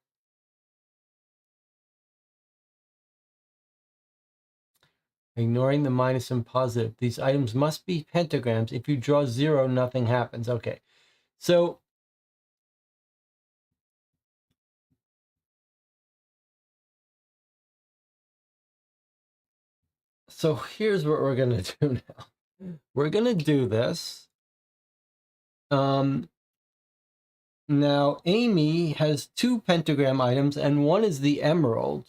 Ignoring the minus and positive. These items must be pentagrams. If you draw 0, nothing happens. Okay. So here's what we're going to do now. We're going to do this. Now, Amy has 2 pentagram items, and one is the emerald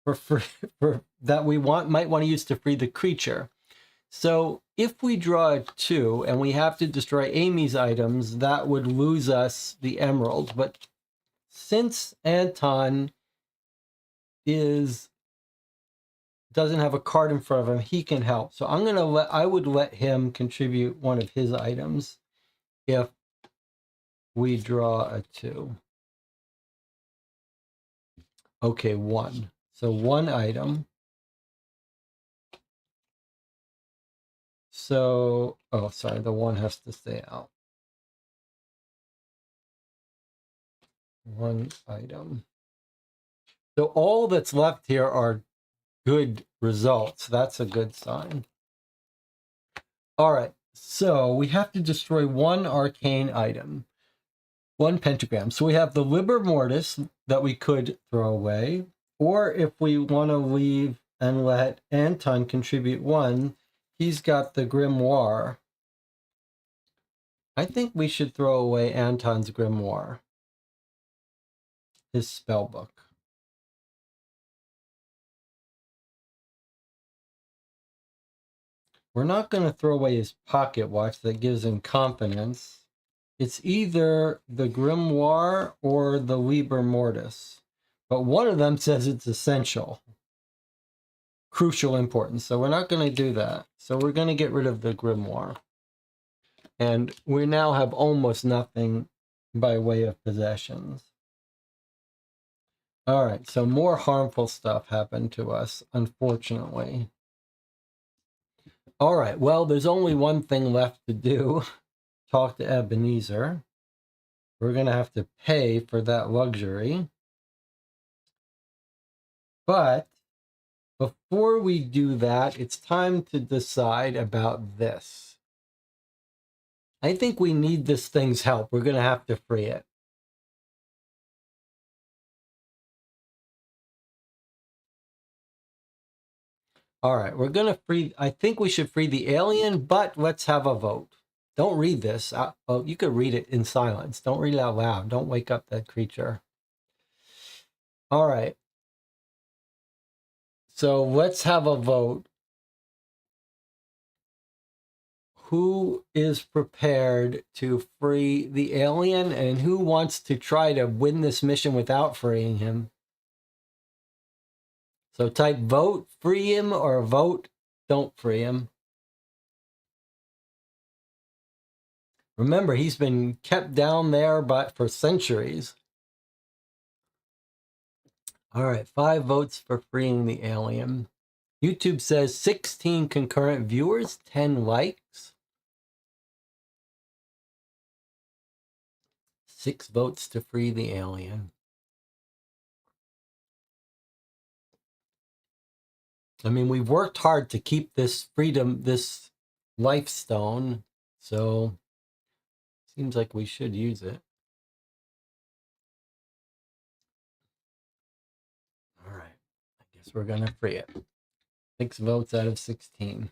for that we might want to use to free the creature. So if we draw a 2 and we have to destroy Amy's items, that would lose us the emerald. But since Anton doesn't have a card in front of him, he can help. So I would let him contribute one of his items if we draw a 2. Okay, 1. So 1 item. So, oh, sorry, the 1 has to stay out. 1 item. So all that's left here are good results. That's a good sign. All right, so we have to destroy 1 arcane item, 1 pentagram. So we have the Liber Mortis that we could throw away, or if we want to leave and let Anton contribute 1, he's got the Grimoire. I think we should throw away Anton's Grimoire, his spell book. We're not going to throw away his pocket watch that gives him confidence. It's either the Grimoire or the Liber Mortis. But one of them says it's essential. Crucial importance. So we're not going to do that. So we're going to get rid of the Grimoire. And we now have almost nothing by way of possessions. All right, so more harmful stuff happened to us, unfortunately. All right, well, there's only one thing left to do. Talk to Ebenezer. We're going to have to pay for that luxury. But before we do that, it's time to decide about this. I think we need this thing's help. We're going to have to free it. All right, we're going to free. I think we should free the alien, but let's have a vote. Don't read this. Oh, you could read it in silence. Don't read it out loud. Don't wake up that creature. All right. So let's have a vote. Who is prepared to free the alien and who wants to try to win this mission without freeing him? So type vote free him or vote don't free him. Remember, he's been kept down there for centuries. All right, 5 votes for freeing the alien. YouTube says 16 concurrent viewers, 10 likes. 6 votes to free the alien. I mean, we've worked hard to keep this freedom, this life stone, so seems like we should use it. All right, I guess we're gonna free it. 6 votes out of 16.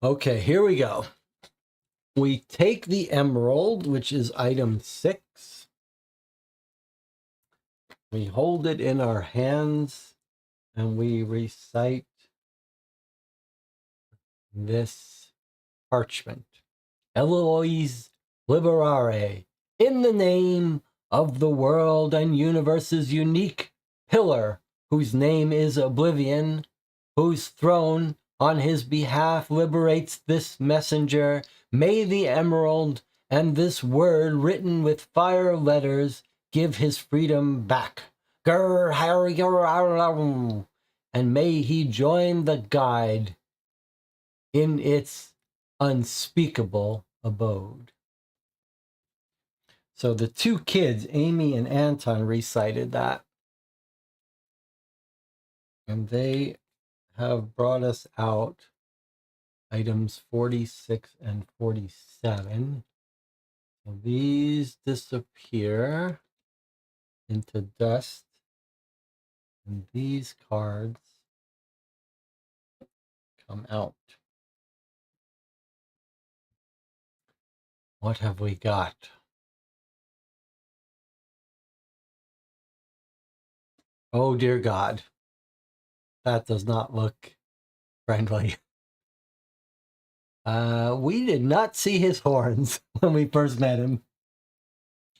Okay, here we go. We take the emerald, which is item 6. We hold it in our hands and we recite this parchment. Eloise liberare, in the name of the world and universe's unique pillar, whose name is Oblivion, whose throne on his behalf liberates this messenger, may the emerald and this word written with fire letters give his freedom back. And may he join the guide in its unspeakable abode. So the 2 kids, Amy and Anton, recited that. And they have brought us out items 46 and 47. So these disappear into dust. And these cards come out. What have we got? Oh, dear God. That does not look friendly. We did not see his horns when we first met him.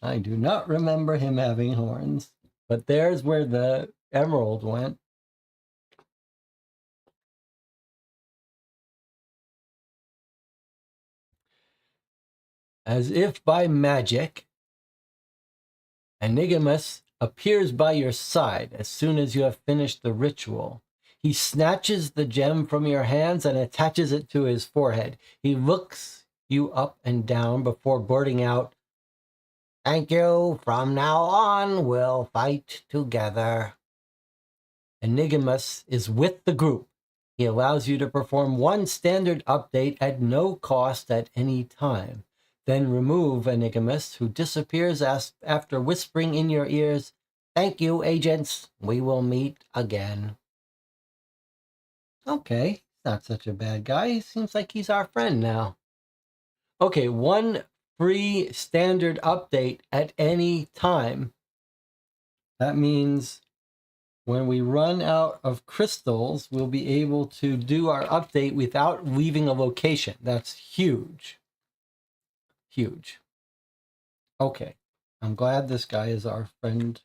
I do not remember him having horns. But there's where the emerald went. As if by magic, Enigmas appears by your side as soon as you have finished the ritual. He snatches the gem from your hands and attaches it to his forehead. He looks you up and down before blurting out, "Thank you. From now on, we'll fight together." Enigmas is with the group. He allows you to perform 1 standard update at no cost at any time. Then remove Enigmas, who disappears after whispering in your ears, "Thank you, agents. We will meet again." Okay, not such a bad guy. He seems like he's our friend now. Okay, 1 free standard update at any time. That means when we run out of crystals, we'll be able to do our update without leaving a location. That's huge. Huge. Okay. I'm glad this guy is our friend.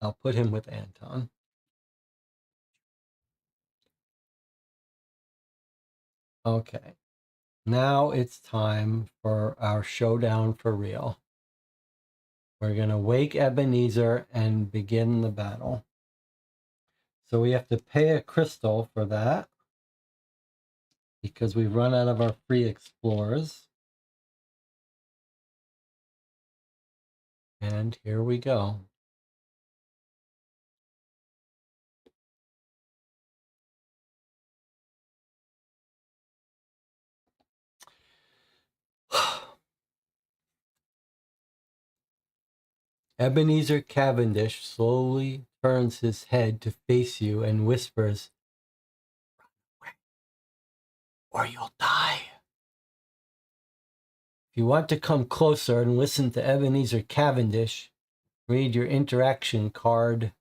I'll put him with Anton. Okay. Now it's time for our showdown for real. We're going to wake Ebenezer and begin the battle. So we have to pay a crystal for that because we've run out of our free explorers. And here we go. Ebenezer Cavendish slowly turns his head to face you and whispers, "Or you'll die." If you want to come closer and listen to Ebenezer Cavendish, read your interaction card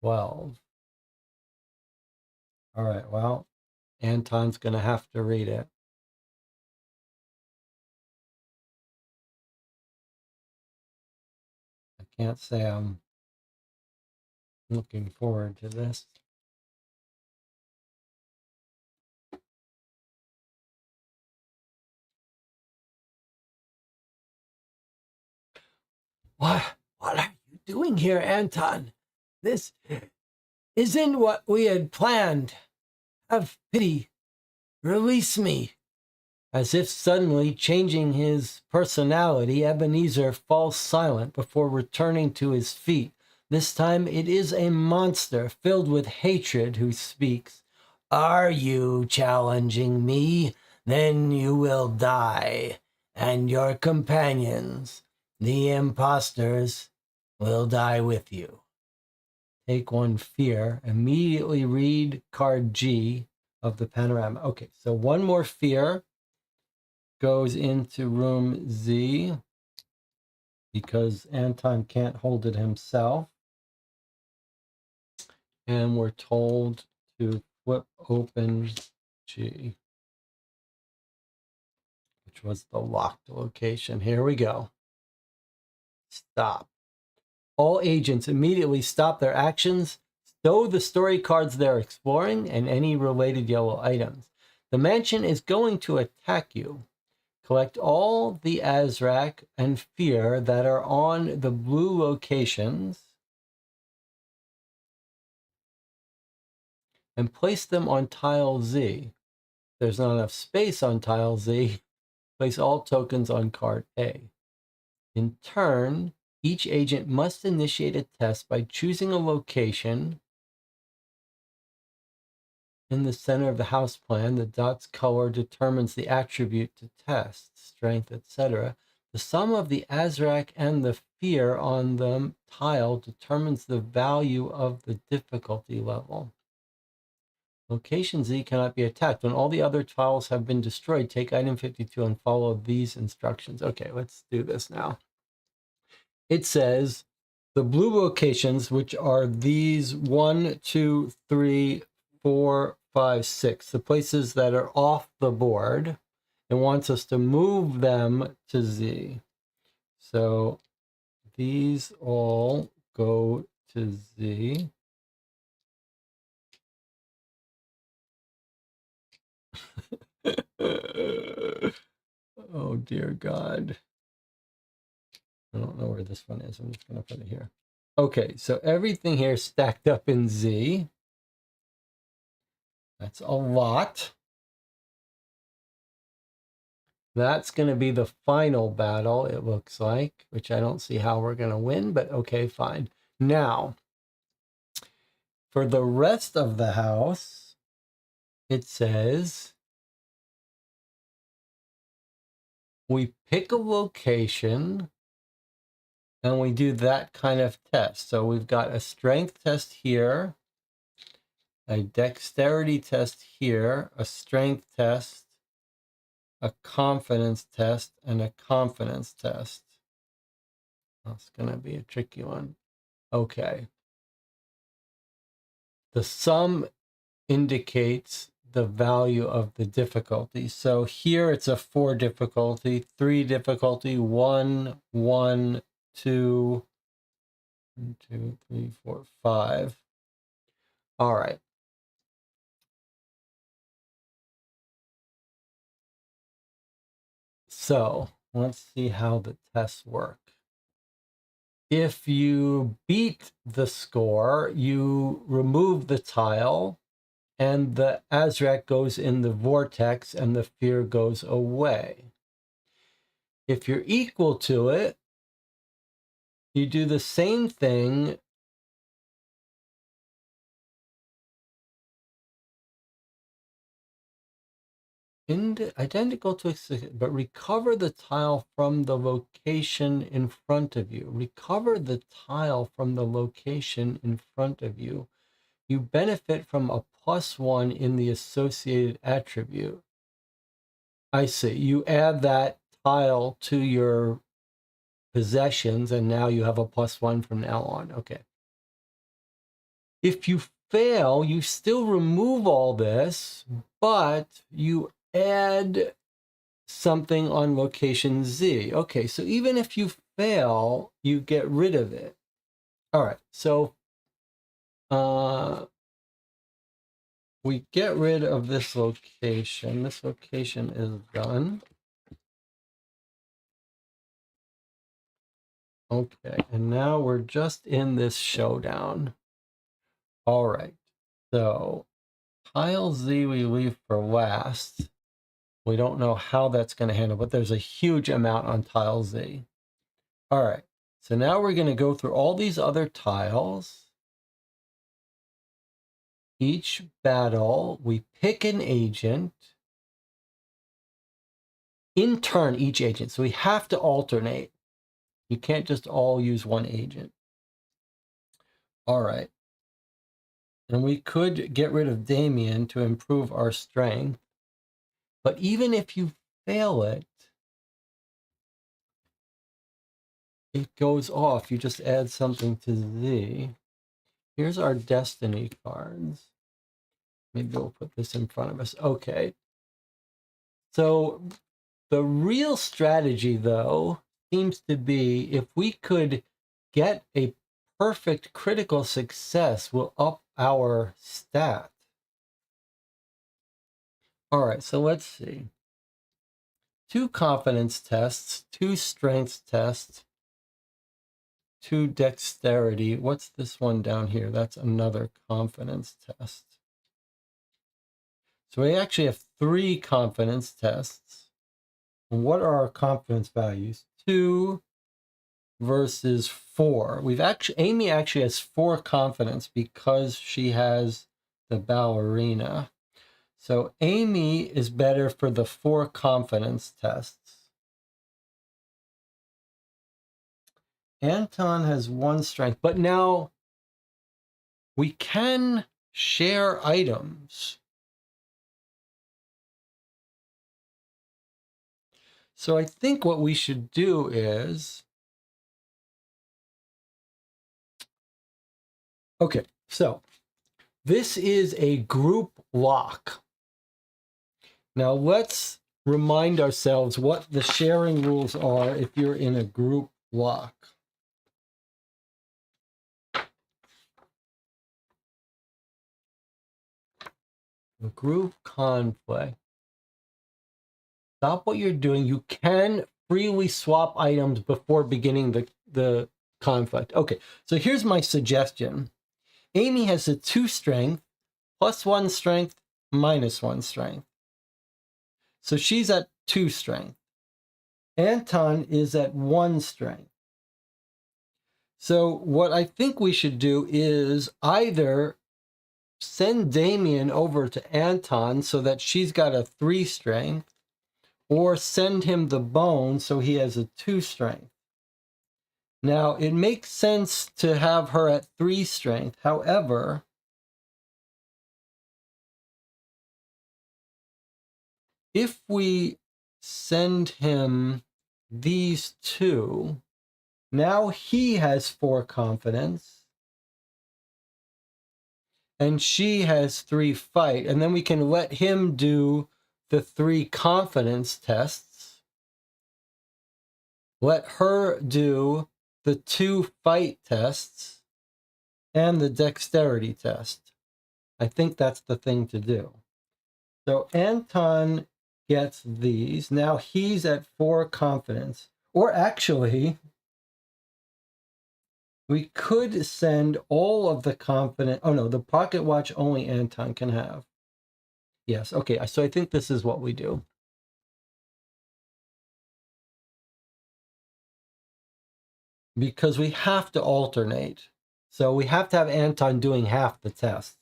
12. All right, well, Anton's going to have to read it. I can't say I'm looking forward to this. What are you doing here, Anton? This isn't what we had planned. Have pity. Release me. As if suddenly changing his personality, Ebenezer falls silent before returning to his feet. This time it is a monster filled with hatred who speaks. Are you challenging me? Then you will die, and your companions, the imposters, will die with you. Take one, fear. Immediately read card G of the panorama. Okay, so one more fear goes into room Z because Anton can't hold it himself. And we're told to flip open G, which was the locked location. Here we go. Stop. All agents immediately stop their actions, stow the story cards they're exploring, and any related yellow items. The mansion is going to attack you. Collect all the Azrak and Fear that are on the blue locations and place them on tile Z. If there's not enough space on tile Z, place all tokens on card A. In turn, each agent must initiate a test by choosing a location in the center of the house plan. The dot's color determines the attribute to test, strength, etc. The sum of the Azrak and the fear on the tile determines the value of the difficulty level. Location Z cannot be attacked. When all the other tiles have been destroyed, take item 52 and follow these instructions. Okay, let's do this now. It says the blue locations, which are these 1, 2, 3, 4, 5, 6, the places that are off the board, it wants us to move them to Z. So these all go to Z. Oh, dear God. I don't know where this one is. I'm just going to put it here. Okay, so everything here is stacked up in Z. That's a lot. That's going to be the final battle, it looks like, which I don't see how we're going to win, but okay, fine. Now, for the rest of the house, it says we pick a location and we do that kind of test. So we've got a strength test here, a dexterity test here, a strength test, a confidence test, and a confidence test. That's going to be a tricky one. Okay. The sum indicates the value of the difficulty. So here it's a 4 difficulty, 3 difficulty, 1, 1, 2, 1, 2, 3, 4, 5. All right. So let's see how the tests work. If you beat the score, you remove the tile and the Azrak goes in the vortex and the fear goes away. If you're equal to it, you do the same thing identical to, but recover the tile from the location in front of you. Recover the tile from the location in front of you. You benefit from a +1 in the associated attribute. I see. You add that tile to your possessions, and now you have a +1 from now on. Okay. If you fail, you still remove all this, but you add something on location Z. Okay, so even if you fail, you get rid of it. All right, so we get rid of this location. This location is done. Okay, and now we're just in this showdown. All right, so tile Z we leave for last. We don't know how that's going to handle, but there's a huge amount on tile Z. All right, so now we're going to go through all these other tiles. Each battle, we pick an agent. In turn, each agent. So we have to alternate. You can't just all use one agent. All right. And we could get rid of Damien to improve our strength. But even if you fail it, it goes off. You just add something to Z. Here's our destiny cards. Maybe we'll put this in front of us. Okay. So the real strategy, though, seems to be if we could get a perfect critical success, we'll up our stat. All right, so let's see. 2 confidence tests, 2 strength tests, 2 dexterity. What's this one down here? That's another confidence test. So we actually have 3 confidence tests. And what are our confidence values? 2 versus 4. Amy actually has 4 confidence because she has the ballerina. So Amy is better for the 4 confidence tests. Anton has 1 strength, but now we can share items. So I think what we should do is, okay, so this is a group lock. Now let's remind ourselves what the sharing rules are if you're in a group lock. A group conflict. Stop what you're doing. You can freely swap items before beginning the conflict. Okay, so here's my suggestion. Amy has a 2 strength, +1 strength, -1 strength. So she's at 2 strength. Anton is at 1 strength. So what I think we should do is either send Damien over to Anton so that she's got a 3 strength, or send him the bone so he has a 2 strength. Now, it makes sense to have her at 3 strength. However, if we send him these 2, now he has 4 confidence, and she has 3 fight, and then we can let him do the 3 confidence tests. Let her do the 2 fight tests and the dexterity test. I think that's the thing to do. So Anton gets these. Now he's at 4 confidence. Or actually, we could send all of the confidence. Oh no, the pocket watch only Anton can have. Yes, okay, so I think this is what we do. because we have to alternate. So we have to have Anton doing half the tests.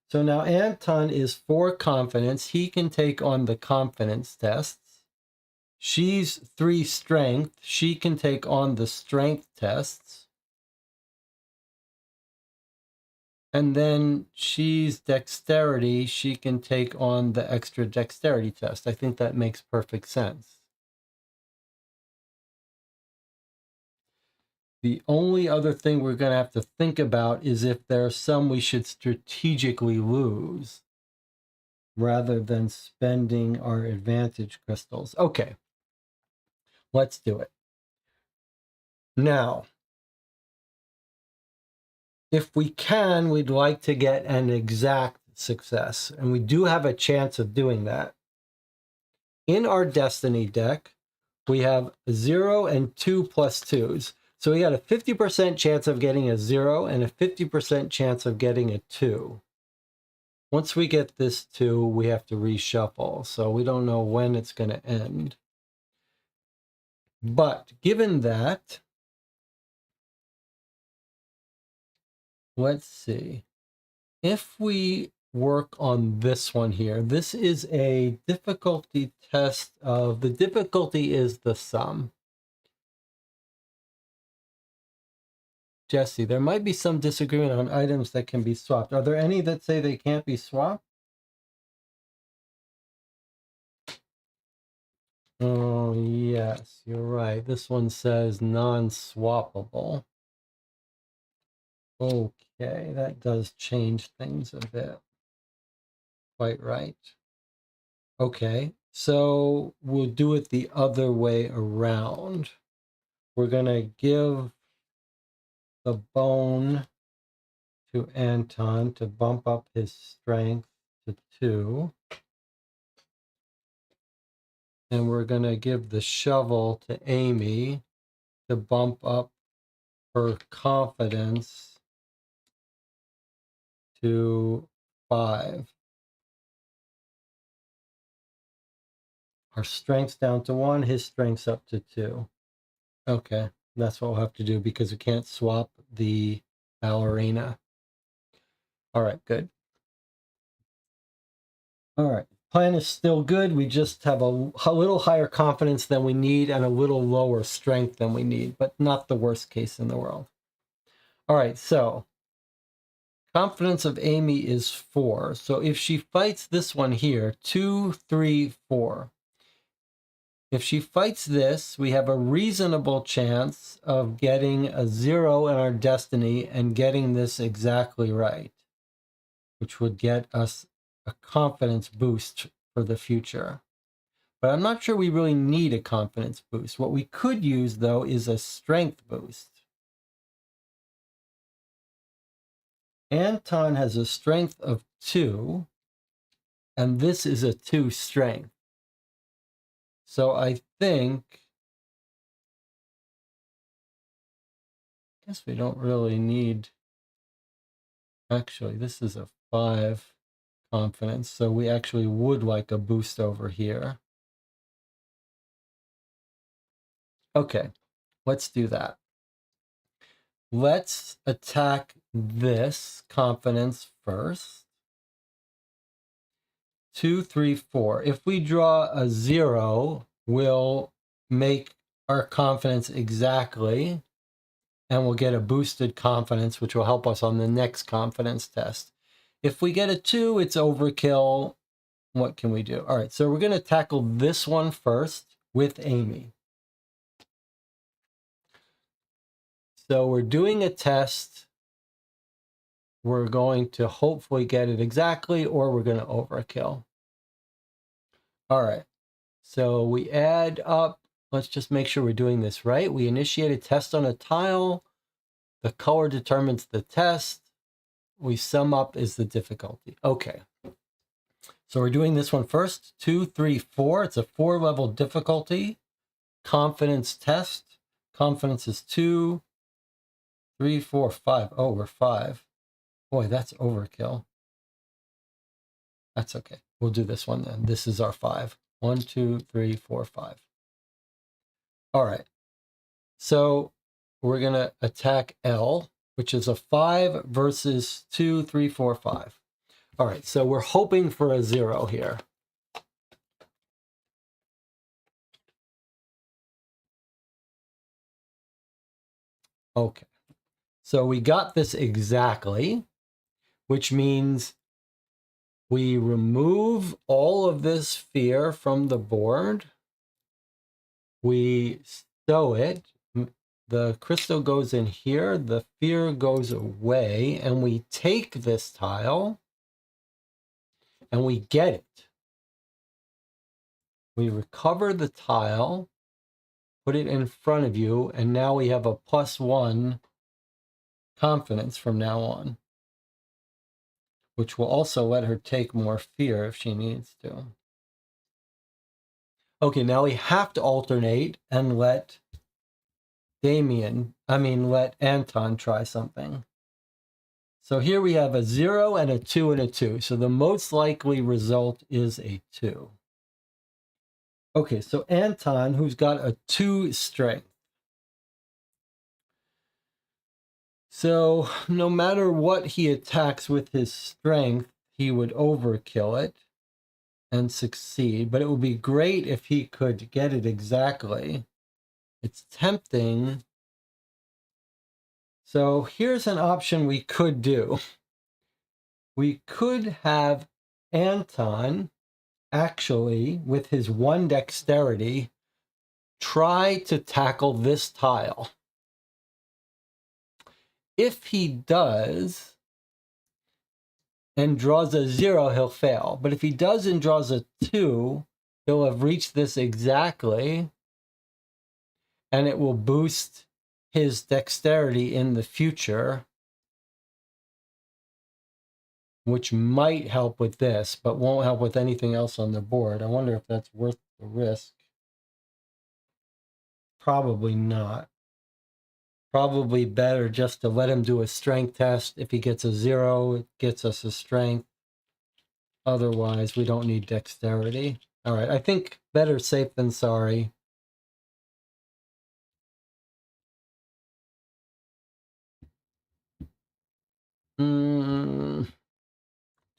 So now Anton is 4 confidence. He can take on the confidence tests. She's 3 strength. She can take on the strength tests. And then she's dexterity. She can take on the extra dexterity test. I think that makes perfect sense. The only other thing we're going to have to think about is if there are some we should strategically lose rather than spending our advantage crystals. Okay, let's do it. Now, if we can, we'd like to get an exact success, and we do have a chance of doing that. In our Destiny deck, we have 0 and 2 plus 2s. So we got a 50% chance of getting a 0 and a 50% chance of getting a 2. Once we get this 2, we have to reshuffle. So we don't know when it's going to end. But given that, let's see. If we work on this one here, this is a difficulty test of, the difficulty is the sum. Jesse, there might be some disagreement on items that can be swapped. Are there any that say they can't be swapped? Oh, yes, you're right. This one says non-swappable. Okay, that does change things a bit. Quite right. Okay, so we'll do it the other way around. We're going to give the bone to Anton to bump up his strength to 2. And we're going to give the shovel to Amy to bump up her confidence to 5. Our strength's down to 1, his strength's up to 2. Okay, that's what we'll have to do because we can't swap the ballerina. All right, good. All right, plan is still good. We just have a little higher confidence than we need and a little lower strength than we need, but not the worst case in the world. All right, so confidence of Amy is 4. So if she fights this one here, 2, 3, 4. If she fights this, we have a reasonable chance of getting a 0 in our destiny and getting this exactly right, which would get us a confidence boost for the future. But I'm not sure we really need a confidence boost. What we could use, though, is a strength boost. Anton has a strength of 2, and this is a 2 strength. So I think, I guess we don't really need, actually, this is a 5 confidence, so we actually would like a boost over here. Okay, let's do that. Let's attack this confidence first. 2, 3, 4. If we draw a 0, we'll make our confidence exactly, and we'll get a boosted confidence, which will help us on the next confidence test. If we get a 2, it's overkill. What can we do? All right, so we're going to tackle this one first with Amy. So we're doing a test. We're going to hopefully get it exactly, or we're going to overkill. All right, so we add up. Let's just make sure we're doing this right. We initiate a test on a tile. The color determines the test. We sum up is the difficulty. Okay. So we're doing this one first. 2, 3, 4. It's a 4-level difficulty. Confidence test. Confidence is 2, 3, 4, 5. Oh, we're 5. Boy, that's overkill. That's okay. We'll do this one then. This is our 5. 1, 2, 3, 4, 5. All right. So we're going to attack L, which is a 5 versus 2, 3, 4, 5. All right, so we're hoping for a 0 here. Okay, so we got this exactly, which means we remove all of this fear from the board. We stow it. The crystal goes in here. The fear goes away. And we take this tile and we get it. We recover the tile, put it in front of you, and now we have a +1 confidence from now on, which will also let her take more fear if she needs to. Okay, now we have to alternate and let let Anton try something. So here we have a 0 and a 2 and a 2. So the most likely result is a 2. Okay, so Anton, who's got a 2 strength. So no matter what he attacks with his strength, he would overkill it and succeed. But it would be great if he could get it exactly. It's tempting. So here's an option we could do. We could have Anton actually, with his 1 dexterity, try to tackle this tile. If he does and draws a 0, he'll fail. But if he does and draws a 2, he'll have reached this exactly, and it will boost his dexterity in the future, which might help with this, but won't help with anything else on the board. I wonder if that's worth the risk. Probably not. Probably better just to let him do a strength test. If he gets a 0, it gets us a strength. Otherwise, we don't need dexterity. All right, I think better safe than sorry.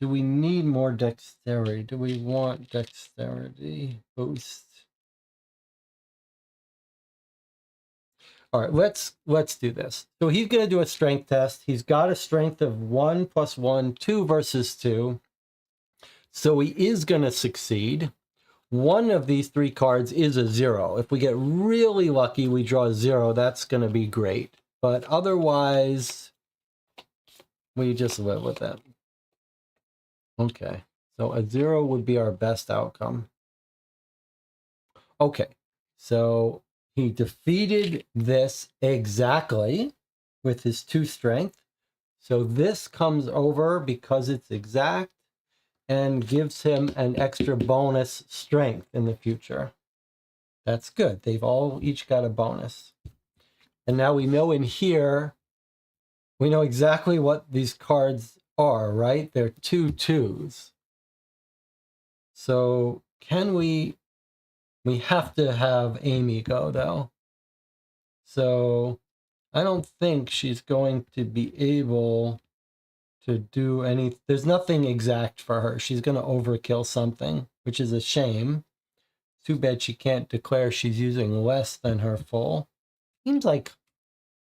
Do we need more dexterity? Do we want dexterity boost? All right, let's do this. So he's going to do a strength test. He's got a strength of 1 + 1, 2 versus 2. So he is going to succeed. One of these 3 cards is a 0. If we get really lucky, we draw a 0. That's going to be great. But otherwise, we just live with it. Okay, so a 0 would be our best outcome. Okay, so he defeated this exactly with his 2 strength. So this comes over because it's exact and gives him an extra bonus strength in the future. That's good. They've all each got a bonus. And now we know in here, we know exactly what these cards are, right? They're 2 2s. So can we have to have Amy go though. So I don't think she's going to be able to do there's nothing exact for her. She's going to overkill something, which is a shame. Too bad she can't declare she's using less than her full. Seems like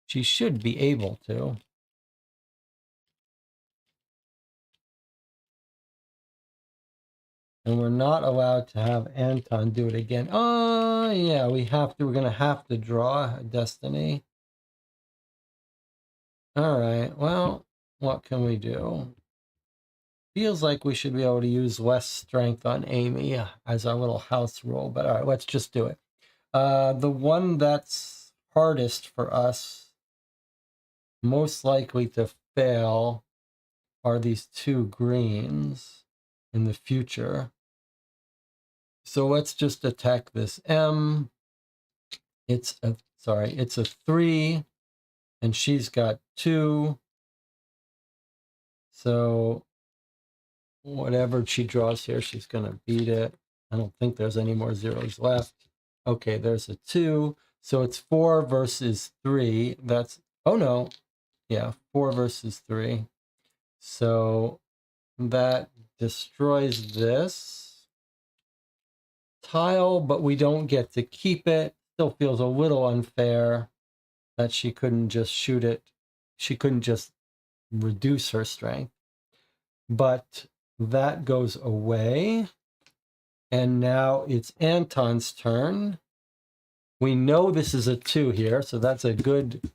she should be able to. And we're not allowed to have Anton do it again. Oh, yeah, we're going to have to draw a destiny. All right, well, what can we do? Feels like we should be able to use less strength on Amy as our little house rule, but all right, let's just do it. The one that's hardest for us, most likely to fail, are these 2 greens in the future. So let's just attack this M. It's a 3, and she's got 2. So whatever she draws here, she's going to beat it. I don't think there's any more 0s left. Okay, there's a 2. So it's 4 versus 3. That's, oh no, yeah, 4 versus 3. So that destroys this tile, but we don't get to keep it. Still feels a little unfair that she couldn't just shoot it. She couldn't just reduce her strength. But that goes away. And now it's Anton's turn. We know this is a 2 here, so that's a good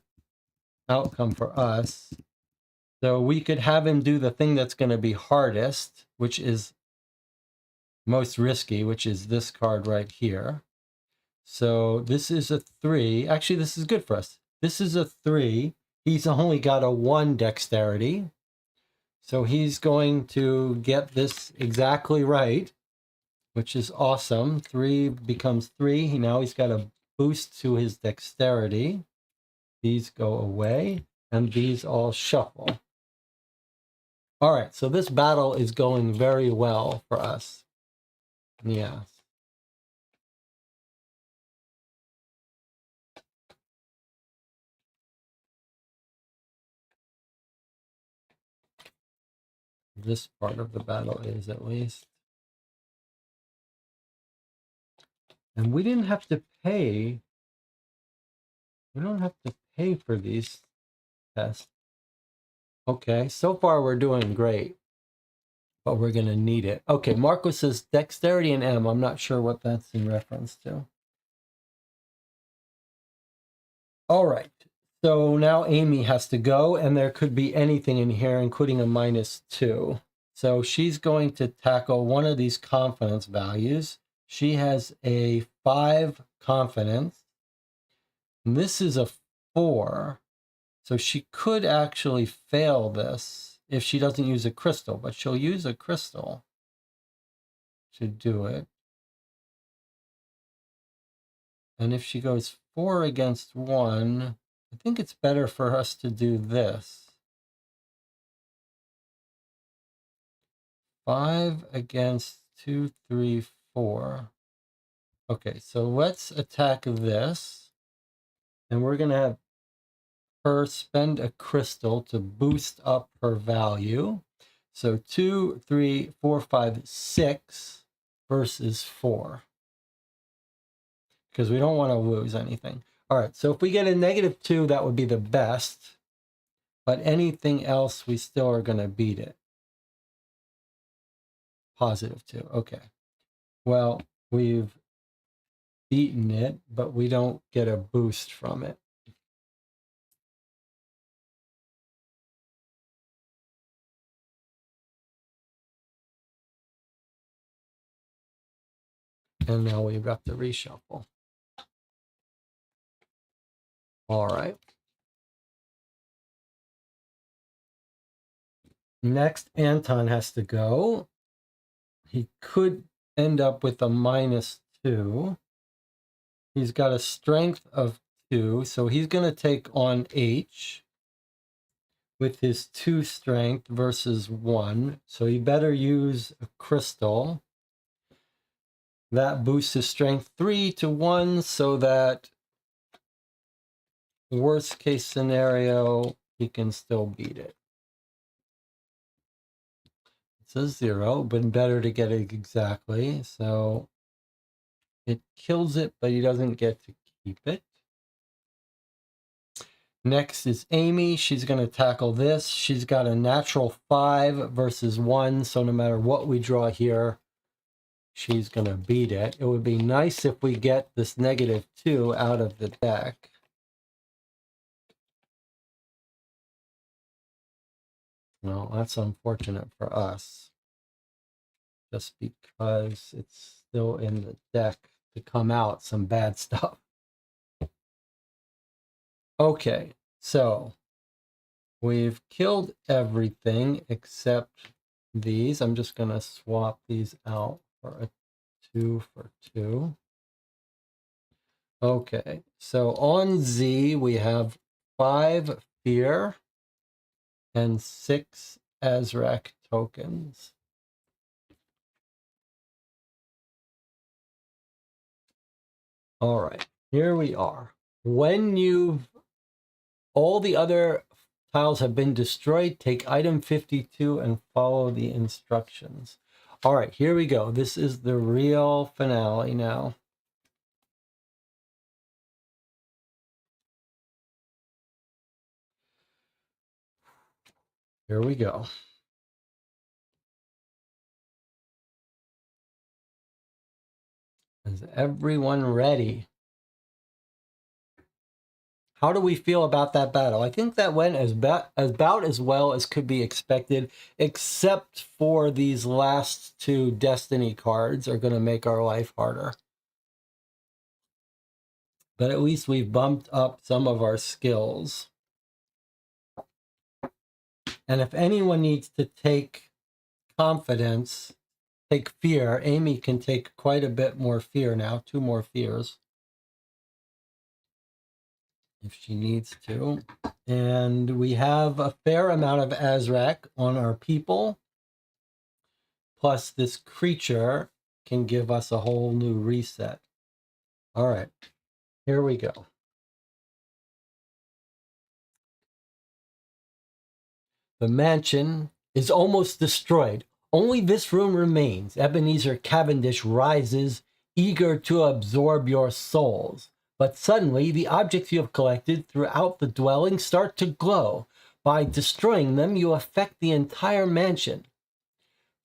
outcome for us. So we could have him do the thing that's going to be hardest, which is most risky, which is this card right here. So this is a 3. Actually, this is good for us. This is a 3. He's only got a 1 dexterity. So he's going to get this exactly right, which is awesome. 3 becomes 3. Now he's got a boost to his dexterity. These go away, and these all shuffle. All right, so this battle is going very well for us. Yes. This part of the battle is, at least. And we didn't have to pay. We don't have to pay for these tests. Okay, so far we're doing great, but we're going to need it. Okay, Marco says dexterity and M. I'm not sure what that's in reference to. All right, so now Amy has to go, and there could be anything in here, including a -2. So she's going to tackle one of these confidence values. She has a 5 confidence. And this is a 4. So she could actually fail this if she doesn't use a crystal, but she'll use a crystal to do it. And if she goes 4 against 1, I think it's better for us to do this. 5 against 2, 3, 4. Okay, so let's attack this. And we're going to have her spend a crystal to boost up her value. So 2, 3, 4, 5, 6 versus 4. Because we don't want to lose anything. All right, so if we get a -2, that would be the best. But anything else, we still are going to beat it. +2, okay. Well, we've beaten it, but we don't get a boost from it. And now we've got the reshuffle. All right. Next, Anton has to go. He could end up with a -2. He's got a strength of 2, so he's going to take on H with his 2 strength versus 1. So he better use a crystal. That boosts his strength 3 to 1, so that worst case scenario, he can still beat it. It says 0, but better to get it exactly. So it kills it, but he doesn't get to keep it. Next is Amy. She's going to tackle this. She's got a natural 5 versus 1, so no matter what we draw here, she's going to beat it. It would be nice if we get this -2 out of the deck. Well, that's unfortunate for us, just because it's still in the deck to come out some bad stuff. Okay, so we've killed everything except these. I'm just going to swap these out for a 2 for 2. Okay, so on Z, we have 5 fear and 6 Azrak tokens. All right, here we are. When all the other tiles have been destroyed, take item 52 and follow the instructions. All right, here we go. This is the real finale now. Here we go. Is everyone ready? How do we feel about that battle? I think that went about as well as could be expected, except for these last two Destiny cards are going to make our life harder. But at least we've bumped up some of our skills. And if anyone needs to take confidence, take fear, Amy can take quite a bit more fear now, 2 more fears, if she needs to. And we have a fair amount of Azrak on our people. Plus this creature can give us a whole new reset. All right, here we go. The mansion is almost destroyed. Only this room remains. Ebenezer Cavendish rises, eager to absorb your souls. But suddenly, the objects you have collected throughout the dwelling start to glow. By destroying them, you affect the entire mansion.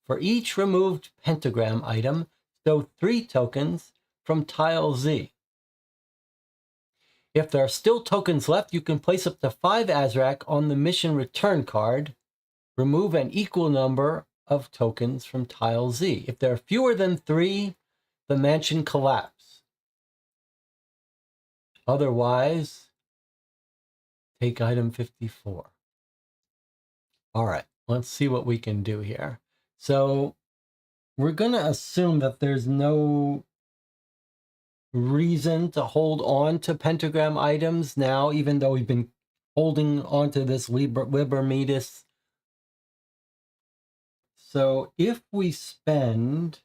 For each removed pentagram item, stow 3 tokens from tile Z. If there are still tokens left, you can place up to 5 Azrak on the mission return card. Remove an equal number of tokens from tile Z. If there are fewer than 3, the mansion collapses. Otherwise, take item 54. All right, let's see what we can do here. So we're going to assume that there's no reason to hold on to pentagram items now, even though we've been holding on to this Liber Metis. So if we spend,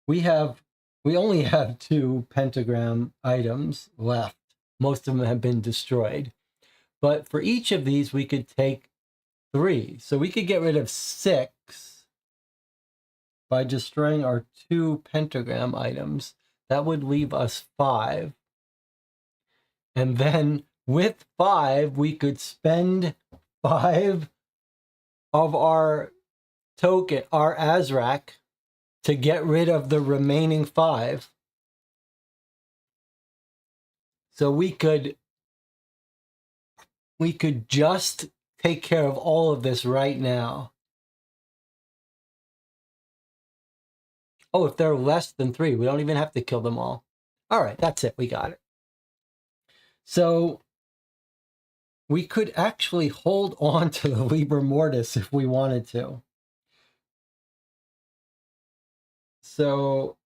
we only have 2 pentagram items left. Most of them have been destroyed. But for each of these, we could take 3. So we could get rid of 6 by destroying our 2 pentagram items. That would leave us 5. And then with 5, we could spend 5 of our token, our Azrak, to get rid of the remaining 5. So we could just take care of all of this right now. Oh, if they're less than 3, we don't even have to kill them all. All right, that's it. We got it. So we could actually hold on to the Liber Mortis if we wanted to. So,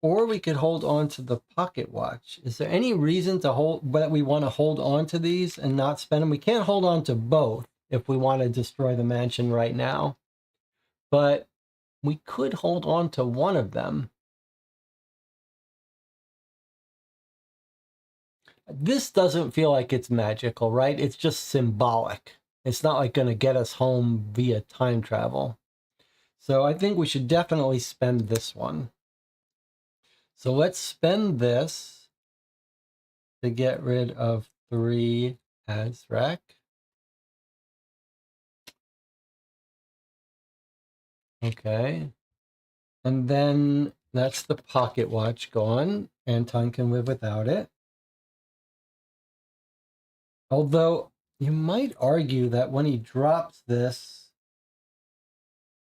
or we could hold on to the pocket watch. Is there any reason that we want to hold on to these and not spend them? We can't hold on to both if we want to destroy the mansion right now. But we could hold on to one of them. This doesn't feel like it's magical, right? It's just symbolic. It's not like going to get us home via time travel. So I think we should definitely spend this one. So let's spend this to get rid of 3 Azrak. Okay. And then that's the pocket watch gone. Anton can live without it. Although you might argue that when he drops this,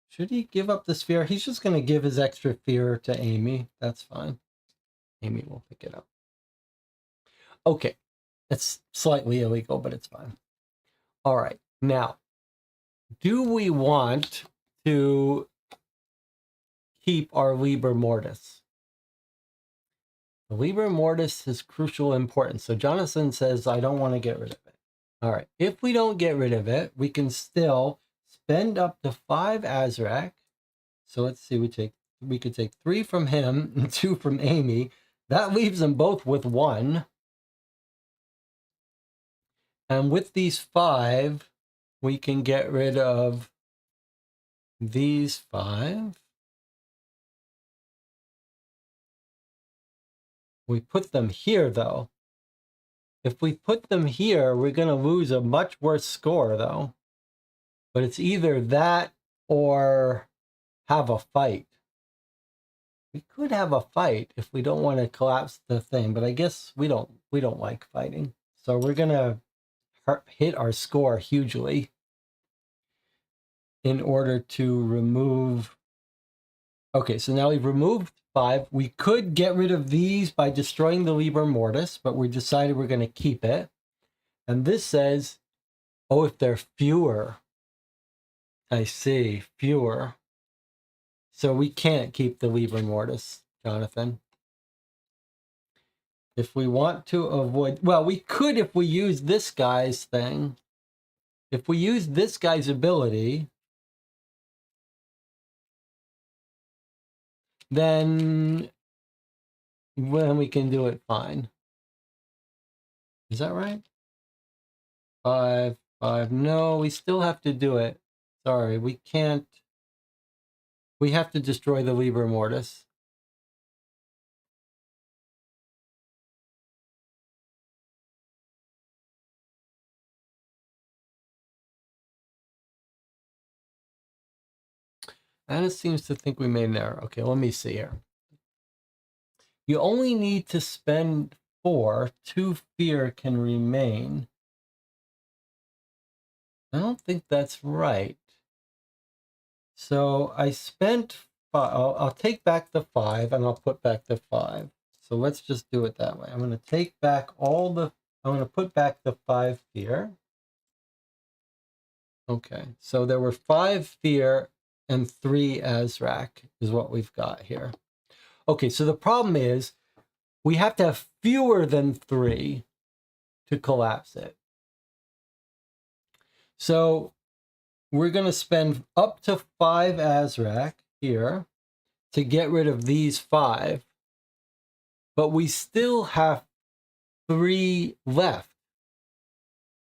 should he give up the sphere? He's just going to give his extra fear to Amy. That's fine. Amy will pick it up. Okay. It's slightly illegal, but it's fine. All right. Now, do we want to keep our Liber Mortis? The Liber Mortis is crucial importance. So Jonathan says, I don't want to get rid of it. All right. If we don't get rid of it, we can still spend up to 5 Azrak. So let's see, we could take 3 from him and 2 from Amy. That leaves them both with 1. And with these 5, we can get rid of these 5. We put them here, though. If we put them here, we're going to lose a much worse score, though. But it's either that or have a fight. We could have a fight if we don't want to collapse the thing, but I guess we don't like fighting. So we're going to hit our score hugely in order to remove. Okay, so now we've removed 5. We could get rid of these by destroying the Liber Mortis, but we decided we're going to keep it. And this says, oh, if they're fewer. I see, fewer. So we can't keep the Liber Mortis, Jonathan. If we want to avoid, well, we could if we use this guy's thing. If we use this guy's ability, then we can do it fine. Is that right? 5, 5. No, we still have to do it. Sorry, we can't. We have to destroy the Liber Mortis. And it seems to think we made an error. Okay, let me see here. You only need to spend 4. 2 fear can remain. I don't think that's right. So I spent 5. I'll take back the 5 and I'll put back the 5. So let's just do it that way. I'm going to take back all the, I'm going to put back the 5 fear. Okay, so there were 5 fear and 3 Azrak is what we've got here. Okay, so the problem is we have to have fewer than 3 to collapse it. So we're going to spend up to 5 Azrak here to get rid of these 5. But we still have 3 left,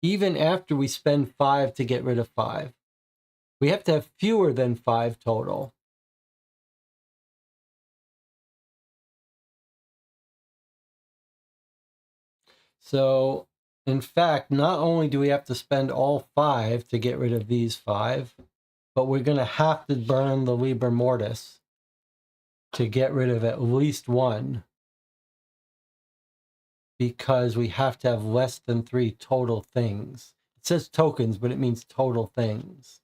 even after we spend 5 to get rid of 5. We have to have fewer than 5 total. So, in fact, not only do we have to spend all 5 to get rid of these 5, but we're going to have to burn the Liber Mortis to get rid of at least 1. Because we have to have less than 3 total things. It says tokens, but it means total things.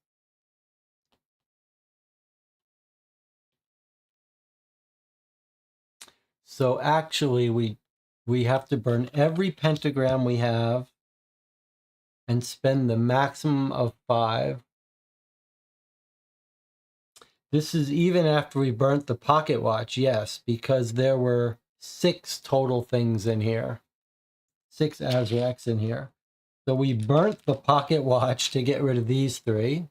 So actually, we have to burn every pentagram we have and spend the maximum of 5. This is even after we burnt the pocket watch, yes, because there were 6 total things in here. 6 Azraks in here. So we burnt the pocket watch to get rid of these 3.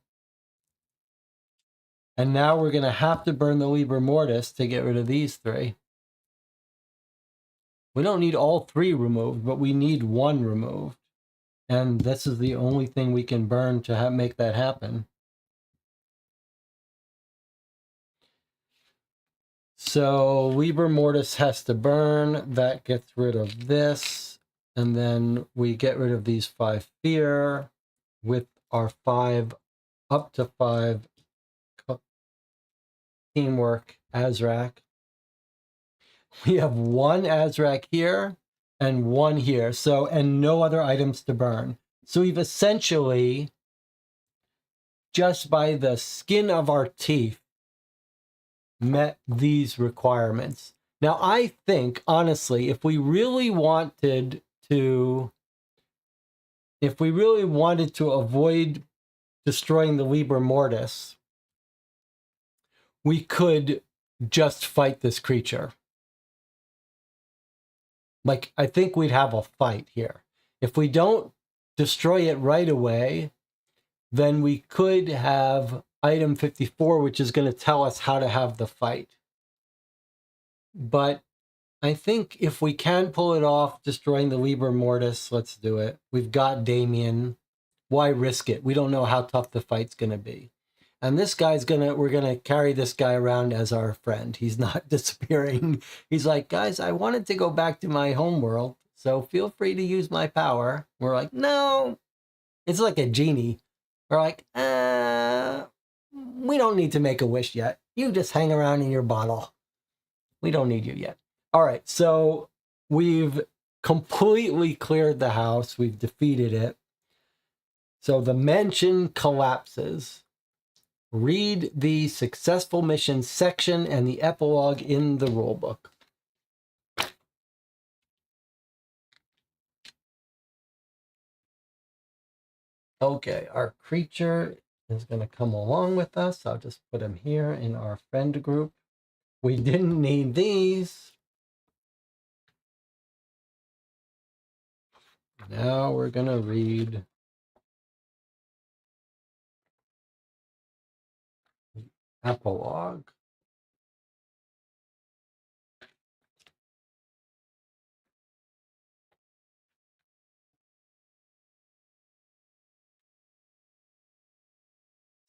And now we're going to have to burn the Liber Mortis to get rid of these 3. We don't need all 3 removed, but we need 1 removed. And this is the only thing we can burn to make that happen. So Liber Mortis has to burn. That gets rid of this. And then we get rid of these 5 fear with our 5, up to 5 teamwork Azrak. We have 1 Azrak here and 1 here. So, and no other items to burn. So we've essentially, just by the skin of our teeth, met these requirements. Now, I think, honestly, if we really wanted to avoid destroying the Liber Mortis, we could just fight this creature. Like, I think we'd have a fight here. If we don't destroy it right away, then we could have item 54, which is going to tell us how to have the fight. But I think if we can pull it off, destroying the Liber Mortis, let's do it. We've got Damien. Why risk it? We don't know how tough the fight's going to be. And this guy's we're going to carry this guy around as our friend. He's not disappearing. He's like, guys, I wanted to go back to my home world, so feel free to use my power. We're like, no. It's like a genie. We're like, we don't need to make a wish yet. You just hang around in your bottle. We don't need you yet. All right, so we've completely cleared the house. We've defeated it. So the mansion collapses. Read the successful mission section and the epilogue in the rulebook. Okay, our creature is going to come along with us. I'll just put him here in our friend group. We didn't need these. Now we're going to read the epilogue.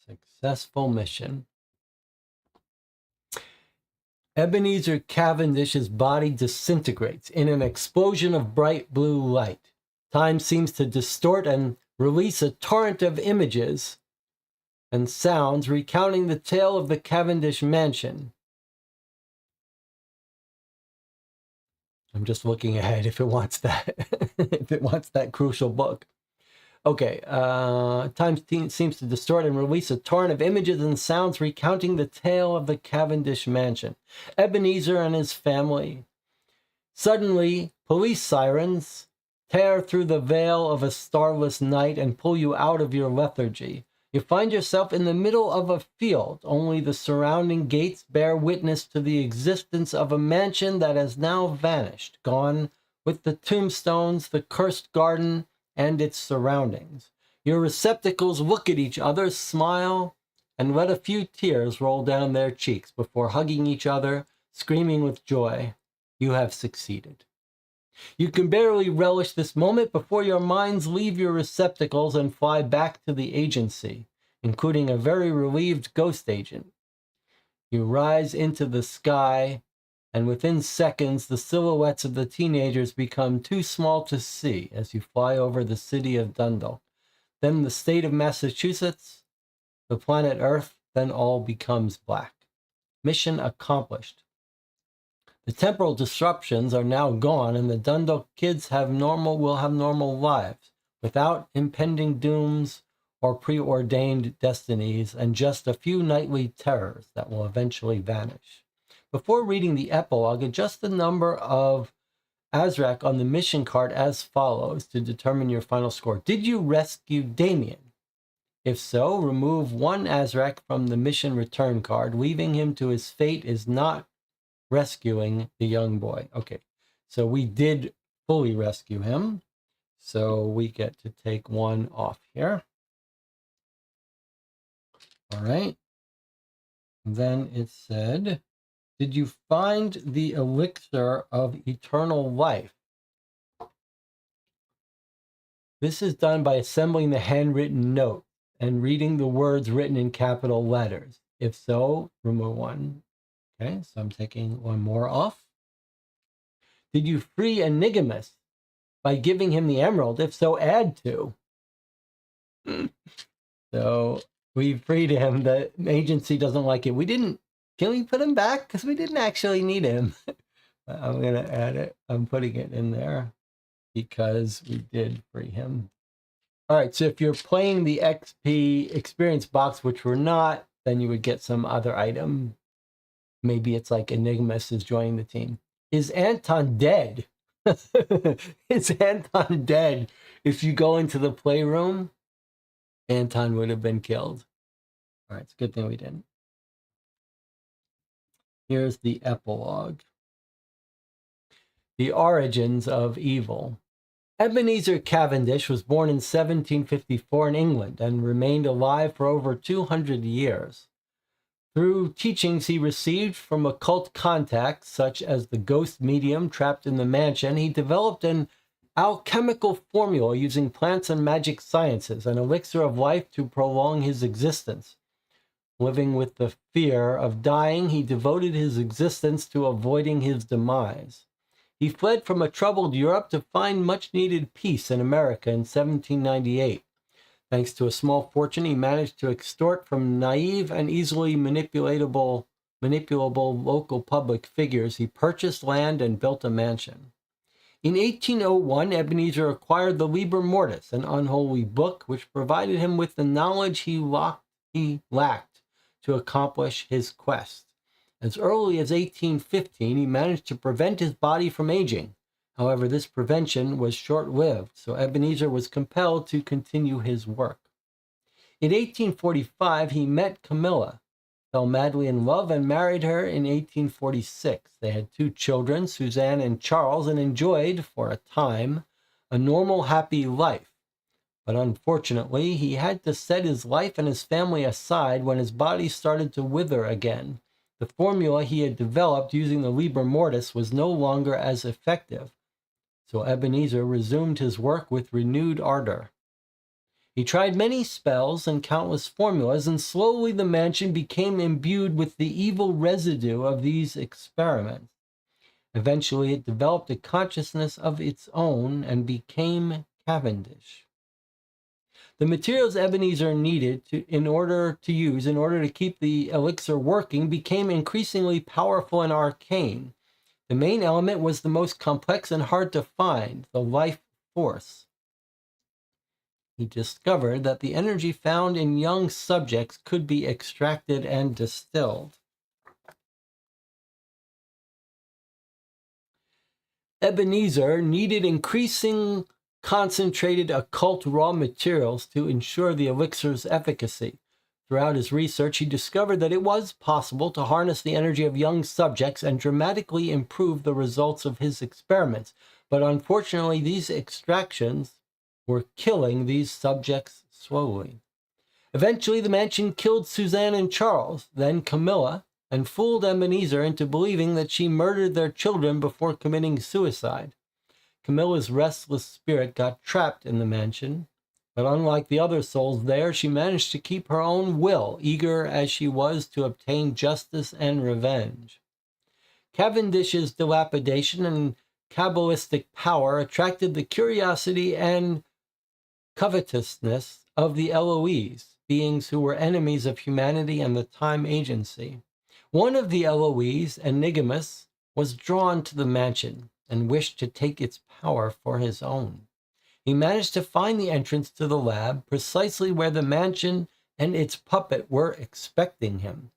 Successful mission. Ebenezer Cavendish's body disintegrates in an explosion of bright blue light. Time seems to distort and release a torrent of images and sounds recounting the tale of the Cavendish mansion. I'm just looking ahead if it wants that, if it wants that crucial book. Okay, time seems to distort and release a torrent of images and sounds recounting the tale of the Cavendish mansion. Ebenezer and his family. Suddenly, police sirens tear through the veil of a starless night and pull you out of your lethargy. You find yourself in the middle of a field. Only the surrounding gates bear witness to the existence of a mansion that has now vanished, gone with the tombstones, the cursed garden, and its surroundings. Your receptacles look at each other, smile, and let a few tears roll down their cheeks before hugging each other, screaming with joy. You have succeeded. You can barely relish this moment before your minds leave your receptacles and fly back to the agency, including a very relieved ghost agent. You rise into the sky, and within seconds, the silhouettes of the teenagers become too small to see as you fly over the city of Dundalk, then the state of Massachusetts, the planet Earth, then all becomes black. Mission accomplished. The temporal disruptions are now gone, and the Dundalk kids will have normal lives, without impending dooms or preordained destinies, and just a few nightly terrors that will eventually vanish. Before reading the epilogue, adjust the number of Azrak on the mission card as follows to determine your final score. Did you rescue Damien? If so, remove one Azrak from the mission return card. Leaving him to his fate is not rescuing the young boy. Okay, so we did fully rescue him. So we get to take one off here. All right. And then it said, did you find the elixir of eternal life? This is done by assembling the handwritten note and reading the words written in capital letters. If so, remove one. Okay, so I'm taking one more off. Did you free Enigmus by giving him the emerald? If so, add two. So we freed him. The agency doesn't like it. Can we put him back? Because we didn't actually need him. I'm going to add it. I'm putting it in there because we did free him. All right, so if you're playing the XP experience box, which we're not, then you would get some other item. Maybe it's like Enigmus is joining the team. Is Anton dead? Is Anton dead? If you go into the playroom, Anton would have been killed. All right, it's a good thing we didn't. Here's the epilogue. The origins of evil. Ebenezer Cavendish was born in 1754 in England and remained alive for over 200 years. Through teachings he received from occult contacts, such as the ghost medium trapped in the mansion, he developed an alchemical formula using plants and magic sciences, an elixir of life to prolong his existence. Living with the fear of dying, he devoted his existence to avoiding his demise. He fled from a troubled Europe to find much-needed peace in America in 1798. Thanks to a small fortune, he managed to extort from naive and easily manipulable local public figures. He purchased land and built a mansion. In 1801, Ebenezer acquired the Liber Mortis, an unholy book, which provided him with the knowledge he lacked to accomplish his quest. As early as 1815, he managed to prevent his body from aging. However, this prevention was short-lived, so Ebenezer was compelled to continue his work. In 1845, he met Camilla, fell madly in love, and married her in 1846. They had 2 children, Suzanne and Charles, and enjoyed, for a time, a normal, happy life. But unfortunately, he had to set his life and his family aside when his body started to wither again. The formula he had developed using the Liber Mortis was no longer as effective. So Ebenezer resumed his work with renewed ardor. He tried many spells and countless formulas, and slowly the mansion became imbued with the evil residue of these experiments. Eventually, it developed a consciousness of its own and became Cavendish. The materials Ebenezer needed in order to keep the elixir working became increasingly powerful and arcane. The main element was the most complex and hard to find, the life force. He discovered that the energy found in young subjects could be extracted and distilled. Ebenezer needed increasing concentrated occult raw materials to ensure the elixir's efficacy. Throughout his research, he discovered that it was possible to harness the energy of young subjects and dramatically improve the results of his experiments. But unfortunately, these extractions were killing these subjects slowly. Eventually, the mansion killed Suzanne and Charles, then Camilla, and fooled Ebenezer into believing that she murdered their children before committing suicide. Camilla's restless spirit got trapped in the mansion, but unlike the other souls there, she managed to keep her own will, eager as she was to obtain justice and revenge. Cavendish's dilapidation and Kabbalistic power attracted the curiosity and covetousness of the Eloise, beings who were enemies of humanity and the time agency. One of the Eloise, Enigmus, was drawn to the mansion and wished to take its power for his own. He managed to find the entrance to the lab precisely where the mansion and its puppet were expecting him.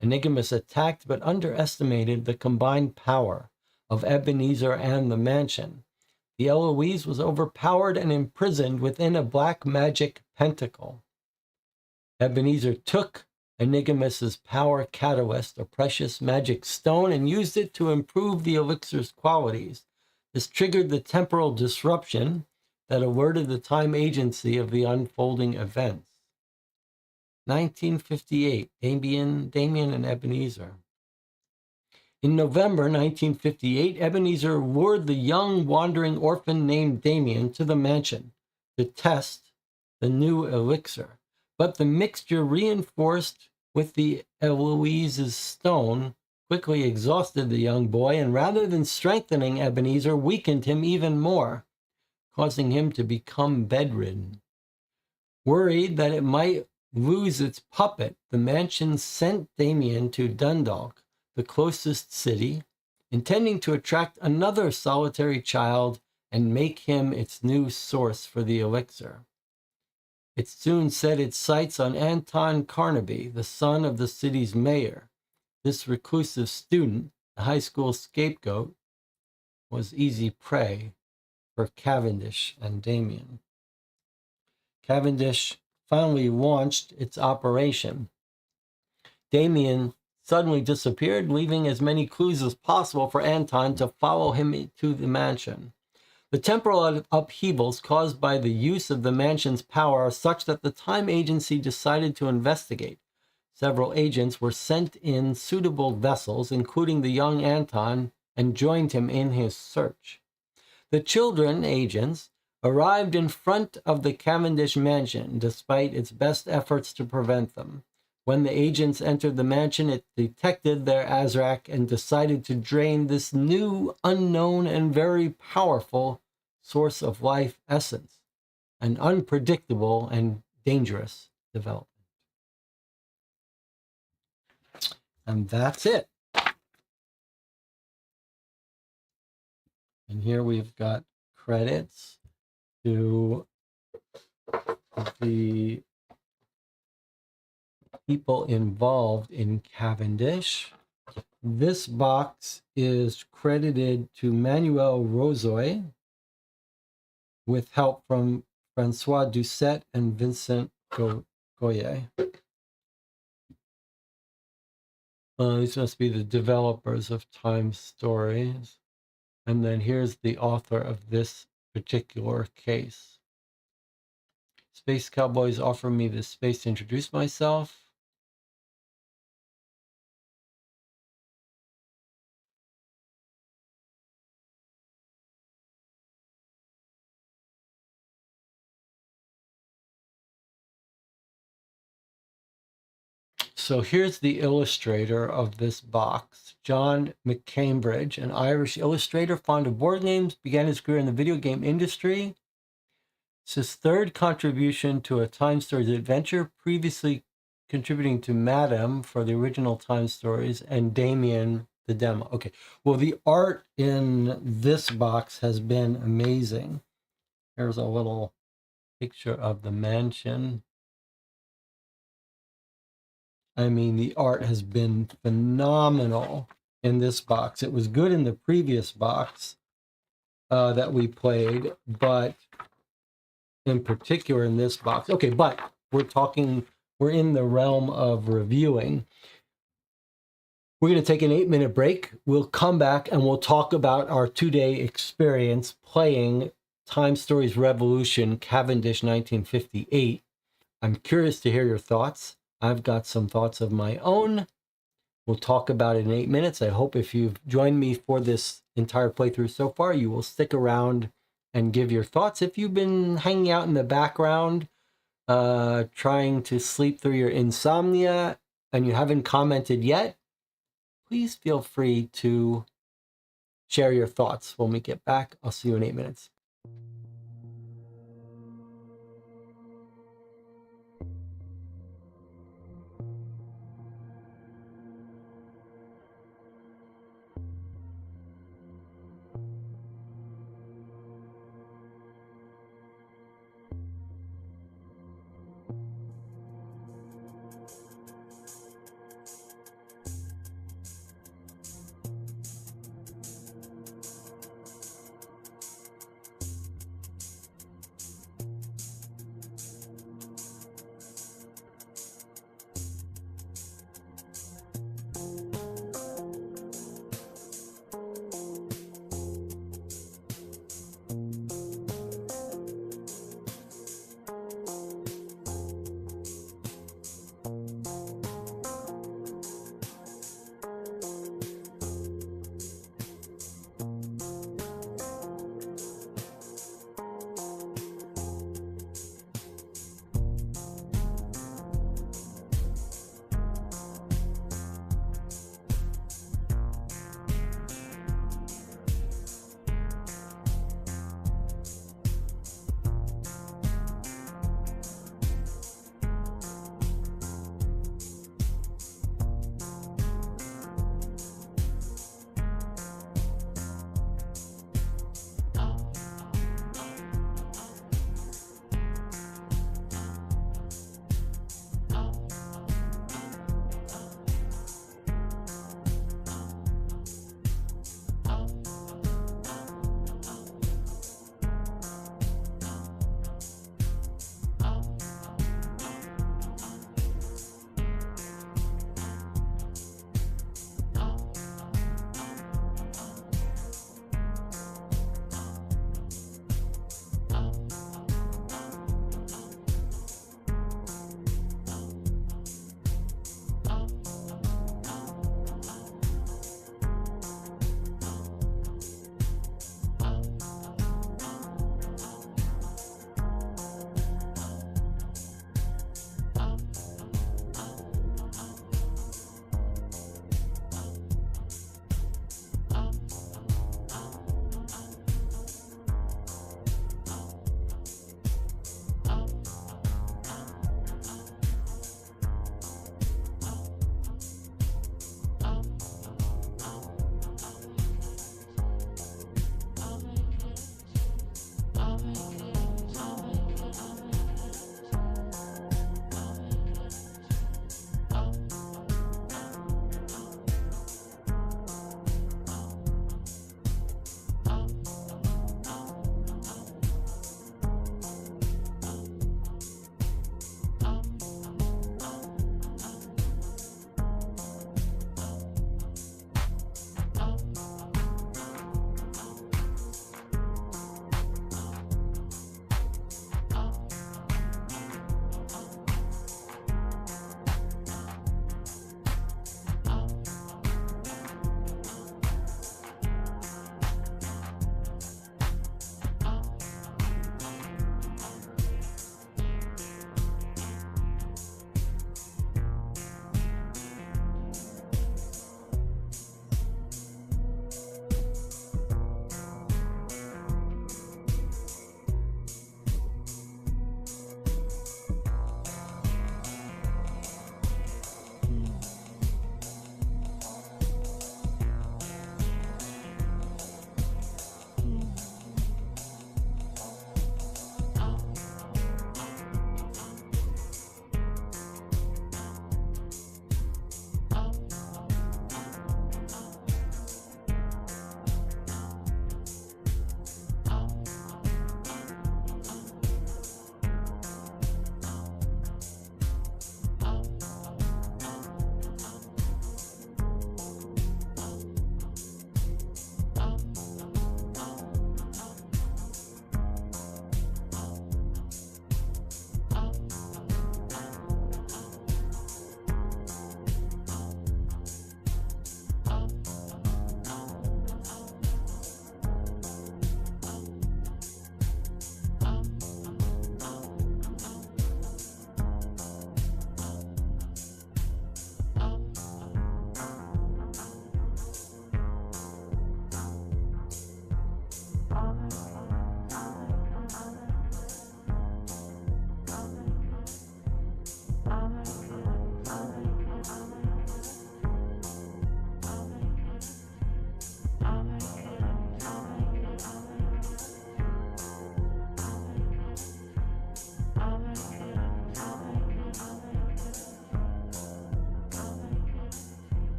Enigmus attacked but underestimated the combined power of Ebenezer and the mansion. The Eloise was overpowered and imprisoned within a black magic pentacle. Ebenezer took Enigmus's power catalyst, a precious magic stone, and used it to improve the elixir's qualities. This triggered the temporal disruption that alerted the time agency of the unfolding events. 1958, Damien and Ebenezer. In November 1958, Ebenezer lured the young wandering orphan named Damien to the mansion to test the new elixir. But the mixture, reinforced with the Eloise's stone, quickly exhausted the young boy, and rather than strengthening Ebenezer, weakened him even more, causing him to become bedridden. Worried that it might lose its puppet, the mansion sent Damien to Dundalk, the closest city, intending to attract another solitary child and make him its new source for the elixir. It soon set its sights on Anton Carnaby, the son of the city's mayor. This reclusive student, the high school scapegoat, was easy prey for Cavendish and Damien. Cavendish finally launched its operation. Damien suddenly disappeared, leaving as many clues as possible for Anton to follow him to the mansion. The temporal upheavals caused by the use of the mansion's power are such that the time agency decided to investigate. Several agents were sent in suitable vessels, including the young Anton, and joined him in his search. The children, agents, arrived in front of the Cavendish mansion, despite its best efforts to prevent them. When the agents entered the mansion, it detected their Azrak and decided to drain this new, unknown, and very powerful source of life essence, an unpredictable and dangerous development. And that's it. And here we've got credits to the people involved in Cavendish. This box is credited to Manuel Rozoy with help from Francois Doucet and Vincent Goyer. These must be the developers of Time Stories. And then here's the author of this particular case. Space Cowboys offer me this space to introduce myself. So here's the illustrator of this box, John McCambridge, an Irish illustrator fond of board games, began his career in the video game industry. It's his third contribution to a Time Stories adventure, previously contributing to Madame for the original Time Stories and Damien the demo. Okay, well, the art in this box has been amazing. Here's a little picture of the mansion. I mean, the art has been phenomenal in this box. It was good in the previous box that we played, but in particular in this box. Okay, but we're in the realm of reviewing. We're going to take an 8-minute break. We'll come back and we'll talk about our 2-day experience playing Time Stories Revolution Cavendish 1958. I'm curious to hear your thoughts. I've got some thoughts of my own. We'll talk about it in 8 minutes. I hope if you've joined me for this entire playthrough so far, you will stick around and give your thoughts. If you've been hanging out in the background, trying to sleep through your insomnia, and you haven't commented yet, please feel free to share your thoughts when we get back. I'll see you in 8 minutes.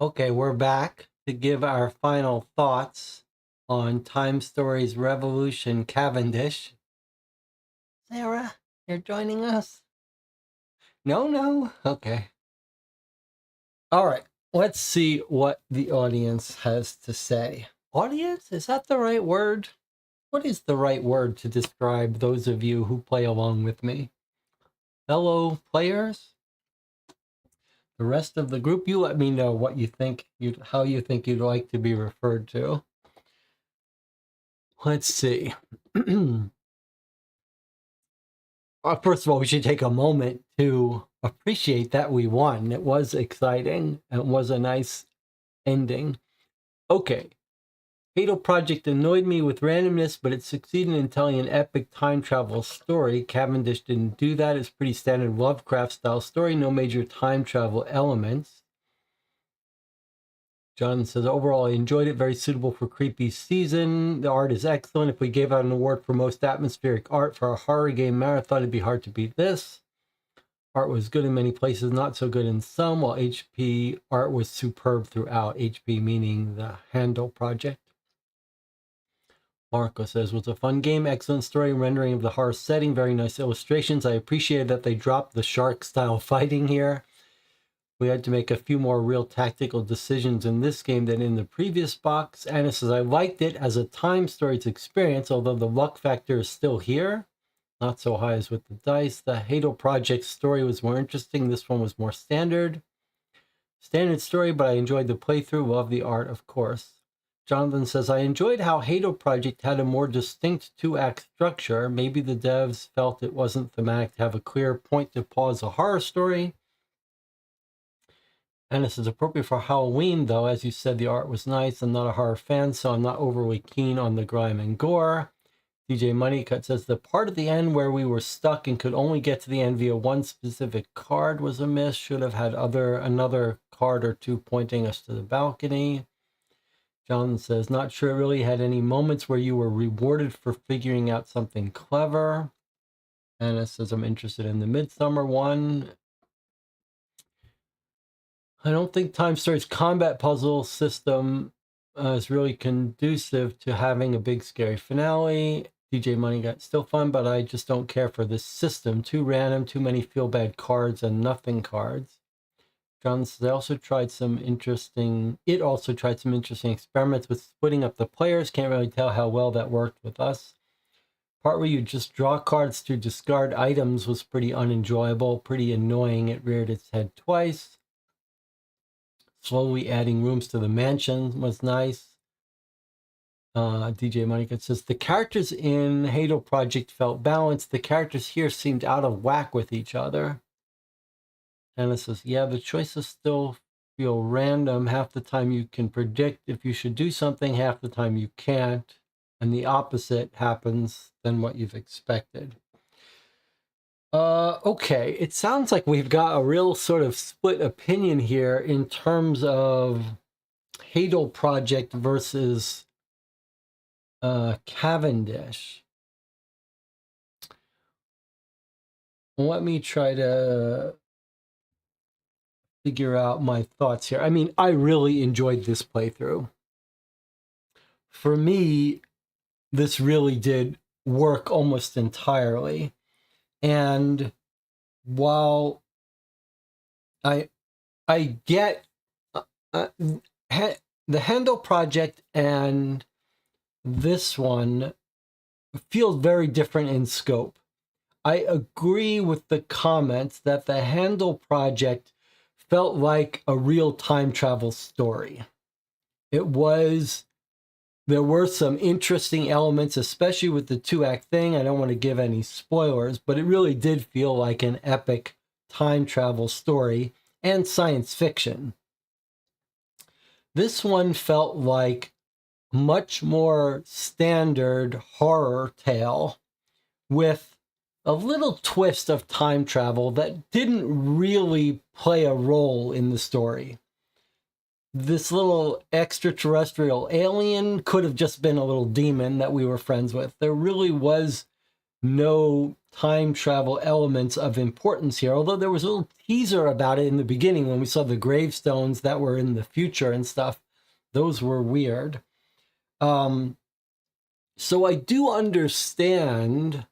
Okay, we're back to give our final thoughts on Time Stories Revolution Cavendish. Sarah, you're joining us? No? Okay. All right, let's see what the audience has to say. Audience? Is that the right word? What is the right word to describe those of you who play along with me? Fellow players? The rest of the group, you let me know what you think, how you think you'd like to be referred to. Let's see. First of all, we should take a moment to appreciate that we won. It was exciting. It was a nice ending. Okay. Fatal Project annoyed me with randomness, but it succeeded in telling an epic time travel story. Cavendish didn't do that. It's pretty standard Lovecraft-style story. No major time travel elements. John says, overall, I enjoyed it. Very suitable for creepy season. The art is excellent. If we gave out an award for most atmospheric art for a horror game marathon, it'd be hard to beat this. Art was good in many places, not so good in some, while HP art was superb throughout. HP meaning the Handle project. Marco says, was a fun game, excellent story, rendering of the horror setting, very nice illustrations. I appreciated that they dropped the shark-style fighting here. We had to make a few more real tactical decisions in this game than in the previous box. Anna says, I liked it as a time stories experience, although the luck factor is still here. Not so high as with the dice. The Hadal Project story was more interesting. This one was more standard. Standard story, but I enjoyed the playthrough. Love the art, of course. Jonathan says, I enjoyed how Hadal Project had a more distinct two-act structure. Maybe the devs felt it wasn't thematic to have a clear point to pause a horror story. And this is appropriate for Halloween, though. As you said, the art was nice. I'm not a horror fan, so I'm not overly keen on the grime and gore. DJ Moneycut says, the part at the end where we were stuck and could only get to the end via one specific card was a miss. Should have had another card or two pointing us to the balcony. John says, not sure it really had any moments where you were rewarded for figuring out something clever. Anna says, I'm interested in the Midsummer one. I don't think Time Stories combat puzzle system is really conducive to having a big scary finale. DJ Money got still fun, but I just don't care for this system. Too random, too many feel bad cards and nothing cards. John says, it also tried some interesting experiments with splitting up the players. Can't really tell how well that worked with us. Part where you just draw cards to discard items was pretty unenjoyable, pretty annoying. It reared its head twice. Slowly adding rooms to the mansion was nice. DJ Monica says, the characters in Hadal Project felt balanced. The characters here seemed out of whack with each other. Anna says, yeah, the choices still feel random. Half the time you can predict if you should do something, half the time you can't. And the opposite happens than what you've expected. Okay, it sounds like we've got a real sort of split opinion here in terms of Hadal Project versus Cavendish. Let me try to figure out my thoughts here. I mean, I really enjoyed this playthrough. For me, this really did work almost entirely. And while I get the Handle Project and this one feel very different in scope. I agree with the comments that the Handle Project felt like a real time travel story. There were some interesting elements, especially with the two-act thing. I don't want to give any spoilers, but it really did feel like an epic time travel story and science fiction. This one felt like much more standard horror tale with a little twist of time travel that didn't really play a role in the story. This little extraterrestrial alien could have just been a little demon that we were friends with. There really was no time travel elements of importance here, although there was a little teaser about it in the beginning when we saw the gravestones that were in the future and stuff. Those were weird. So I do understand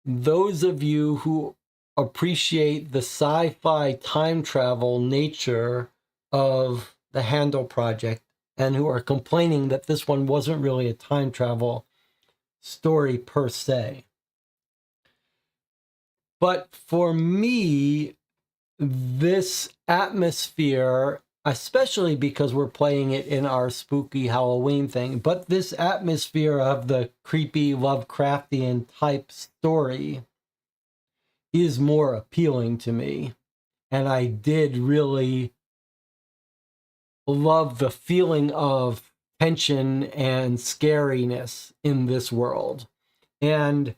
those of you who appreciate the sci-fi time travel nature of the Handle Project and who are complaining that this one wasn't really a time travel story per se. But for me, this atmosphere, especially because we're playing it in our spooky Halloween thing, but this atmosphere of the creepy Lovecraftian type story is more appealing to me. And I did really love the feeling of tension and scariness in this world. And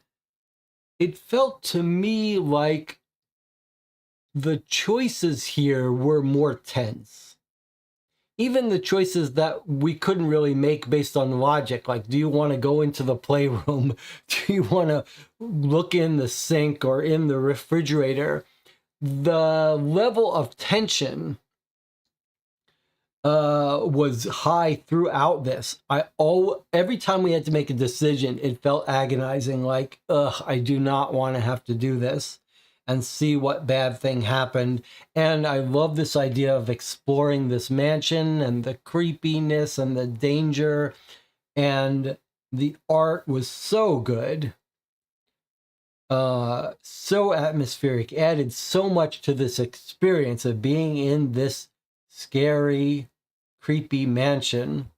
it felt to me like the choices here were more tense. Even the choices that we couldn't really make based on logic, like, do you want to go into the playroom? Do you want to look in the sink or in the refrigerator? The level of tension was high throughout this. Every time we had to make a decision, it felt agonizing, like, ugh, I do not want to have to do this and see what bad thing happened. And I love this idea of exploring this mansion and the creepiness and the danger. And the art was so good. So atmospheric, added so much to this experience of being in this scary, creepy mansion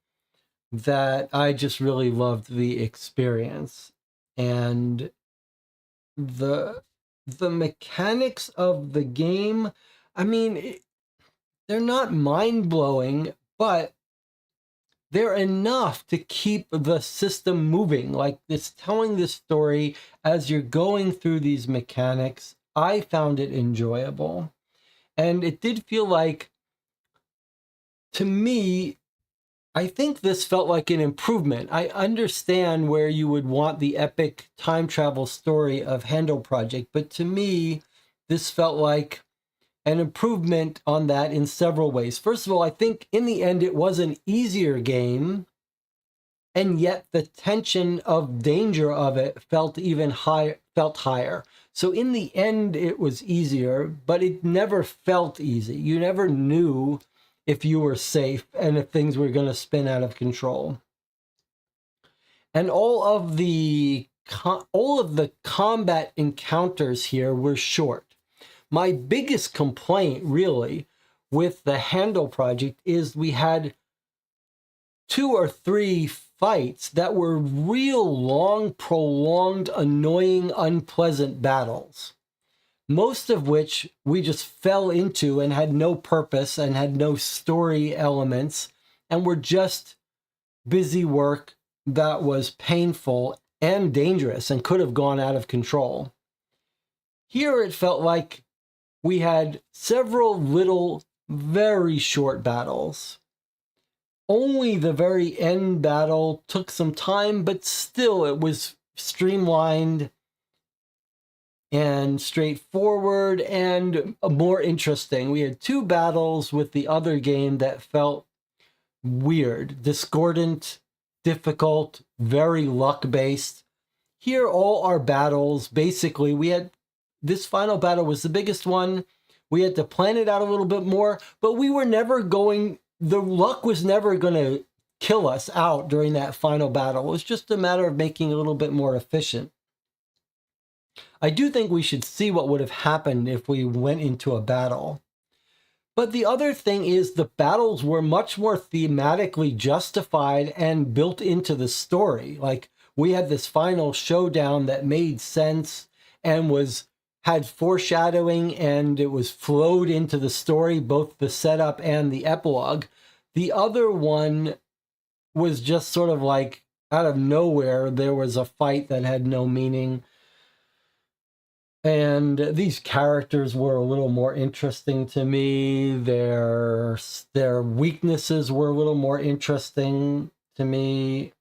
that I just really loved the experience. And the mechanics of the game, I mean, they're not mind-blowing, but they're enough to keep the system moving. Like, it's telling this story as you're going through these mechanics. I found it enjoyable. And it did feel like, to me, I think this felt like an improvement. I understand where you would want the epic time travel story of Handle Project, but to me, this felt like an improvement on that in several ways. First of all, I think in the end it was an easier game, and yet the tension of danger of it felt higher. So in the end it was easier, but it never felt easy. You never knew if you were safe and if things were going to spin out of control. And all of the combat encounters here were short. My biggest complaint, really, with the Handle Project is we had 2 or 3 fights that were real long, prolonged, annoying, unpleasant battles. Most of which we just fell into and had no purpose and had no story elements and were just busy work that was painful and dangerous and could have gone out of control. Here it felt like we had several little, very short battles. Only the very end battle took some time, but still it was streamlined and straightforward and more interesting. We had 2 battles with the other game that felt weird, discordant, difficult, very luck-based. Here, all our battles, basically, this final battle was the biggest one. We had to plan it out a little bit more, but we were never the luck was never going to kill us out during that final battle. It was just a matter of making it a little bit more efficient. I do think we should see what would have happened if we went into a battle. But the other thing is the battles were much more thematically justified and built into the story. Like, we had this final showdown that made sense and had foreshadowing, and it was flowed into the story, both the setup and the epilogue. The other one was just sort of like out of nowhere. There was a fight that had no meaning. And these characters were a little more interesting to me. Their weaknesses were a little more interesting to me.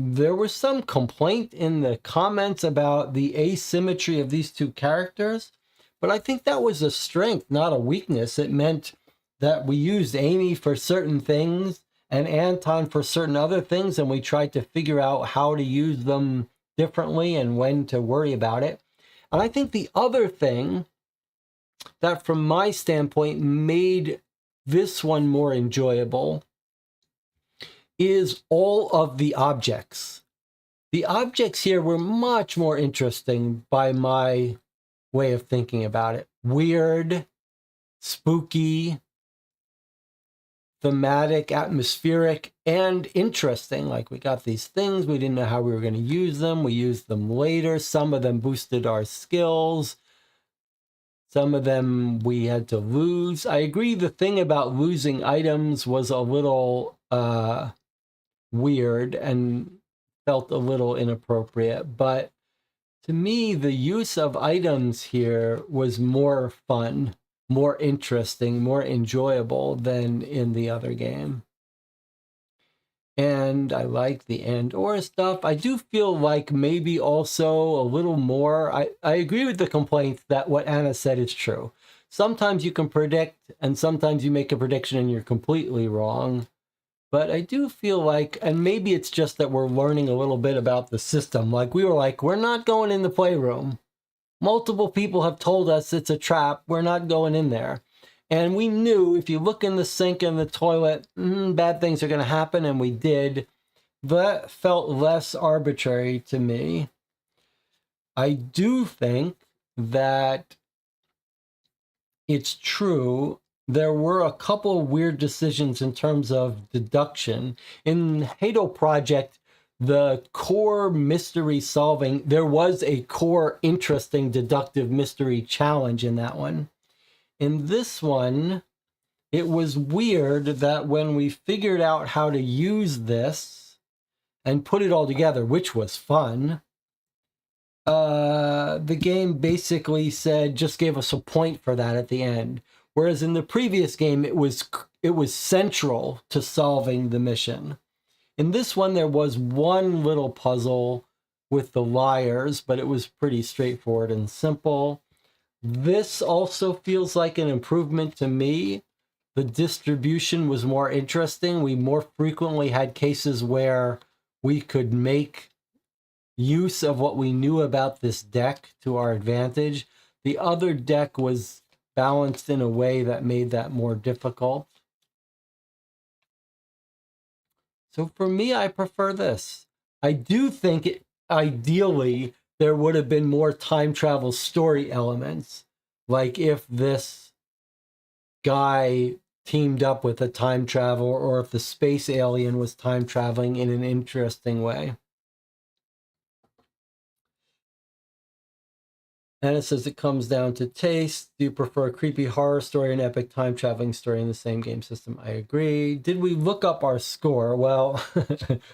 there was some complaint in the comments about the asymmetry of these two characters, but I think that was a strength, not a weakness. It meant that we used Amy for certain things and Anton for certain other things, and we tried to figure out how to use them differently and when to worry about it. And I think the other thing that, from my standpoint, made this one more enjoyable is all of the objects. The objects here were much more interesting by my way of thinking about it. Weird, spooky, thematic, atmospheric, and interesting. Like, we got these things, we didn't know how we were going to use them. We used them later. Some of them boosted our skills. Some of them we had to lose. I agree the thing about losing items was a little weird and felt a little inappropriate, but to me, the use of items here was more fun, more interesting, more enjoyable than in the other game. And I like the and/or stuff. I do feel like maybe also a little more. I agree with the complaint that what Anna said is true. Sometimes you can predict, and sometimes you make a prediction and you're completely wrong. But I do feel like, and maybe it's just that we're learning a little bit about the system. Like, we were like, we're not going in the playroom. Multiple people have told us it's a trap. We're not going in there. And we knew if you look in the sink and the toilet, bad things are going to happen, and we did. That felt less arbitrary to me. I do think that it's true there were a couple of weird decisions in terms of deduction. In Halo Project, the core mystery solving, there was a core interesting deductive mystery challenge in that one. In this one, it was weird that when we figured out how to use this and put it all together, which was fun, the game basically said, just gave us a point for that at the end. Whereas in the previous game, it was central to solving the mission. In this one, there was one little puzzle with the liars, but it was pretty straightforward and simple. This also feels like an improvement to me. The distribution was more interesting. We more frequently had cases where we could make use of what we knew about this deck to our advantage. The other deck was balanced in a way that made that more difficult. So for me, I prefer this. I do think ideally there would have been more time travel story elements. Like if this guy teamed up with a time traveler, or if the space alien was time traveling in an interesting way. And it says it comes down to taste. Do you prefer a creepy horror story or an epic time traveling story in the same game system? I agree. Did we look up our score? Well,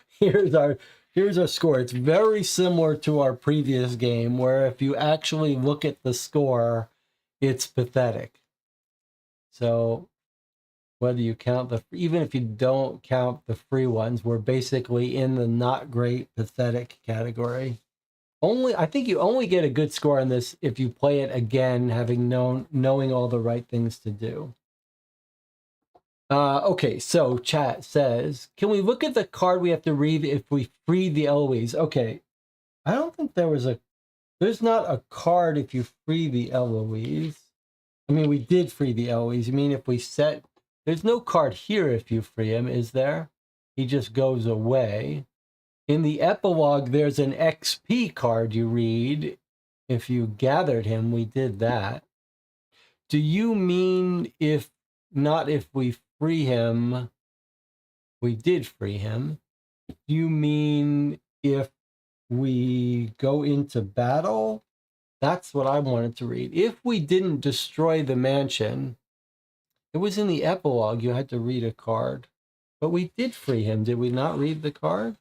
here's our score. It's very similar to our previous game, where if you actually look at the score, it's pathetic. So whether you count even if you don't count the free ones, we're basically in the not great, pathetic category. I think you only get a good score on this if you play it again, knowing all the right things to do. Okay, so chat says, can we look at the card we have to read if we free the Eloise? Okay, I don't think there's not a card if you free the Eloise. I mean, we did free the Eloise. You mean if we there's no card here if you free him, is there? He just goes away. In the epilogue, there's an XP card you read. If you gathered him, we did that. Do you mean if we free him, we did free him? Do you mean if we go into battle? That's what I wanted to read. If we didn't destroy the mansion, it was in the epilogue, you had to read a card. But we did free him. Did we not read the card?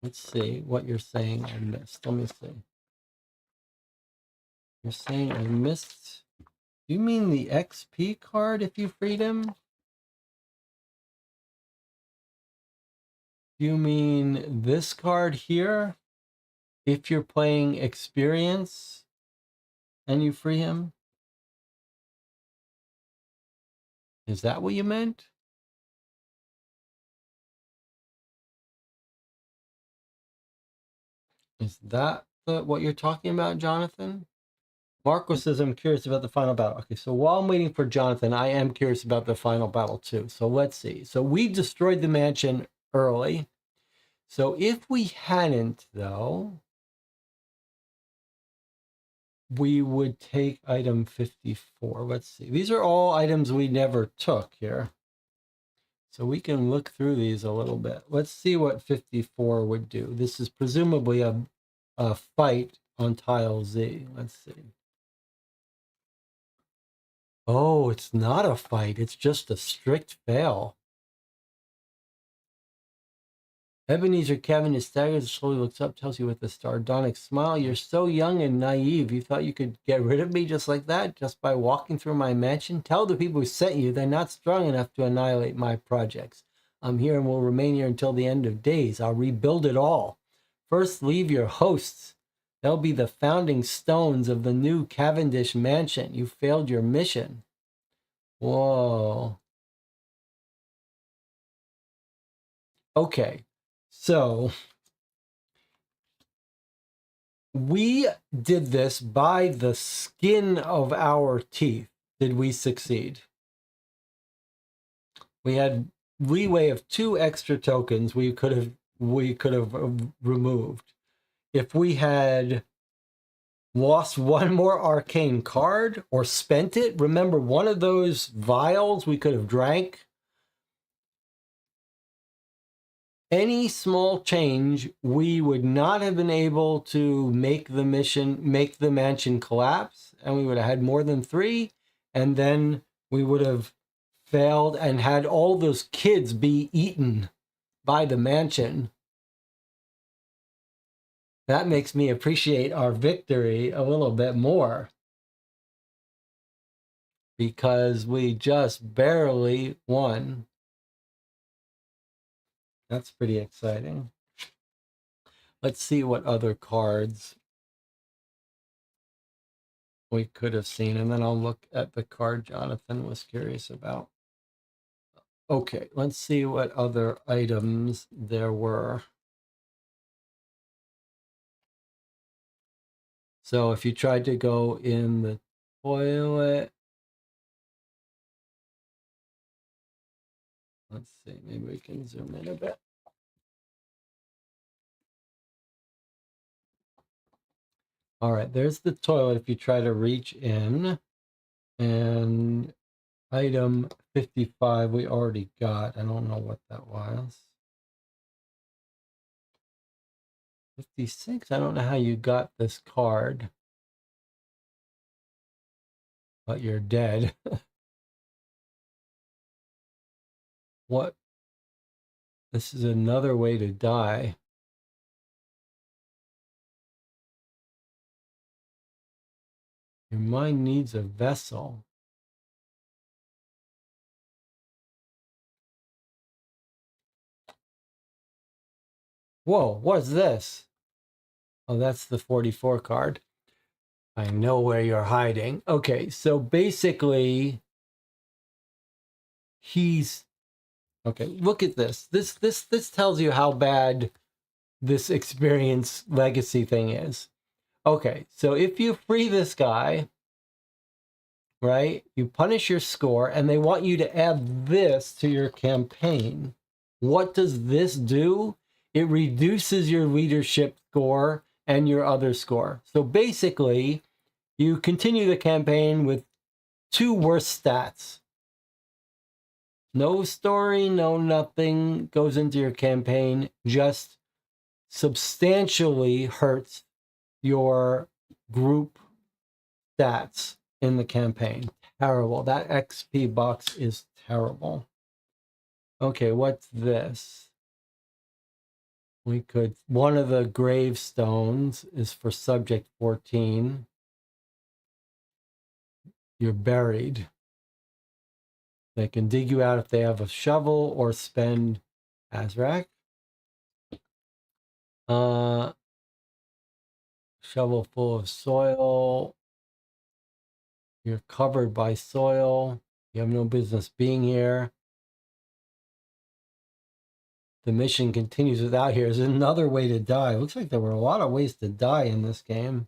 Let's see what you're saying I missed. Let me see. You're saying I missed. Do you mean the XP card if you freed him? You mean this card here? If you're playing experience and you free him? Is that what you meant? Is that what you're talking about, Jonathan? Marco says, I'm curious about the final battle. Okay, so while I'm waiting for Jonathan, I am curious about the final battle too. So let's see. So we destroyed the mansion early. So if we hadn't, though, we would take item 54. Let's see. These are all items we never took here. So we can look through these a little bit. Let's see what 54 would do. This is presumably a fight on tile Z. Let's see. Oh, it's not a fight. It's just a strict fail. Ebenezer Cavendish staggers, slowly looks up, tells you with a sardonic smile, "You're so young and naive. You thought you could get rid of me just like that, just by walking through my mansion? Tell the people who sent you they're not strong enough to annihilate my projects. I'm here and will remain here until the end of days. I'll rebuild it all. First, leave your hosts. They'll be the founding stones of the new Cavendish mansion. You failed your mission." Whoa. Okay. So we did this by the skin of our teeth. Did we succeed? We had leeway of 2 extra tokens we could have removed. If we had lost 1 more arcane card or spent it, remember one of those vials we could have drank. Any small change, we would not have been able to make the mansion collapse, and we would have had more than 3, and then we would have failed and had all those kids be eaten by the mansion. That makes me appreciate our victory a little bit more, because we just barely won. That's pretty exciting. Let's see what other cards we could have seen, and then I'll look at the card Jonathan was curious about. Okay, let's see what other items there were. So if you tried to go in the toilet, let's see, maybe we can zoom in a bit. All right, there's the toilet if you try to reach in. And item 55 we already got. I don't know what that was. 56, I don't know how you got this card, but you're dead. What? This is another way to die. Your mind needs a vessel. Whoa, what's this? Oh, that's the 44 card. I know where you're hiding. Okay, so basically, he's... Okay, look at this. This tells you how bad this experience legacy thing is. Okay, so if you free this guy, right, you punish your score, and they want you to add this to your campaign. What does this do? It reduces your leadership score and your other score. So basically, you continue the campaign with 2 worse stats. No story, no nothing goes into your campaign, just substantially hurts your group stats in the campaign. Terrible. That XP box is terrible. Okay, what's this? We could, one of the gravestones is for subject 14. You're buried. They can dig you out if they have a shovel or spend Azrak. Shovel full of soil. You're covered by soil. You have no business being here. The mission continues without here. There's another way to die. Looks like there were a lot of ways to die in this game.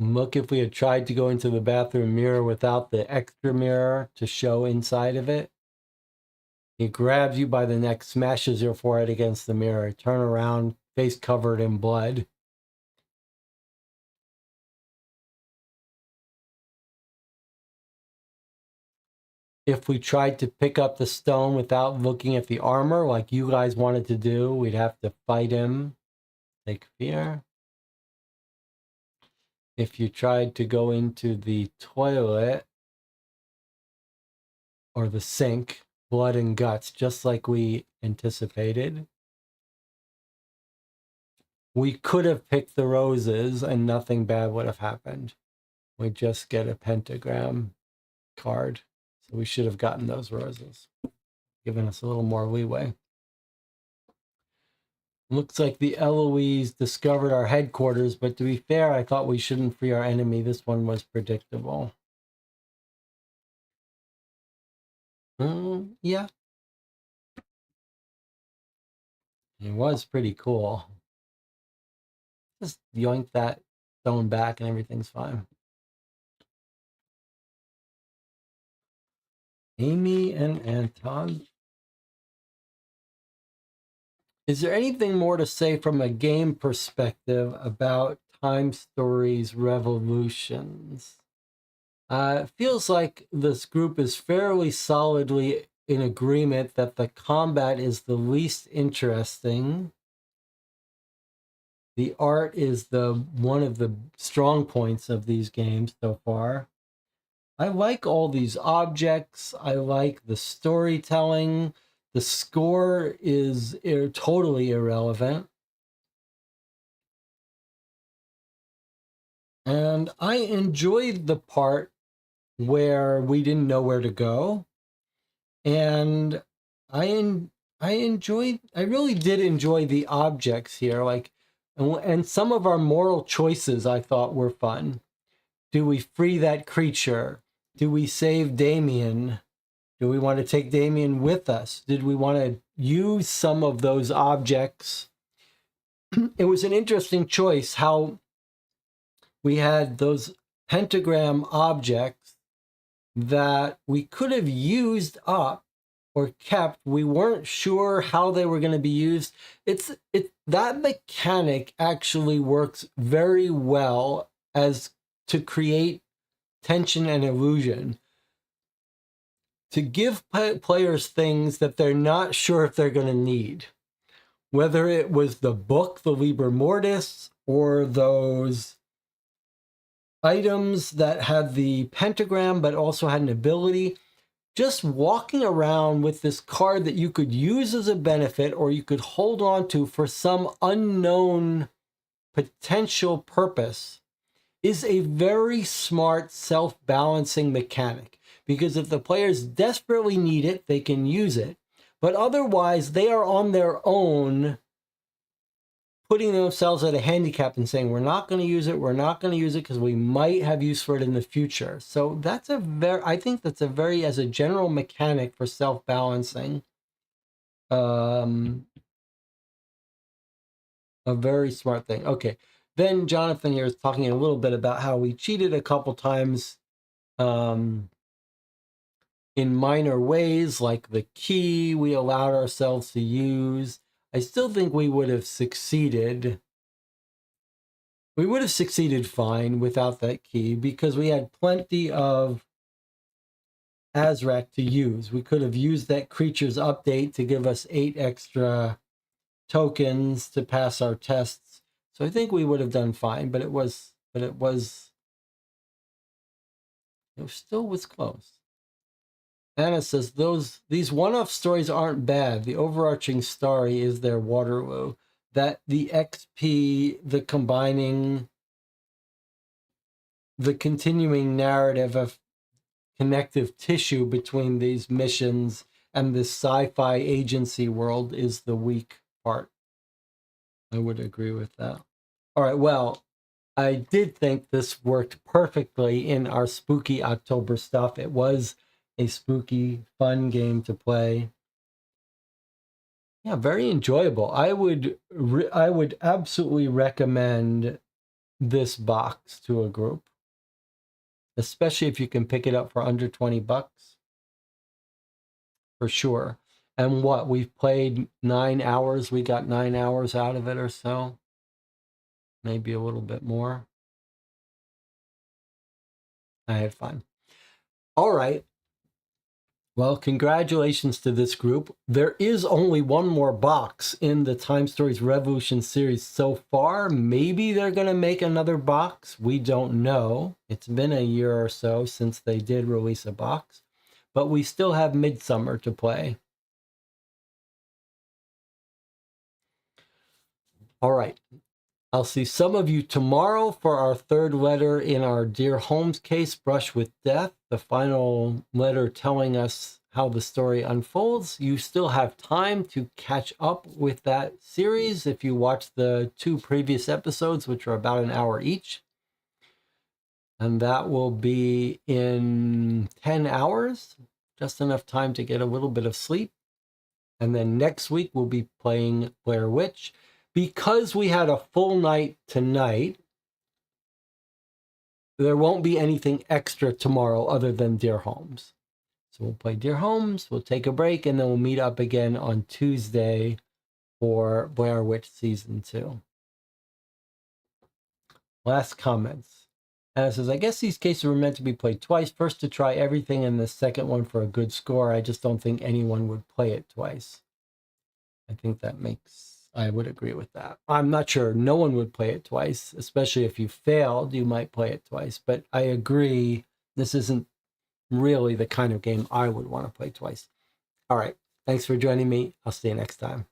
Look, if we had tried to go into the bathroom mirror without the extra mirror to show inside of it. He grabs you by the neck, smashes your forehead against the mirror. Turn around, face covered in blood. If we tried to pick up the stone without looking at the armor, like you guys wanted to do, we'd have to fight him. Take fear. If you tried to go into the toilet or the sink, blood and guts, just like we anticipated. We could have picked the roses and nothing bad would have happened. We just get a pentagram card. So we should have gotten those roses, giving us a little more leeway. Looks like the Eloise discovered our headquarters, but to be fair, I thought we shouldn't free our enemy. This one was predictable. Yeah. It was pretty cool. Just yoink that stone back and everything's fine. Amy and Anton. Is there anything more to say from a game perspective about Time Stories Revolutions? It feels like this group is fairly solidly in agreement that the combat is the least interesting. The art is one of the strong points of these games so far. I like all these objects. I like the storytelling. The score is totally irrelevant. And I enjoyed the part where we didn't know where to go. And I really did enjoy the objects here. Like, and some of our moral choices I thought were fun. Do we free that creature? Do we save Damien? Do we want to take Damien with us? Did we want to use some of those objects? It was an interesting choice how we had those pentagram objects that we could have used up or kept. We weren't sure how they were going to be used. That mechanic actually works very well as to create tension and illusion, to give players things that they're not sure if they're going to need. Whether it was the book, the Liber Mortis, or those items that had the pentagram but also had an ability, just walking around with this card that you could use as a benefit or you could hold on to for some unknown potential purpose is a very smart self-balancing mechanic, because if the players desperately need it, they can use it. But otherwise, they are on their own, putting themselves at a handicap and saying, we're not going to use it, because we might have use for it in the future. So that's I think that's as a general mechanic for self-balancing, a very smart thing. Okay. Then Jonathan here is talking a little bit about how we cheated a couple times in minor ways, like the key we allowed ourselves to use. I still think we would have succeeded. We would have succeeded fine without that key because we had plenty of Azrak to use. We could have used that creature's update to give us 8 extra tokens to pass our tests. So I think we would have done fine, but it still was close. Anna says these one-off stories aren't bad. The overarching story is their Waterloo. That the XP, the combining the continuing narrative of connective tissue between these missions and this sci-fi agency world is the weak part. I would agree with that. All right, well, I did think this worked perfectly in our spooky October stuff. It was a spooky, fun game to play. Yeah, very enjoyable. I would absolutely recommend this box to a group, especially if you can pick it up for under $20, for sure. And what, we've played 9 hours. We got 9 hours out of it or so, maybe a little bit more. I had fun. All right. Well, congratulations to this group. There is only one more box in the Time Stories Revolution series so far. Maybe they're going to make another box. We don't know. It's been a year or so since they did release a box. But we still have Midsummer to play. All right. I'll see some of you tomorrow for our third letter in our Dear Holmes case, Brush with Death, the final letter telling us how the story unfolds. You still have time to catch up with that series if you watch the 2 previous episodes, which are about an hour each. And that will be in 10 hours, just enough time to get a little bit of sleep. And then next week we'll be playing Blair Witch. Because we had a full night tonight, there won't be anything extra tomorrow other than Dear Holmes. So we'll play Dear Holmes, we'll take a break, and then we'll meet up again on Tuesday for Blair Witch Season 2. Last comments. Anna says, I guess these cases were meant to be played twice. First to try everything, and the second one for a good score. I just don't think anyone would play it twice. I think that I would agree with that. I'm not sure. No one would play it twice, especially if you failed, you might play it twice. But I agree, this isn't really the kind of game I would want to play twice. All right. Thanks for joining me. I'll see you next time.